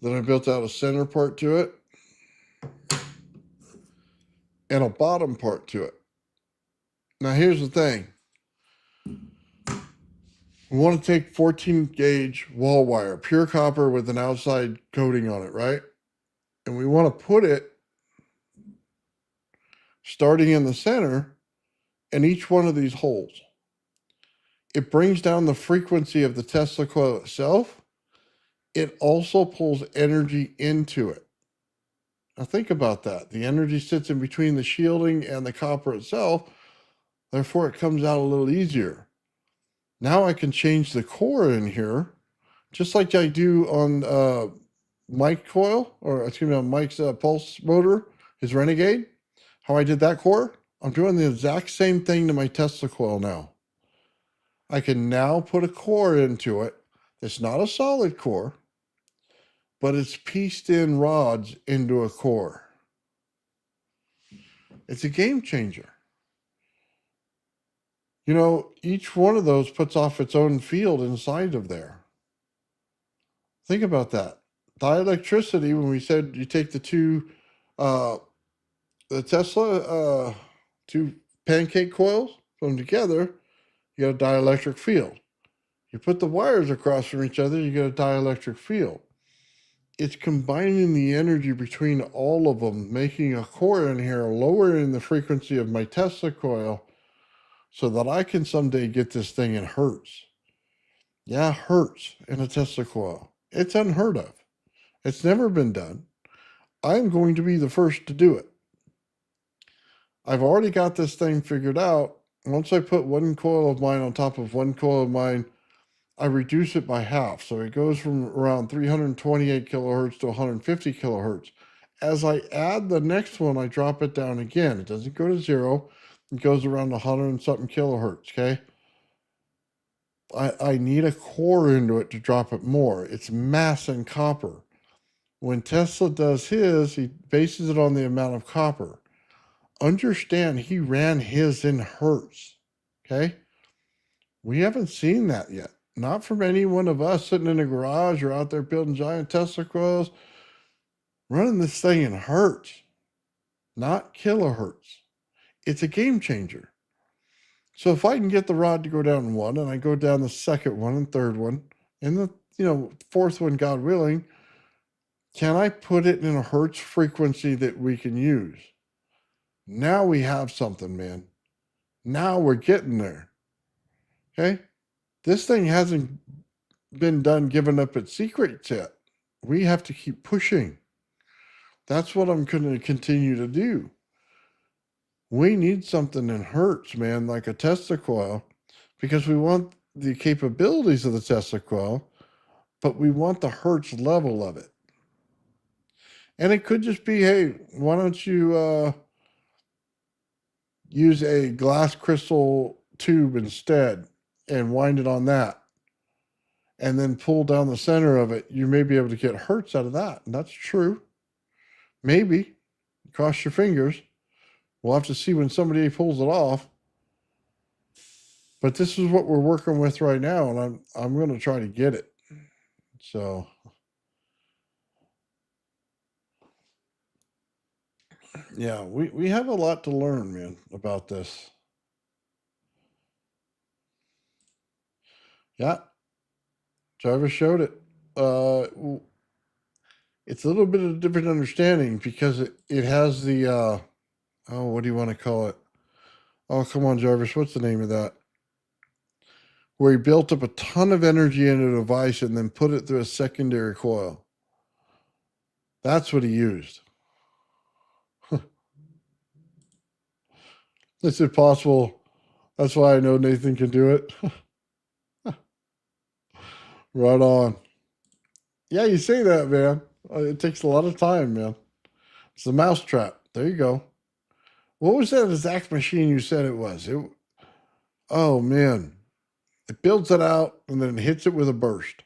that I built out a center part to it and a bottom part to it. Now here's the thing. We want to take 14 gauge wall wire, pure copper with an outside coating on it, right? And we want to put it starting in the center in each one of these holes. It brings down the frequency of the Tesla coil itself. It also pulls energy into it. Now think about that. The energy sits in between the shielding and the copper itself. Therefore, it comes out a little easier. Now I can change the core in here, just like I do on Mike coil, or excuse me, on Mike's pulse motor, his Renegade. How I did that core, I'm doing the exact same thing to my Tesla coil now. I can now put a core into it. It's not a solid core, but it's pieced in rods into a core. It's a game changer. You know, each one of those puts off its own field inside of there. Think about that. Dielectricity, when we said you take the Tesla, two pancake coils, put them together, you get a dielectric field. You put the wires across from each other, you get a dielectric field. It's combining the energy between all of them, making a core in here, lowering the frequency of my Tesla coil so that I can someday get this thing in hertz. Yeah, hertz in a Tesla coil. It's unheard of. It's never been done. I'm going to be the first to do it. I've already got this thing figured out. Once I put one coil of mine on top of one coil of mine, I reduce it by half. So it goes from around 328 kilohertz to 150 kilohertz. As I add the next one, I drop it down again. It doesn't go to 0. It goes around 100 and something kilohertz, okay? I need a core into it to drop it more. It's mass and copper. When Tesla does his, he bases it on the amount of copper. Understand, he ran his in hertz, okay? We haven't seen that yet. Not from any one of us sitting in a garage or out there building giant Tesla coils, running this thing in hertz, not kilohertz. It's a game changer. So if I can get the rod to go down one, and I go down the second one and third one, and the fourth one, God willing, can I put it in a hertz frequency that we can use? Now we have something, man. Now we're getting there. Okay? This thing hasn't been done giving up its secrets yet. We have to keep pushing. That's what I'm going to continue to do. We need something in hertz, man, like a Tesla coil, because we want the capabilities of the Tesla coil, but we want the hertz level of it. And it could just be, hey, why don't you use a glass crystal tube instead and wind it on that, and then pull down the center of it. You may be able to get hertz out of that. And that's true. Maybe. Cross your fingers. We'll have to see when somebody pulls it off. But this is what we're working with right now, and I'm going to try to get it. So, yeah, we have a lot to learn, man, about this. Yeah, Jarvis showed it. It's a little bit of a different understanding because it has the, what do you want to call it? Oh, come on, Jarvis. What's the name of that? Where he built up a ton of energy in a device and then put it through a secondary coil. That's what he used. It's impossible. That's why I know Nathan can do it. Right on. Yeah, you say that, man. It takes a lot of time, man. It's the mousetrap. There you go. What was that exact machine you said it was? Oh, man. It builds it out and then hits it with a burst.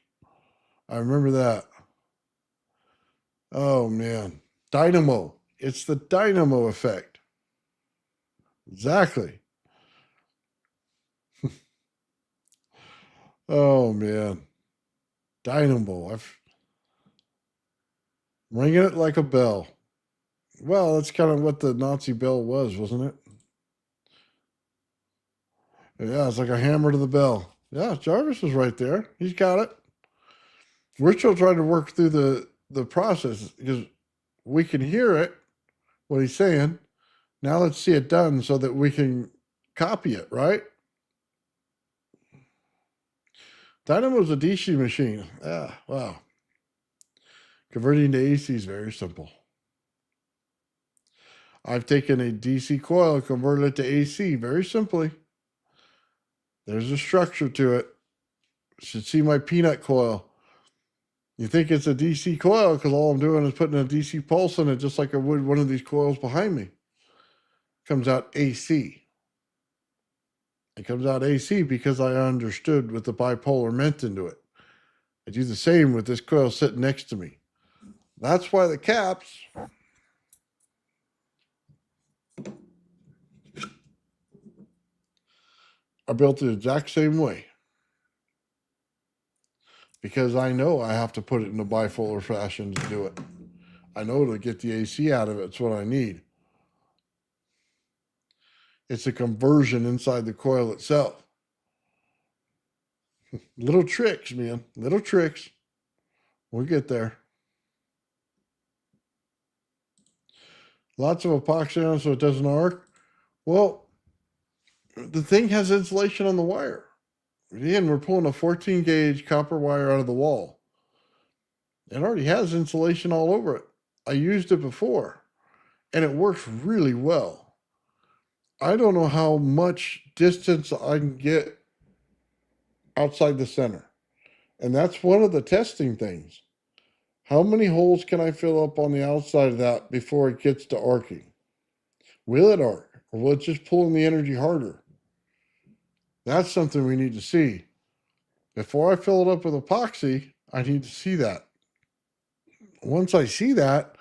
I remember that. Oh man. Dynamo. It's the dynamo effect. Exactly. Oh man. Dynamo. Ringing it like a bell. Well, that's kind of what the Nazi bell was, wasn't it? Yeah, it's like a hammer to the bell. Yeah, Jarvis was right there. He's got it. We're still trying to work through the process because we can hear it, what he's saying. Now let's see it done so that we can copy it, right? Dynamo's a DC machine. Ah, wow. Converting to AC is very simple. I've taken a DC coil, converted it to AC very simply. There's a structure to it. You should see my peanut coil. You think it's a DC coil because all I'm doing is putting a DC pulse in it, just like I would one of these coils behind me. Comes out AC. It comes out AC because I understood what the bipolar meant into it. I do the same with this coil sitting next to me. That's why the caps are built the exact same way. Because I know I have to put it in a bipolar fashion to do it. I know to get the AC out of it, it's what I need. It's a conversion inside the coil itself. Little tricks, man. Little tricks. We'll get there. Lots of epoxy on it so it doesn't arc. Well, the thing has insulation on the wire. Again, we're pulling a 14 gauge copper wire out of the wall. It already has insulation all over it. I used it before, and it works really well. I don't know how much distance I can get outside the center. And that's one of the testing things. How many holes can I fill up on the outside of that before it gets to arcing? Will it arc? Or will it just pull in the energy harder? That's something we need to see. Before I fill it up with epoxy, I need to see that. Once I see that,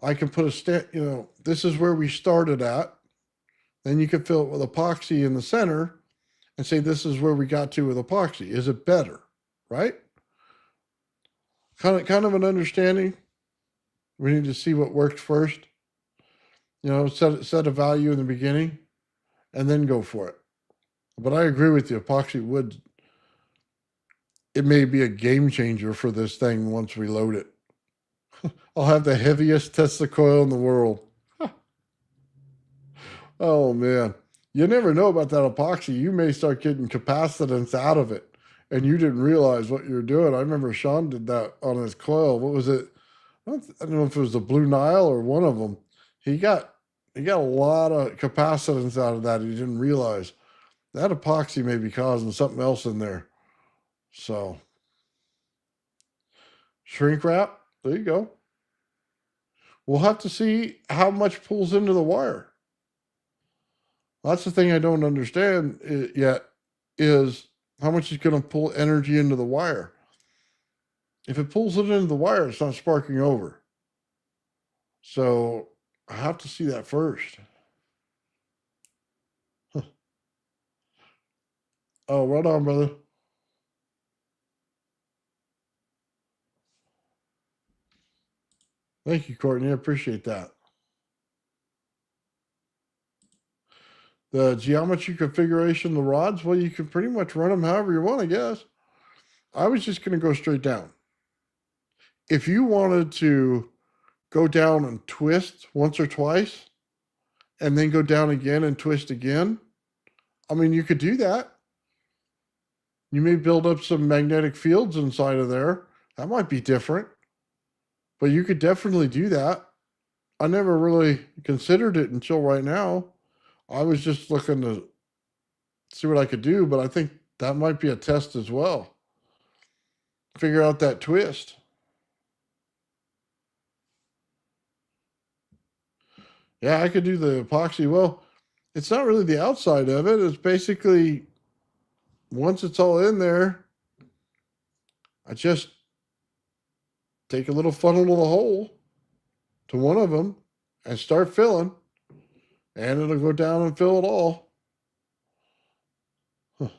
I can put this is where we started at. Then you can fill it with epoxy in the center and say, this is where we got to with epoxy. Is it better? Right? Kind of an understanding. We need to see what works first. Set a value in the beginning and then go for it. But I agree with you. Epoxy would, it may be a game changer for this thing once we load it. I'll have the heaviest Tesla coil in the world. Oh man. You never know about that epoxy. You may start getting capacitance out of it and you didn't realize what you're doing. I remember Sean did that on his coil. What was it? I don't know if it was the Blue Nile or one of them. He got a lot of capacitance out of that. He didn't realize that epoxy may be causing something else in there. So shrink wrap. There you go. We'll have to see how much pulls into the wire. That's the thing I don't understand yet is how much is going to pull energy into the wire. If it pulls it into the wire, it's not sparking over. So I have to see that first. Huh. Oh, right on, brother. Thank you, Courtney. I appreciate that. The geometry configuration, the rods, well, you can pretty much run them however you want, I guess. I was just going to go straight down. If you wanted to go down and twist once or twice and then go down again and twist again, I mean, you could do that. You may build up some magnetic fields inside of there. That might be different, but you could definitely do that. I never really considered it until right now. I was just looking to see what I could do, but I think that might be a test as well. Figure out that twist. Yeah, I could do the epoxy. Well, it's not really the outside of it. It's basically once it's all in there, I just take a little funnel to the hole to one of them and start filling, and it'll go down and fill it all. Huh.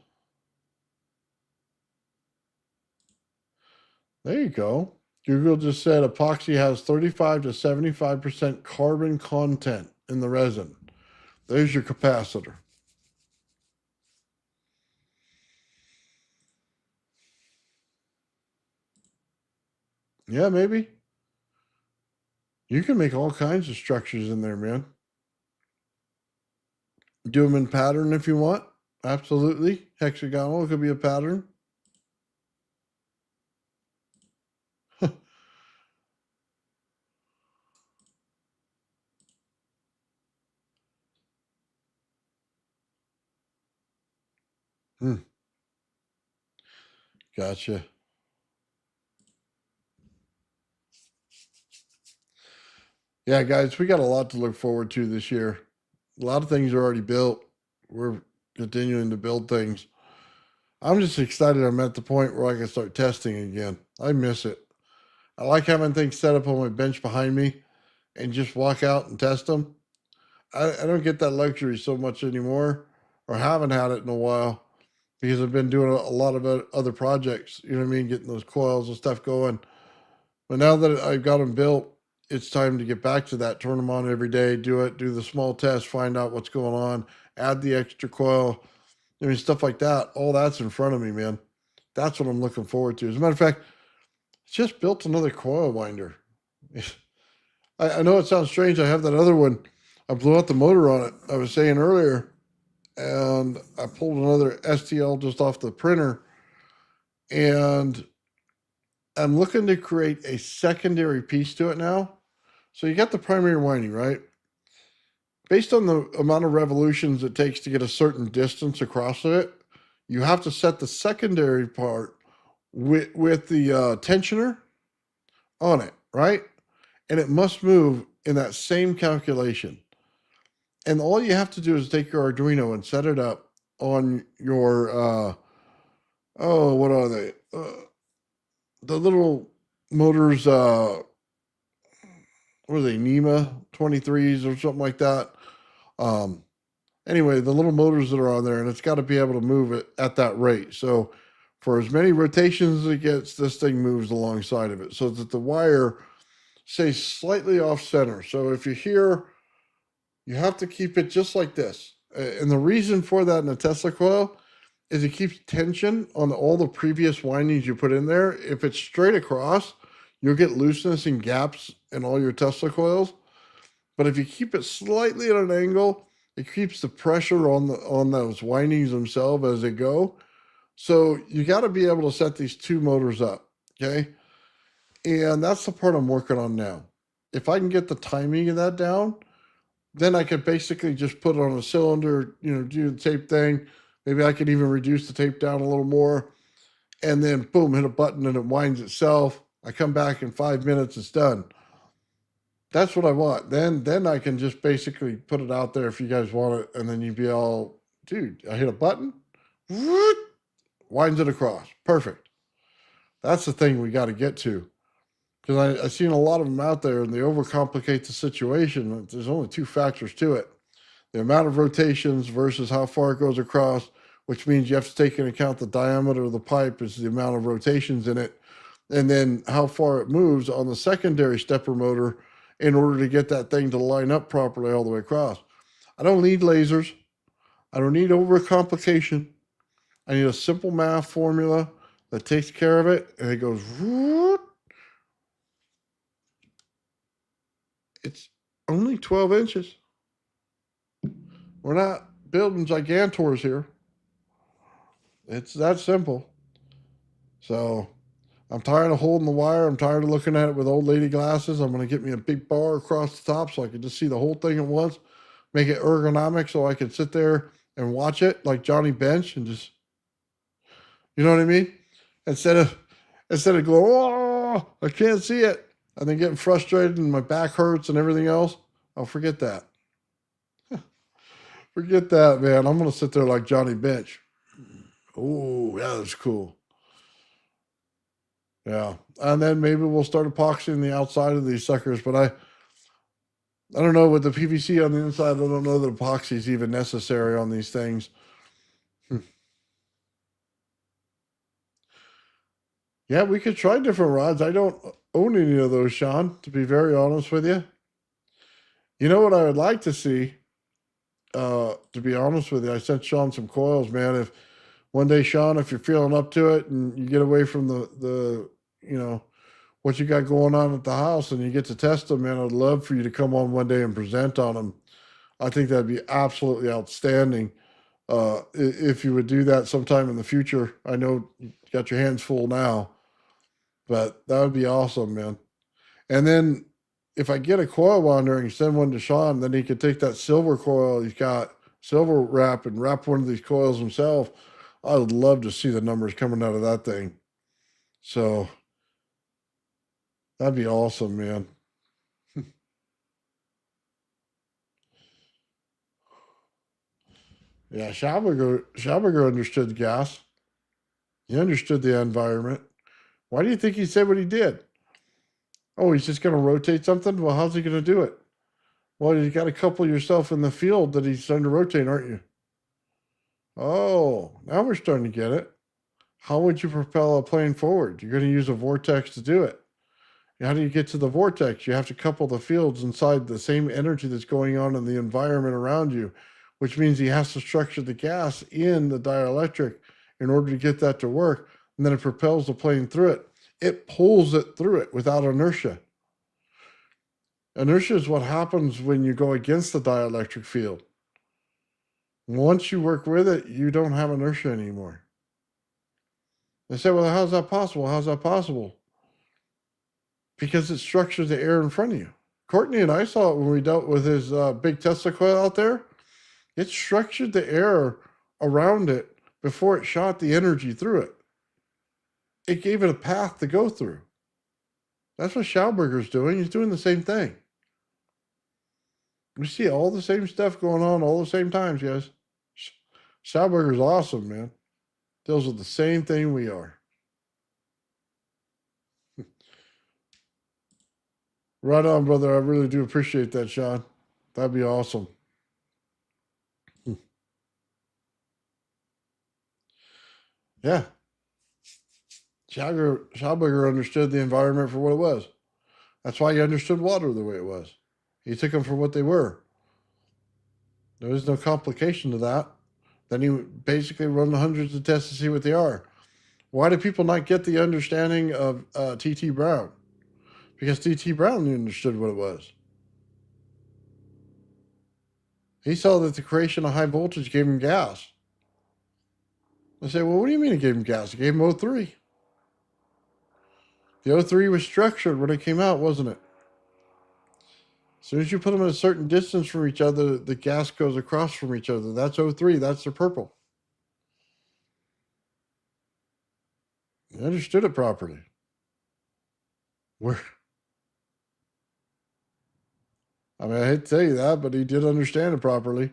There you go. Google just said epoxy has 35 to 75% carbon content in the resin. There's your capacitor. Yeah, maybe. You can make all kinds of structures in there, man. Do them in pattern if you want. Absolutely. Hexagonal could be a pattern. Gotcha. Yeah, guys, we got a lot to look forward to this year. A lot of things are already built. We're continuing to build things. I'm just excited I'm at the point where I can start testing again. I miss it. I like having things set up on my bench behind me and just walk out and test them. I don't get that luxury so much anymore, or haven't had it in a while, because I've been doing a lot of other projects, you know what I mean, getting those coils and stuff going. But now that I've got them built, it's time to get back to that. Turn them on every day, do the small test, find out what's going on, add the extra coil, I mean, stuff like that. All that's in front of me, man. That's what I'm looking forward to. As a matter of fact, just built another coil winder. I know it sounds strange. I have that other one. I blew out the motor on it. I was saying earlier, and I pulled another STL just off the printer, and I'm looking to create a secondary piece to it now. So you got the primary winding, right? Based on the amount of revolutions it takes to get a certain distance across it, you have to set the secondary part with the tensioner on it, right? And it must move in that same calculation. And all you have to do is take your Arduino and set it up on your what are they? The little motors, what are they, NEMA 23s or something like that. Anyway, the little motors that are on there, and it's got to be able to move it at that rate. So for as many rotations as it gets, this thing moves alongside of it so that the wire stays slightly off center. So if you're here, you have to keep it just like this. And the reason for that in a Tesla coil is it keeps tension on all the previous windings you put in there. If it's straight across, you'll get looseness and gaps in all your Tesla coils. But if you keep it slightly at an angle, it keeps the pressure on those windings themselves as they go. So you got to be able to set these two motors up, okay? And that's the part I'm working on now. If I can get the timing of that down, then I could basically just put it on a cylinder, do the tape thing. Maybe I could even reduce the tape down a little more, and then boom, hit a button and it winds itself. I come back in 5 minutes, it's done. That's what I want. Then I can just basically put it out there if you guys want it, and then you'd be all, dude, I hit a button, winds it across. Perfect. That's the thing we got to get to. Because I've seen a lot of them out there, and they overcomplicate the situation. There's only two factors to it. The amount of rotations versus how far it goes across, which means you have to take into account the diameter of the pipe is the amount of rotations in it, and then how far it moves on the secondary stepper motor in order to get that thing to line up properly all the way across. I don't need lasers. I don't need overcomplication. I need a simple math formula that takes care of it, and it goes, whoop. It's only 12 inches. We're not building gigantors here. It's that simple. So I'm tired of holding the wire. I'm tired of looking at it with old lady glasses. I'm going to get me a big bar across the top so I can just see the whole thing at once. Make it ergonomic so I can sit there and watch it like Johnny Bench and just, you know what I mean? Instead of going, oh, I can't see it, and then getting frustrated and my back hurts and everything else. I'll forget that. Forget that, man. I'm going to sit there like Johnny Bench. Oh, yeah, that's cool. Yeah. And then maybe we'll start epoxying the outside of these suckers. But I don't know, with the PVC on the inside, I don't know that epoxy is even necessary on these things. Yeah, we could try different rods. I don't own any of those, Sean, to be very honest with you. You know what I would like to see? To be honest with you, I sent Sean some coils, man. If one day, Sean, if you're feeling up to it and you get away from the you know, what you got going on at the house and you get to test them, man, I'd love for you to come on one day and present on them. I think that'd be absolutely outstanding. If you would do that sometime in the future. I know you got your hands full now, but that would be awesome, man. And then if I get a coil winder and send one to Sean, then he could take that silver coil he's got, silver wrap, and wrap one of these coils himself. I would love to see the numbers coming out of that thing. So that'd be awesome, man. Yeah, Schauberger understood gas. He understood the environment. Why do you think he said what he did? Oh, he's just going to rotate something? Well, how's he going to do it? Well, you got to couple yourself in the field that he's starting to rotate, aren't you? Oh, now we're starting to get it. How would you propel a plane forward? You're going to use a vortex to do it. How do you get to the vortex? You have to couple the fields inside the same energy that's going on in the environment around you, which means he has to structure the gas in the dielectric in order to get that to work. And then it propels the plane through it. It pulls it through it without inertia. Inertia is what happens when you go against the dielectric field. Once you work with it, you don't have inertia anymore. They say, well, how's that possible? How's that possible? Because it structures the air in front of you. Courtney and I saw it when we dealt with his big Tesla coil out there. It structured the air around it before it shot the energy through it. It gave it a path to go through. That's what Schauberger's doing. He's doing the same thing. We see all the same stuff going on all the same times, guys. Schauberger's awesome, man. Deals with the same thing we are. Right on, brother. I really do appreciate that, Sean. That'd be awesome. Yeah. Schauberger understood the environment for what it was. That's why he understood water the way it was. He took them for what they were. There was no complication to that. Then he basically run hundreds of tests to see what they are. Why do people not get the understanding of T.T. Brown? Because T.T. Brown understood what it was. He saw that the creation of high voltage gave him gas. I say, well, what do you mean it gave him gas? It gave him O3. The O3 was structured when it came out, wasn't it? As soon as you put them at a certain distance from each other, the gas goes across from each other. That's O3. That's the purple. He understood it properly. I hate to tell you that, but he did understand it properly.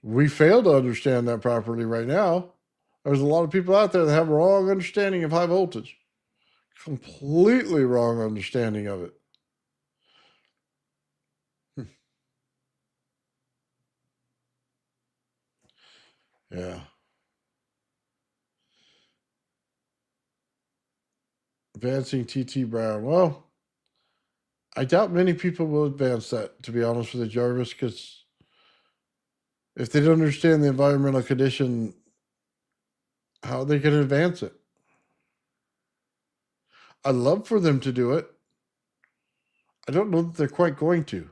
We fail to understand that properly right now. There's a lot of people out there that have a wrong understanding of high voltage. Completely wrong understanding of it. Yeah. Advancing T.T. Brown. Well, I doubt many people will advance that, to be honest with you, Jarvis, because if they don't understand the environmental condition, how are they going to advance it? I'd love for them to do it. I don't know that they're quite going to.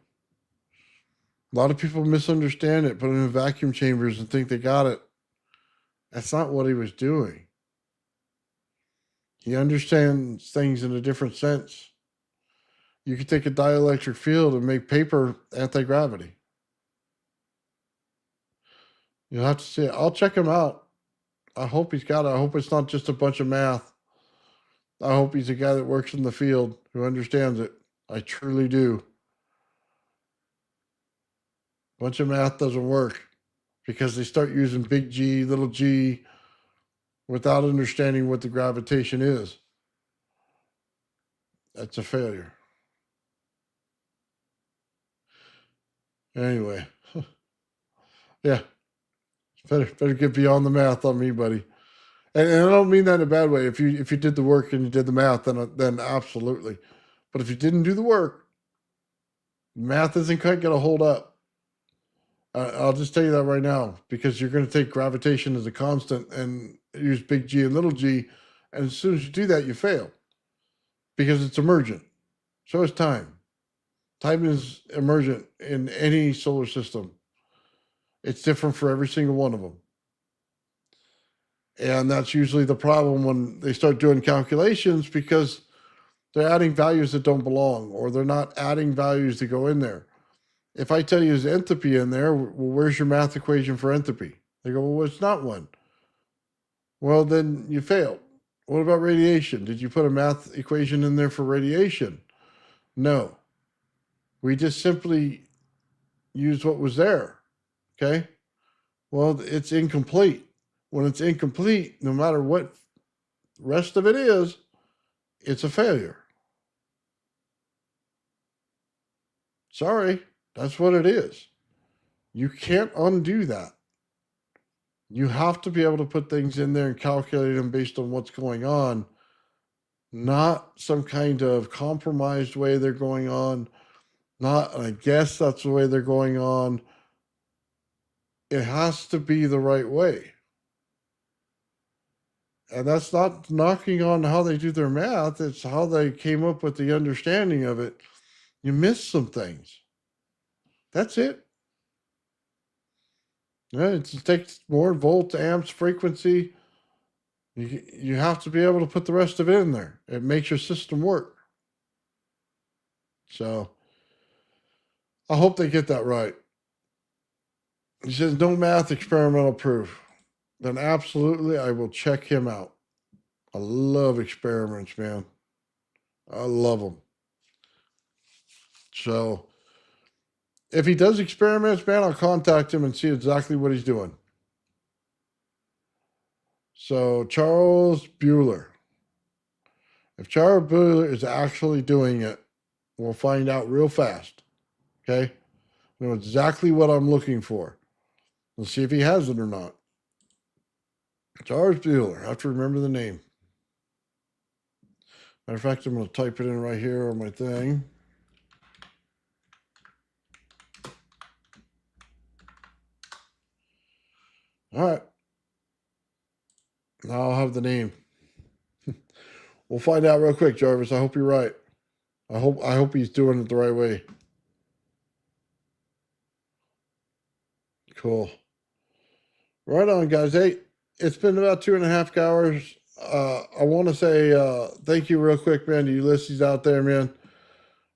A lot of people misunderstand it, put it in vacuum chambers and think they got it. That's not what he was doing. He understands things in a different sense. You could take a dielectric field and make paper anti-gravity. You'll have to see it. I'll check him out. I hope he's got it. I hope it's not just a bunch of math. I hope he's a guy that works in the field who understands it. I truly do. Bunch of math doesn't work because they start using big G, little g, without understanding what the gravitation is. That's a failure. Anyway, yeah, better get beyond the math on me, buddy. And I don't mean that in a bad way. If you did the work and you did the math, then absolutely. But if you didn't do the work, math isn't quite going to hold up. I'll just tell you that right now, because you're going to take gravitation as a constant and use big G and little g. And as soon as you do that, you fail because it's emergent. So is time. Time is emergent in any solar system. It's different for every single one of them. And that's usually the problem when they start doing calculations, because they're adding values that don't belong, or they're not adding values to go in there. If I tell you there's entropy in there, well, where's your math equation for entropy? They go, well, it's not one. Well, then you failed. What about radiation? Did you put a math equation in there for radiation? No. We just simply used what was there. Okay? Well, it's incomplete. When it's incomplete, no matter what the rest of it is, it's a failure. Sorry, that's what it is. You can't undo that. You have to be able to put things in there and calculate them based on what's going on, not some kind of compromised way they're going on, not, I guess that's the way they're going on. It has to be the right way. And that's not knocking on how they do their math. It's how they came up with the understanding of it. You miss some things. That's it. Yeah, it takes more volts, amps, frequency. You have to be able to put the rest of it in there. It makes your system work. So I hope they get that right. He says, no math, experimental proof. Then absolutely, I will check him out. I love experiments, man. I love them. So if he does experiments, man, I'll contact him and see exactly what he's doing. So Charles Bueller. If Charles Bueller is actually doing it, we'll find out real fast. Okay? I know exactly what I'm looking for. Let's see if he has it or not. Charles Bueller. I have to remember the name. Matter of fact, I'm going to type it in right here on my thing. All right. Now I'll have the name. We'll find out real quick, Jarvis. I hope you're right. I hope he's doing it the right way. Cool. Right on, guys. Hey, it's been about 2.5 hours. I want to say thank you real quick, man, to you listeners out there, man.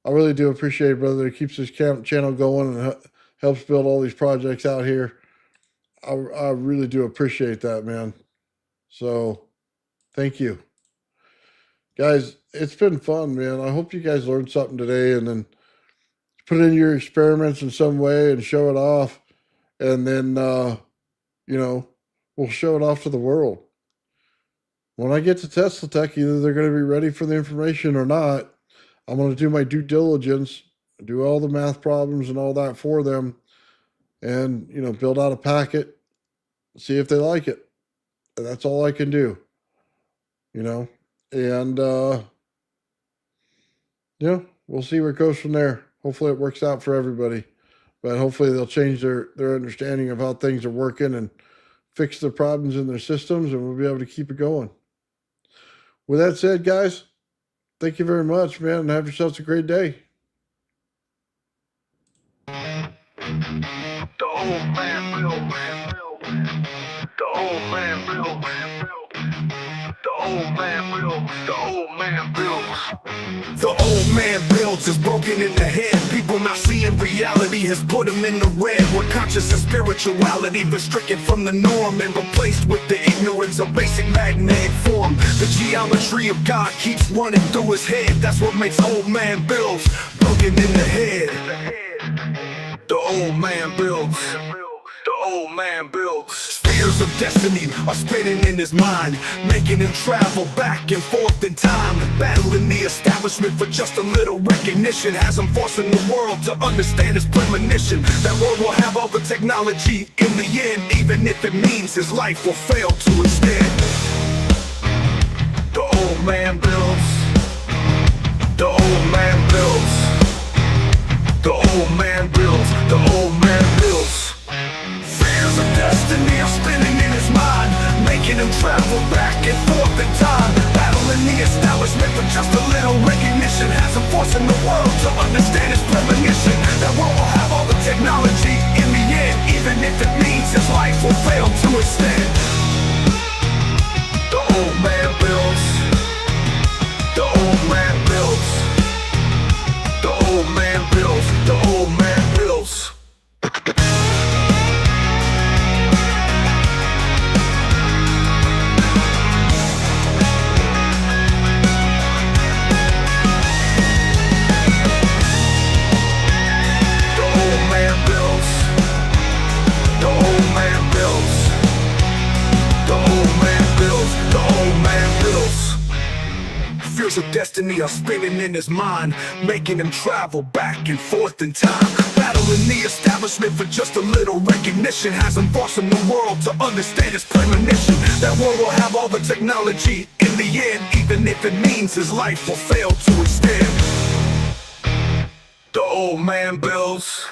I really do appreciate it, brother. It keeps this channel going and helps build all these projects out here. I really do appreciate that, man. So thank you. Guys, it's been fun, man. I hope you guys learned something today, and then put in your experiments in some way and show it off. And then, we'll show it off to the world. When I get to Tesla Tech, either they're going to be ready for the information or not. I'm going to do my due diligence, do all the math problems and all that for them, and, build out a packet, see if they like it. And that's all I can do, and, we'll see where it goes from there. Hopefully it works out for everybody, but hopefully they'll change their understanding of how things are working and fix the problems in their systems, and we'll be able to keep it going. With that said, guys, thank you very much, man, and have yourselves a great day. The old man will. The old man will. The old man will. The old man builds. The old man builds is broken in the head. People not seeing reality has put them in the red. Where conscious and spirituality been stricken from the norm and replaced with the ignorance of basic magnetic form. The geometry of God keeps running through his head. That's what makes old man builds broken in the head. The old man builds. The old man builds. Fears of destiny are spinning in his mind, making him travel back and forth in time, battling the establishment for just a little recognition. Has him forcing the world to understand his premonition. That world will have all the technology in the end, even if it means his life will fail to instead. The old man builds. The old man builds. The old man builds. The old man builds. Fears of destiny are spinning in his mind, making him travel back and forth in time, battling the establishment for just a little recognition. Has him forcing the world to understand his premonition. That world will have all the technology in the end, even if it means his life will fail to extend. The old man builds. The old man builds. The old man builds. The old man builds. Fears of destiny are spinning in his mind, making him travel back and forth in time, battling the establishment for just a little recognition. Has him forcing the world to understand his premonition. That world will have all the technology in the end, even if it means his life will fail to extend. The old man builds.